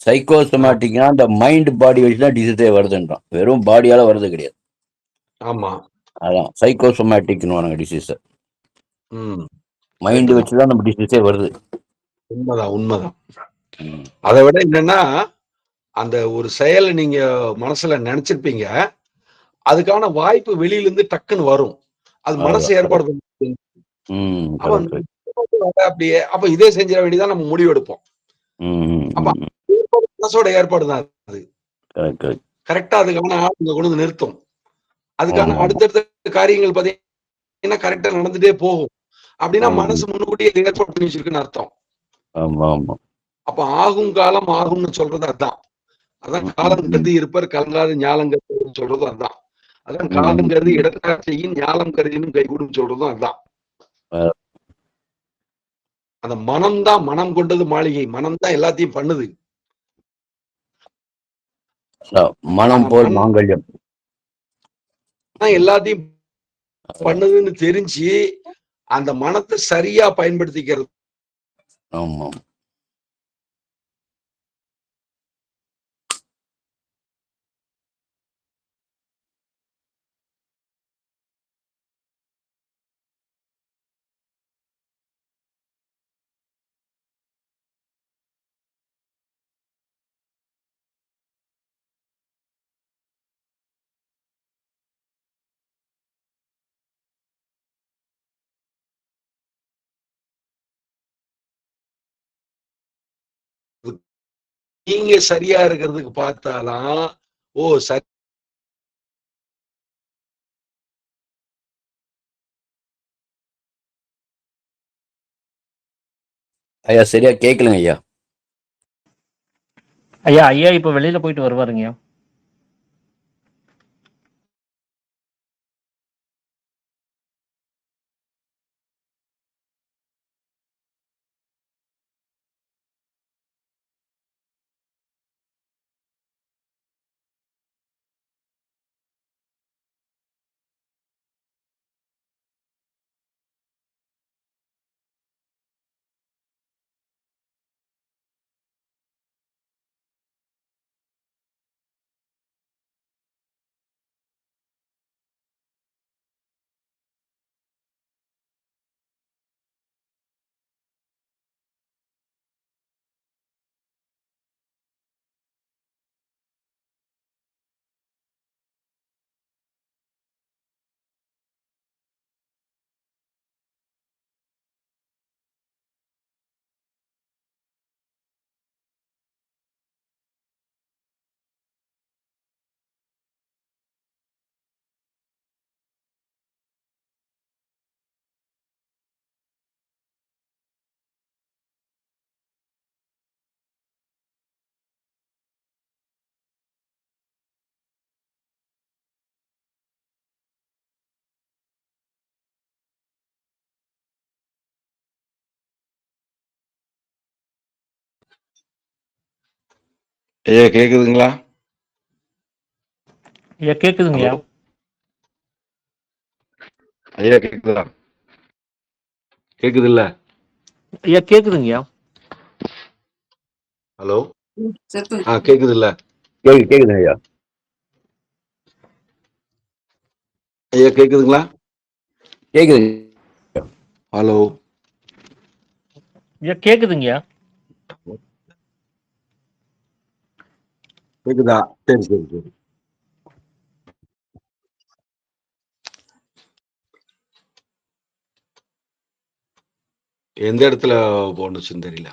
சைக்கோசோமேட்டிக்னா அந்த மைண்ட் பாடி வச்சு தான் டிசீஸே வருதுன்றான். வெறும் பாடியால வருது கிடையாது. ஆமா. அதான் சைக்கோசோமேட்டிக்னு டிசீஸ். ம். மைண்ட் கரெக்ட் தான். வச்சு தான் நம்ம டிசீஸே வருது. உண்மைதான், உண்மைதான். ம். அதை விட என்னன்னா, அந்த ஒரு செயலை நீங்க மனசுல நினைச்சிருப்பீங்க. அதுக்கான வாய்ப்பு வெளியில இருந்து டக்குன்னு வரும். அது மனசு அவ்வளவுதான். ஏற்பாடு correct. பண்ணி ம். அப்ப correct, correct. அப்படியே அப்ப இதே செஞ்சிட வேண்டியதான் நம்ம முடிவு எடுப்போம். ம், ம், அப்ப ம். மனசோட ஏற்பாடு தான் அது. correct, correct. கரெக்டா அதுக்கான ஆளுங்க கொண்டு வந்து நிறுத்தும். அதுக்கான ஆமா, ஆமா. அடுத்தடுத்த காரியங்கள் பார்த்தீங்கன்னா கரெக்டா நடந்துட்டே போகும். அப்படின்னா ம். மனசு முன்னுக்கூட்டியே இதை ஏற்பாடு பண்ணி வச்சிருக்குன்னு அர்த்தம். ஆமா, ஆமா. அப்ப ஆகும் காலம் ஆகும்னு சொல்றது அதான். அதான் ம், ம், காலம் ம். கருதி இருப்பர் கலங்காது ஞாலம் கருதுன்னு சொல்றதும் அதான். அதான் ம், காலம் ம், கருதி ம். இடர்காட்சியின் ஞாலம் கருதினும் கைகூடும் சொல்றதும் அதான். அஹ், அந்த மனம் தான், மனம் கொண்டது மாளிகை. மனம் தான் எல்லாத்தையும் பண்ணுது. மனம் ஆனா போல் மனம் மாங்கல்யம். தான் எல்லாத்தையும் அதான். பண்ணுதுன்னு தெரிஞ்சு அந்த மனத்தை சரியா பயன்படுத்திக்கிறது ஆமா. நீங்க சரியா இருக்கிறதுக்கு பார்த்தாலாம். ஓ சரி. ஐயா சரியா கேட்கலங்க ஐயா. ஐயா ஐயா இப்ப வெளியில போயிட்டு வருவாருங்கய்யா. ஐயா கேக்குதுங்களா? ஐயா கேக்குதுங்கய்யா. ஹலோ ஐயா கேக்குதா? கேக்குது இல்ல? ஐயா கேக்குதுங்கய்யா. ஹலோ கேக்குது இல்ல? கேக்குது ஐயா. ஐயா கேக்குதுங்களா? கேக்குது. ஹலோ ஐயா கேக்குதுங்கய்யா. கேக்குதா? சரி சரி சரி. எந்த இடத்துல போனுச்சுன்னு தெரியல.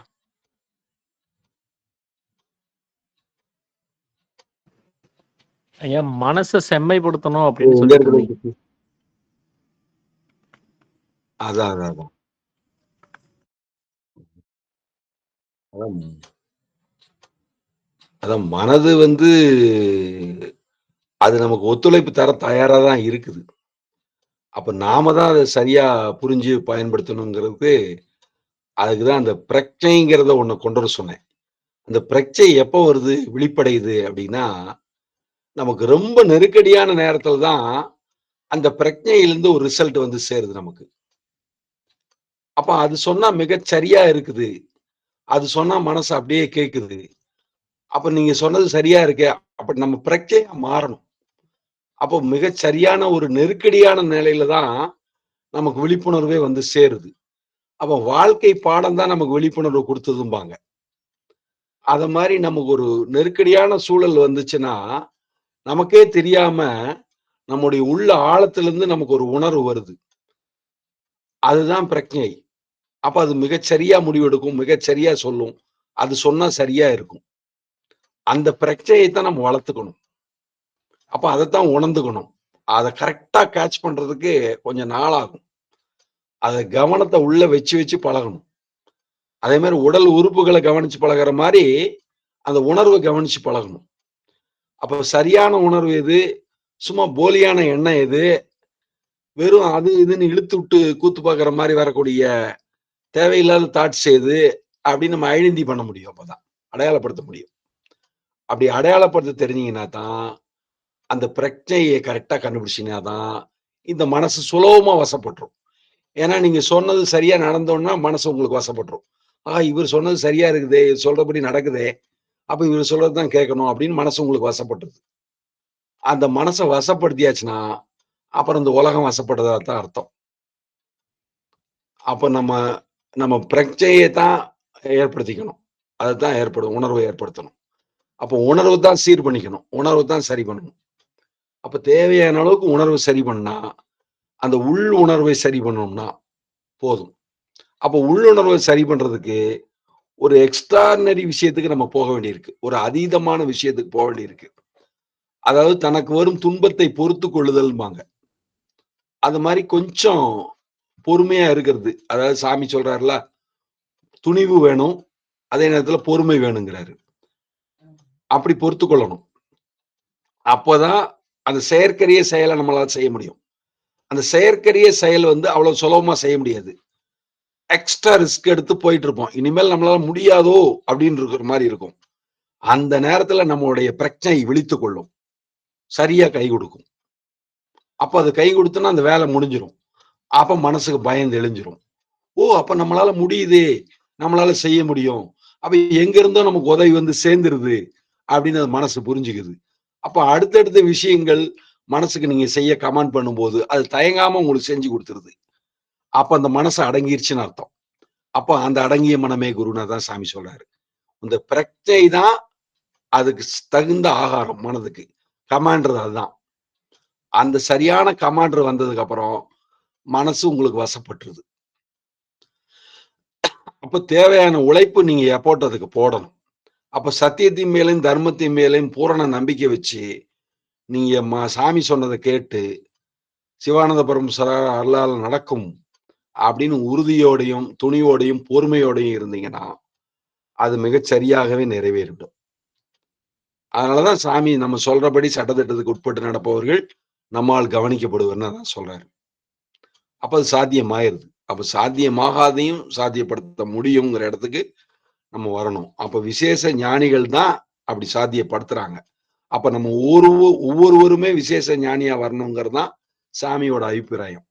ஐயா மனசை செம்மைப்படுத்தணும் அப்படின்னு எந்த சொல்லிட்டு இடத்துல இருந்தீங்க. போச்சு? அதான் அதான் அதான் அதான் அதான் மனது வந்து அது நமக்கு ஒத்துழைப்பு தர தயாரா தான் இருக்குது. அப்ப நாம தான் அதை சரியா புரிஞ்சு பயன்படுத்தணுங்கிறது. அதுக்குதான் அந்த பிரச்சனைங்கிறத ஒண்ணு கொண்டு வர சொன்னேன். அந்த பிரச்சனை எப்போ வருது விழிப்படையுது அப்படின்னா, நமக்கு ரொம்ப நெருக்கடியான நேரத்துல தான் அந்த பிரச்சனையிலிருந்து ஒரு ரிசல்ட் வந்து சேருது நமக்கு. அப்ப அது சொன்னா மிகச் சரியா இருக்குது. அது சொன்னா மனசு அப்படியே கேக்குது. அப்ப நீங்க சொன்னது சரியா இருக்கே. அப்ப நம்ம பிரச்சனையா மாறணும். அப்போ மிகச் சரியான ஒரு நெருக்கடியான நிலையில தான் நமக்கு விழிப்புணர்வே வந்து சேருது. அப்ப வாழ்க்கை பாடம் தான் நமக்கு விழிப்புணர்வு குடுத்ததும்பாங்க. அத மாரி நமக்கு ஒரு நெருக்கடியான சூழல் வந்துச்சுன்னா, நமக்கே தெரியாம நம்முடைய உள்ள ஆழத்திலிருந்து நமக்கு ஒரு உணர்வு வருது. அதுதான் பிரக்ஞை. அப்ப அது மிகச் சரியா முடிவெடுக்கும். மிகச் சரியா சொல்லும். அது சொன்னா சரியா இருக்கும். அந்த பிரக்ஞையை தான் நம்ம வளர்த்துக்கணும். அப்ப அதத்தான் உணர்ந்துக்கணும். அத கரெக்ட்டா கேட்ச் பண்றதுக்கு கொஞ்சம் நாள் ஆகும். அத கவனத்த உள்ள வச்சு வச்சு பழகணும். அதே மாரி உடல் உறுப்புகள கவனிச்சு பழகுற மாரி, அந்த உணர்வ கவனிச்சு பழகணும். அப்ப சரியான உணர்வு எது? சும்மா போலியான எண்ணம் எது? வெறும் அது இதுன்னு இழுத்து விட்டு கூத்து பார்க்குற மாரி வரக்கூடிய தேவையில்லாத தாட்ஸ் எது? அப்படின்னு நம்ம ஐடென்டி பண்ண முடியும் அப்பதான். அடையாளப்படுத்த முடியும். அப்படி அடையாளப்படுத்த தெரிஞ்சீங்கன்னா தான், அந்த பிரச்சனைய கரெக்ட்டா கண்டுபிடிச்சீங்கன்னா தான், இந்த மனசு சுலபமா வசப்பட்டுரும். ஏன்னா நீங்க சொன்னது சரியா நடந்தோன்னா, மனசு உங்களுக்கு வசப்பட்டுரும். இவர் சொன்னது சரியா இருக்குதே, இவர் சொல்றபடி நடக்குதே, அப்ப இவர் சொல்றது தான் கேட்கணும் அப்படின்னு மனசு உங்களுக்கு வசப்பட்டுருது. அந்த மனச வசப்படுத்தியாச்சுன்னா, அப்புறம் இந்த உலகம் வசப்படுறதா தான் அர்த்தம். அப்ப நம்ம நம்ம பிரக்ஞைய தான் ஏற்படுத்திக்கணும். அதத்தான் உணர்வை ஏற்படுத்தணும். அப்போ உணர்வு தான் சீர் பண்ணிக்கணும். உணர்வு தான் சரி பண்ணணும். அப்ப தேவையான அளவுக்கு உணர்வு சரி பண்ணா, அந்த உள் உணர்வை சரி பண்ணோம்னா போதும். அப்போ உள்ளுணர்வை சரி பண்றதுக்கு ஒரு எக்ஸ்ட்ரார்டினரி விஷயத்துக்கு நம்ம போக வேண்டியிருக்கு. ஒரு அதீதமான விஷயத்துக்கு போக வேண்டியிருக்கு. அதாவது தனக்கு வரும் துன்பத்தை பொறுத்துக் கொள்ளுதல்பாங்க. அது மாரி கொஞ்சம் பொறுமையா இருக்கிறது. அதாவது சாமி சொல்றாருல்ல, துணிவு வேணும். அதே நேரத்துல பொறுமை வேணுங்கிறாரு. அப்படி பொறுத்துக் கொள்ளணும். அப்பதான் அந்த செயற்கரிய செயல நம்மளால செய்ய முடியும். அந்த செயற்கரிய செயல் வந்து அவ்வளவு சுலபமா செய்ய முடியாது. எக்ஸ்ட்ரா ரிஸ்க் எடுத்து போயிட்டு இருப்போம். இனிமேல் நம்மளால முடியாதோ அப்படின்னு இருக்கிற மாரி இருக்கும். அந்த நேரத்துல நம்மளுடைய பிரச்சனை விழித்துக் கொள்ளும். சரியா கை கொடுக்கும். அப்ப அது கை கொடுத்தோம்னா அந்த வேலை முடிஞ்சிரும். அப்ப மனசுக்கு பயம் தெளிஞ்சிரும். அப்ப நம்மளால முடியுதே! நம்மளால செய்ய முடியும். அப்ப எங்க இருந்தோ நமக்கு உதவி வந்து சேர்ந்துருது அப்படின்னு அது மனசு புரிஞ்சுக்குது. அப்ப அடுத்தடுத்த விஷயங்கள் மனசுக்கு நீங்க செய்ய கமாண்ட் பண்ணும்போது, அது தயங்காம உங்களுக்கு செஞ்சு குடுத்துருது. அப்ப அந்த மனசு அடங்கிருச்சுன்னு அர்த்தம். அப்ப அந்த அடங்கிய மனமே குருன்னு தான் சாமி சொல்றாரு. இந்த பிரக்ஞை தான் அதுக்கு தகுந்த ஆகாரம் மனதுக்கு. கமாண்டர் அதுதான். அந்த சரியான கமாண்டர் வந்ததுக்கு அப்புறம் மனசு உங்களுக்கு வசப்பட்டுருது. அப்ப தேவையான உழைப்பு நீங்க எஃபோர்ட் அதுக்கு போடணும். அப்ப சத்தியத்தின் மேலும், தர்மத்தின் மேலும் பூரண நம்பிக்கை வச்சு, நீங்க சாமி சொன்னத கேட்டு, சிவானந்த பரமேஸ்வரர் அருளால நடக்கும் அப்படின்னு உறுதியோடையும், துணிவோடையும், பொறுமையோடையும் இருந்தீங்கன்னா, அது மிகச் சரியாகவே நிறைவேறிடும். அதனாலதான் சாமி நம்ம சொல்றபடி சட்டதிட்டத்துக்கு உட்பட்டு நடப்பவர்கள் நம்மால் கவனிக்கப்படுவர்ன்னு அதான் சொல்றாரு. அப்ப அது சாத்தியமாயிருது. அப்ப சாத்தியமாகாதையும் சாத்தியப்படுத்த முடியுங்கிற இடத்துக்கு நம்ம வரணும். அப்ப விசேஷ ஞானிகள் தான் அப்படி சாத்தியப்படுத்துறாங்க. அப்ப நம்ம ஒவ்வொருவருமே விசேஷ ஞானியா வரணுங்கிறது தான் சாமியோட அபிப்பிராயம்.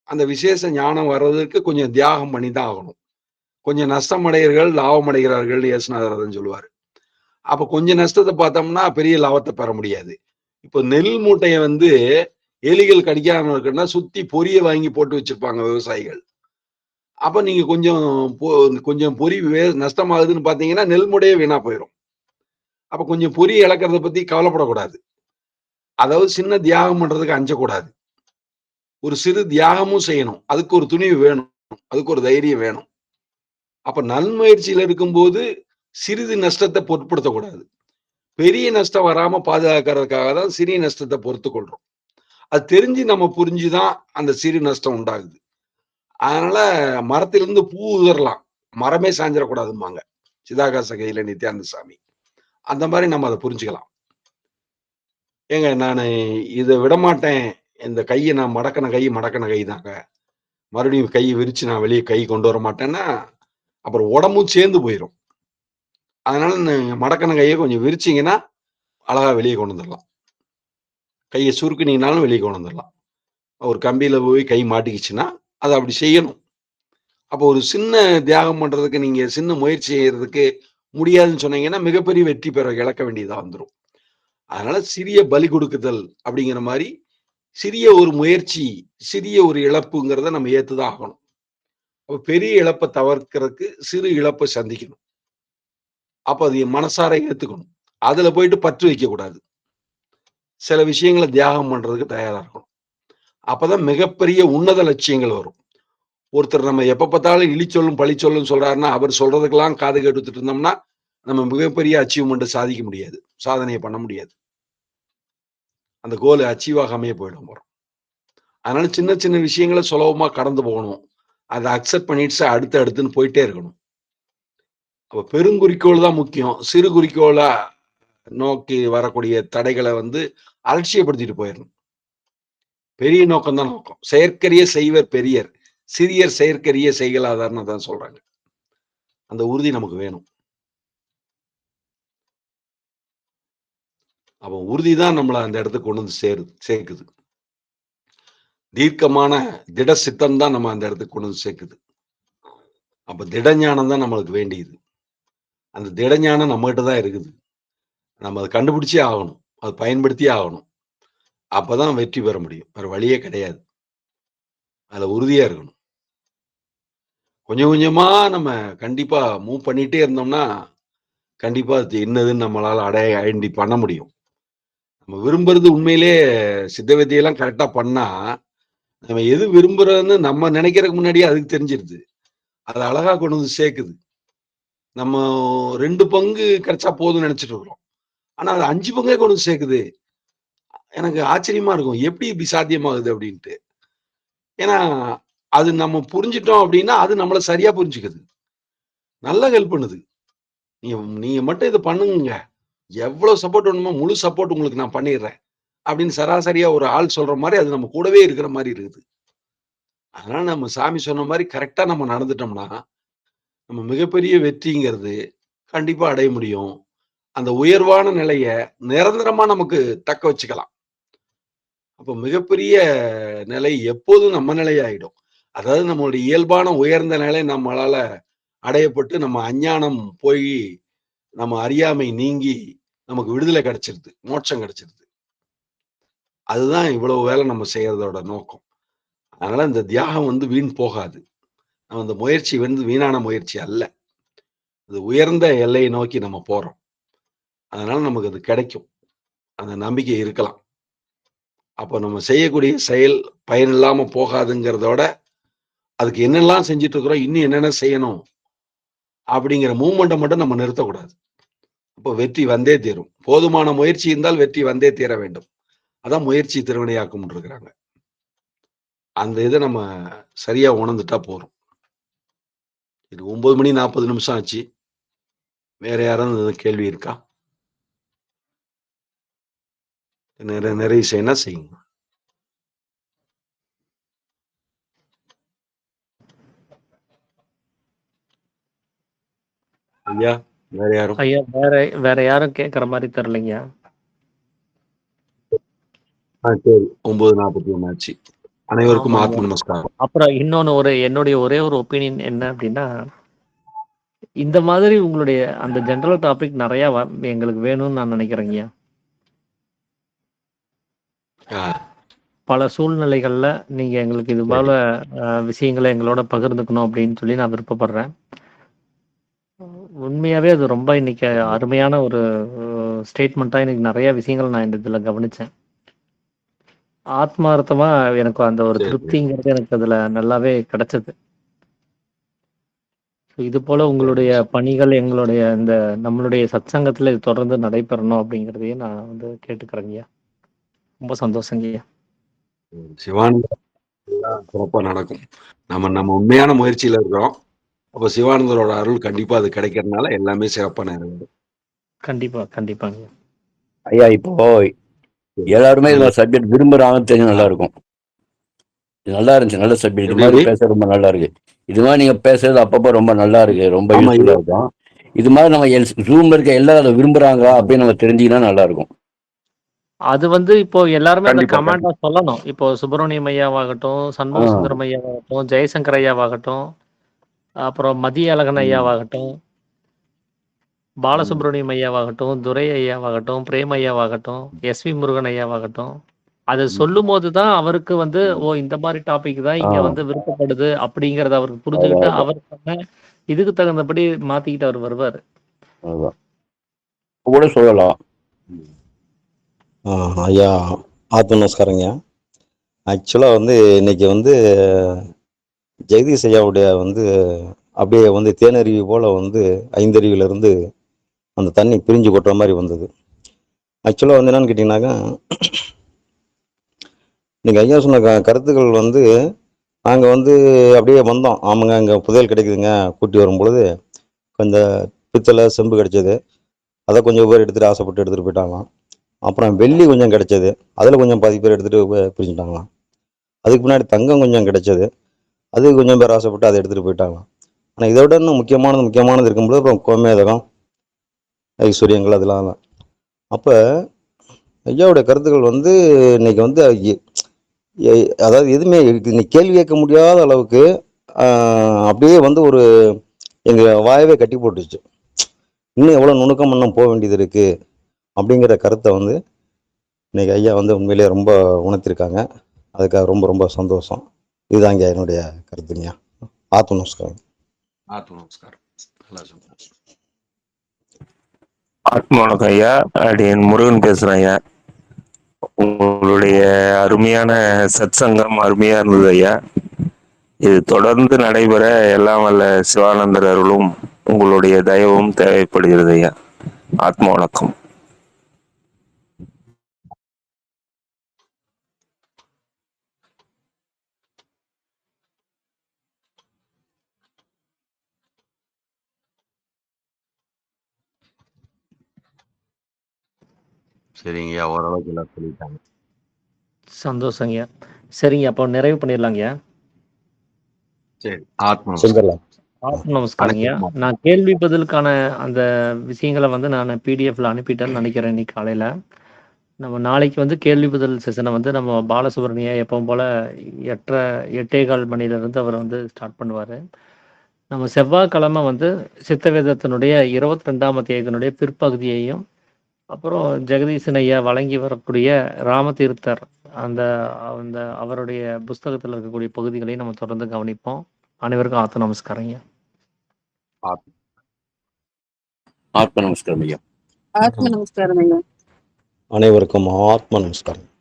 அந்த விசேஷ ஞானம் வர்றதுக்கு கொஞ்சம் தியாகம் பண்ணி தான் ஆகணும். கொஞ்சம் நஷ்டம் அடைகிறார்கள், லாபம் அடைகிறார்கள் இயேசுநாதர் சொல்லுவாரு. அப்ப கொஞ்சம் நஷ்டத்தை பார்த்தோம்னா பெரிய லாபத்தை பெற முடியாது. இப்போ நெல் மூட்டையை வந்து எலிகள் கடிக்காம இருக்குன்னா சுத்தி பொரிய வாங்கி போட்டு வச்சிருப்பாங்க விவசாயிகள். அப்ப நீங்க கொஞ்சம் பொறி நஷ்டமாகுதுன்னு பாத்தீங்கன்னா நெல் மூட்டையே வீணா போயிடும். அப்ப கொஞ்சம் பொறி இழக்கிறத பத்தி கவலைப்படக்கூடாது. அதாவது சின்ன தியாகம் பண்றதுக்கு அஞ்சக்கூடாது. ஒரு சிறு தியாகமும் செய்யணும். அதுக்கு ஒரு துணிவு வேணும். அதுக்கு ஒரு தைரியம் வேணும். அப்ப நன்முயற்சியில இருக்கும்போது சிறிது நஷ்டத்தை பொருட்படுத்தக்கூடாது. பெரிய நஷ்டம் வராம பாதுகாக்கிறதுக்காக தான் சிறிய நஷ்டத்தை பொறுத்துக் கொள்றோம். அது தெரிஞ்சு நம்ம புரிஞ்சுதான் அந்த சிறு நஷ்டம் உண்டாகுது. அதனால மரத்திலிருந்து பூ உதிரலாம், மரமே சாஞ்சிடக்கூடாதும்பாங்க சிதாகாச கையில நித்யானந்த சாமி. அந்த மாதிரி நம்ம அதை புரிஞ்சுக்கலாம். ஏங்க நான் இதை விடமாட்டேன், இந்த கையை நான் மடக்கன கை தாங்க, மறுபடியும் கையை விரிச்சு நான் வெளியே கை கொண்டு வர மாட்டேன்னா அப்புறம் உடம்பும் சேர்ந்து போயிடும். அதனால மடக்கன கையை கொஞ்சம் விரிச்சிங்கன்னா அழகா வெளியே கொண்டு வந்துடலாம். கையை சுருக்குனீங்கனாலும் வெளியே கொண்டு வந்துடலாம். ஒரு கம்பியில போய் கை மாட்டிக்கிச்சுன்னா அதை அப்படி செய்யணும். அப்போ ஒரு சின்ன தியாகம் பண்றதுக்கு நீங்க சின்ன முயற்சி செய்யறதுக்கு முடியாதுன்னு சொன்னீங்கன்னா மிகப்பெரிய வெற்றி பெற இழக்க வேண்டியதா வந்துடும். அதனால சிறிய பலி கொடுக்குதல் அப்படிங்கிற மாதிரி சிறிய ஒரு முயற்சி, சிறிய ஒரு இழப்புங்கிறத நம்ம ஏத்துதான் ஆகணும். அப்ப பெரிய இழப்பை தவிர்க்கிறதுக்கு சிறு இழப்பை சந்திக்கணும். அப்ப அது மனசார ஏத்துக்கணும். அதுல போயிட்டு பற்று வைக்க கூடாது. சில விஷயங்களை தியாகம் பண்றதுக்கு தயாரா இருக்கணும். அப்பதான் மிகப்பெரிய உன்னத லட்சியங்கள் வரும். ஒருத்தர் நம்ம எப்ப பார்த்தாலும் இழிச்சொல்லும் பழி சொல்லும் சொல்றாருன்னா அவர் சொல்றதுக்கெல்லாம் காது கேட்டுட்டு இருந்தோம்னா நம்ம மிகப்பெரிய அச்சீவ்மெண்ட் சாதிக்க முடியாது, சாதனையை பண்ண முடியாது. அந்த கோல் அச்சீவ் ஆகாமையே போயிடும் போறோம். அதனால சின்ன சின்ன விஷயங்களை சுலபமா கடந்து போகணும். அதை அக்செப்ட் பண்ணிட்டு அடுத்துன்னு போயிட்டே இருக்கணும். அப்ப பெருங்குறிக்கோள் தான் முக்கியம். சிறு குறிக்கோளா நோக்கி வரக்கூடிய தடைகளை வந்து அலட்சியப்படுத்திட்டு போயிடணும். பெரிய நோக்கம் தான் நோக்கம். செயற்கரிய செய்வர் பெரியர், சிறியர் செயற்கரிய செய்கலாதார்னு தான் சொல்றாங்க. அந்த உறுதி நமக்கு வேணும். அப்ப உறுதிதான் நம்மள அந்த இடத்துக்கு கொண்டு வந்து சேர்க்குது. தீர்க்கமான திட சித்தம் தான் நம்ம அந்த இடத்துக்கு கொண்டு வந்து சேர்க்குது. அப்ப திடஞானம் தான் நம்மளுக்கு வேண்டியது. அந்த திடஞானம் நம்மகிட்ட தான் இருக்குது. நம்ம அதை கண்டுபிடிச்சே ஆகணும். அதை பயன்படுத்தியே ஆகணும். அப்பதான் வெற்றி பெற முடியும். வேற வழியே கிடையாது. அதுல உறுதியா இருக்கணும். கொஞ்சம் கொஞ்சமா நம்ம கண்டிப்பா மூவ் பண்ணிட்டே இருந்தோம்னா கண்டிப்பா அது என்னதுன்னு நம்மளால ஐடென்டி பண்ண முடியும். நம்ம விரும்புறது உண்மையிலே சித்த வித்தையெல்லாம் கரெக்டா பண்ணா நம்ம எது விரும்புறோம்னு நம்ம நினைக்கிறதுக்கு முன்னாடியே அதுக்கு தெரிஞ்சிருது. அது அழகா கொண்டு வந்து சேர்க்குது. நம்ம 2 பங்கு கிடைச்சா போதும்னு நினைச்சிட்டு இருக்கிறோம். ஆனா அது 5 பங்கே கொண்டு வந்து சேர்க்குது. எனக்கு ஆச்சரியமா இருக்கும். எப்படி இப்படி சாத்தியமாகுது அப்படின்ட்டு. ஏன்னா அது நம்ம புரிஞ்சிட்டோம் அப்படின்னா அது நம்மள சரியா புரிஞ்சுக்குது. நல்லா ஹெல்ப் பண்ணுது. நீங்க நீங்க மட்டும் இதை பண்ணுங்க. எவ்வளவு சப்போர்ட் வேணுமோ முழு சப்போர்ட் உங்களுக்கு நான் பண்ணிடுறேன் அப்படின்னு சராசரியா ஒரு ஆள் சொல்ற மாதிரி அது நம்ம கூடவே இருக்கிற மாதிரி இருக்குது. அதனால நம்ம சாமி சொன்ன மாதிரி கரெக்டா நம்ம நடந்துட்டோம்னா நம்ம மிகப்பெரிய வெற்றிங்கிறது கண்டிப்பா அடைய முடியும். அந்த உயர்வான நிலைய நிரந்தரமா நமக்கு தக்க வச்சுக்கலாம். அப்போ மிகப்பெரிய நிலை எப்போதும் நம்ம நிலையாயிடும். அதாவது நம்மளுடைய இயல்பான உயர்ந்த நிலை நம்மளால அடையப்பட்டு நம்ம அஞ்ஞானம் போய் நம்ம அறியாமை நீங்கி நமக்கு விடுதலை கிடைச்சிருது, மோட்சம் கிடைச்சிருது. அதுதான் இவ்வளவு வேலை நம்ம செய்யறதோட நோக்கம். அதனால இந்த தியாகம் வந்து வீண் போகாது. நம்ம இந்த முயற்சி வந்து வீணான முயற்சி அல்ல. அது உயர்ந்த எல்லையை நோக்கி நம்ம போறோம். அதனால நமக்கு அது கிடைக்கும். அந்த நம்பிக்கை இருக்கலாம். அப்போ நம்ம செய்யக்கூடிய செயல் பயனில்லாம போகாதுங்கிறதோட அதுக்கு என்னெல்லாம் செஞ்சுட்டு இருக்கிறோம், இன்னும் என்னென்ன செய்யணும் அப்படிங்கிற மூவ்மெண்ட்டை மட்டும் நம்ம நிறுத்தக்கூடாது. அப்போ வெற்றி வந்தே தீரும். போதுமான முயற்சி இருந்தால் வெற்றி வந்தே தீர வேண்டும். அதான் முயற்சி திருவினையாக்கும் இருக்கிறாங்க. அந்த இதை நம்ம சரியா உணர்ந்துட்டா போறோம். இது 9 மணி 40 நிமிஷம் ஆச்சு. வேற யாராவது கேள்வி இருக்கா? நிறைய செய்யணும் செய்யுங்க. ஐயா வேற யாரும்? ஐயா வேற வேற யாரும் கேட்குற மாதிரி தெரிலைங்க. சரி. 9:41 ஆச்சு. அனைவருக்கும் ஆமாங்க. ஆத்ம நமஸ்காரம். அப்புறம் இன்னொன்னு என்னுடைய ஒரே ஒரு ஒப்பீனியன் என்ன அப்படின்னா, இந்த மாதிரி உங்களுடைய அந்த ஜெனரல் டாபிக் நிறைய எங்களுக்கு வேணும்னு நான் நினைக்கிறேங்கய்யா. ஆ, பல சூழ்நிலைகள்ல நீங்க எங்களுக்கு இது போல விஷயங்களை எங்களோட பகிர்ந்துக்கணும் அப்படின்னு சொல்லி நான் விருப்பப்படுறேன். உண்மையாவே அது ரொம்ப இன்னைக்கு அருமையான ஒரு ஸ்டேட்மெண்ட்டா இன்னைக்கு நிறைய விஷயங்கள் நான் இந்த இதுல கவனிச்சேன். ஆத்மார்த்தமா எனக்கு அந்த ஒரு சரி. திருப்திங்கிறது எனக்கு அதுல நல்லாவே கிடைச்சது. இது போல உங்களுடைய பணிகள் எங்களுடைய இந்த நம்மளுடைய சத்சங்கத்துல இது தொடர்ந்து நடைபெறணும் அப்படிங்கிறதையும் நான் வந்து கேட்டுக்கிறேங்கய்யா. ரொம்ப சந்தோஷங்கய்யா. சிவானந்த சிறப்பா நடக்கும். நம்ம உண்மையான முயற்சியில இருக்கிறோம். அப்ப சிவானந்தரோட அருள் கண்டிப்பா அது கிடைக்கிறதுனால எல்லாமே சிறப்பா நிறைவேறும். கண்டிப்பா, கண்டிப்பாங்க. ஐயா இப்போ எல்லாருமே இதுல சப்ஜெக்ட் விரும்புறாங்கன்னு தெரிஞ்சு நல்லா இருக்கும். இது நல்லா இருந்துச்சு, நல்ல சப்ஜெக்ட். இது மாதிரி பேச ரொம்ப நல்லா இருக்கு. இது மாதிரி நீங்க பேசுறது அப்பப்போ ரொம்ப நல்லா இருக்கு, ரொம்ப யூஸ்ஃபுல்லா இருக்கும். இது மாதிரி நம்ம ஜூம்ல இருக்க எல்லாரும் அதை விரும்புறாங்க அப்படின்னு நம்ம தெரிஞ்சுக்கினா நல்லா இருக்கும். அது வந்து இப்போ எல்லாருமே அந்த கமெண்டா சொல்லணும். இப்போ சுப்பிரமணியம் ஐயாவாகட்டும், சண்முக சுந்தரம் ஐயாவாகட்டும், ஜெயசங்கர் ஐயாவாகட்டும், அப்புறம் மதிய அழகன் ஐயாவாகட்டும், பாலசுப்ரமணியம் ஐயாவாகட்டும், துரை ஐயாவாகட்டும், பிரேம் ஐயாவாகட்டும், எஸ்வி முருகன் ஐயாவாகட்டும், அது சொல்லும் போதுதான் அவருக்கு வந்து ஓ இந்த மாதிரி டாபிக் தான் இங்க வந்து விருப்பப்படுது அப்படிங்கறத அவருக்கு புரிஞ்சுக்கிட்டு அவர் இதுக்கு தகுந்தபடி மாத்திக்கிட்டு அவர் வருவாரு. கூட சொல்லலாம். ஐயா ஆத்ம நமஸ்காரங்க. ஆக்சுவலாக வந்து இன்னைக்கு வந்து ஜெகதீஷ் ஐயாவுடைய வந்து அப்படியே வந்து தேனருவி போல் வந்து 5 அருவியிலிருந்து அந்த தண்ணி பிரிஞ்சு கொட்டுற மாதிரி வந்தது. ஆக்சுவலாக வந்து என்னன்னு கேட்டிங்கனாக்கா, நீங்கள் ஐயா சொன்ன கருத்துக்கள் வந்து நாங்கள் வந்து அப்படியே வந்தோம். ஆமாங்க, இங்கே புதையல் கிடைக்குதுங்க கூட்டி வரும்பொழுது கொஞ்சம் பித்தளை செம்பு கிடைச்சது. அதை கொஞ்சம் பேர் எடுத்துகிட்டு ஆசைப்பட்டு எடுத்துகிட்டு போயிட்டாங்களாம். அப்புறம் வெள்ளி கொஞ்சம் கிடைச்சது, அதில் கொஞ்சம் பாதி பேர் எடுத்துகிட்டு பிரிஞ்சுட்டாங்களாம். அதுக்கு முன்னாடி தங்கம் கொஞ்சம் கிடைச்சது, அது கொஞ்சம் பேர் ஆசைப்பட்டு அதை எடுத்துகிட்டு போயிட்டாங்களாம். ஆனால் இதை விட இன்னும் முக்கியமானது இருக்கும்போது அப்புறம் கோமேதகம், ஐஸ்வர்யங்கள் அதெல்லாம். அப்போ ஐயாவுடைய கருத்துக்கள் வந்து இன்னைக்கு வந்து அதாவது எதுவுமே இன்னைக்கு கேள்வி கேட்க முடியாத அளவுக்கு அப்படியே வந்து ஒரு எங்கள் வாயவே கட்டி போட்டுச்சு. இன்னும் எவ்வளோ நுணுக்கம் இன்னும் போக வேண்டியது இருக்குது அப்படிங்கிற கருத்தை வந்து இன்னைக்கு ஐயா வந்து உண்மையிலேயே ரொம்ப உணர்த்திருக்காங்க. அதுக்காக ரொம்ப ரொம்ப சந்தோஷம். இதுதாங்க என்னுடைய கருத்துங்க. ஆத்ம நமஸ்காரம். ஆத்ம நமஸ்காரம். ஆத்ம வணக்கம் ஐயா. என் முருகன் பேசுறேன் ஐயா. உங்களுடைய அருமையான சத்சங்கம் அருமையா இருந்தது ஐயா. இது தொடர்ந்து நடைபெற எல்லாம் வல்ல சிவானந்தர் அருளும் உங்களுடைய தயவும் தேவைப்படுகிறது ஐயா. ஆத்ம வணக்கம். சரிங்கய்யா, ஓரளவுக்கு எல்லாம் சொல்லிட்டாங்க. சந்தோஷங்க. சரிங்க, அப்போ நிறைவு பண்ணிடலாங்கய்யா. சரி, ஆத்ம செஞ்சிடலாம். ஆத்ம நமஸ்காரங்கய்யா. நான் கேள்வி பதிலுக்கான அந்த விஷயங்களை வந்து நான் பிடிஎஃப்ல அனுப்பிட்டேன்னு நினைக்கிறேன் இன்னைக்கு காலையில. நம்ம நாளைக்கு வந்து கேள்வி பதில் செஷனை வந்து நம்ம பாலசுப்ரமணியா எப்பவும் போல 8:15 மணிலேருந்து அவர் வந்து ஸ்டார்ட் பண்ணுவார். நம்ம செவ்வாய்க்கிழமை வந்து சித்தவேதத்தினுடைய 22ஆம் அத்தியாயத்தினுடைய பிற்பகுதியையும், அப்புறம் ஜெகதீசன் ஐயா வழங்கி வரக்கூடிய ராமதீர்த்தர் அந்த அந்த அவருடைய புஸ்தகத்தில் இருக்கக்கூடிய பகுதிகளையும் நம்ம தொடர்ந்து கவனிப்போம். அனைவருக்கும் ஆத்ம நமஸ்காரங்க. ஆத்ம நமஸ்காரம் ஐயா. ஆத்ம நமஸ்காரம் ஐயா. அனைவருக்கும் ஆத்ம நமஸ்காரம்.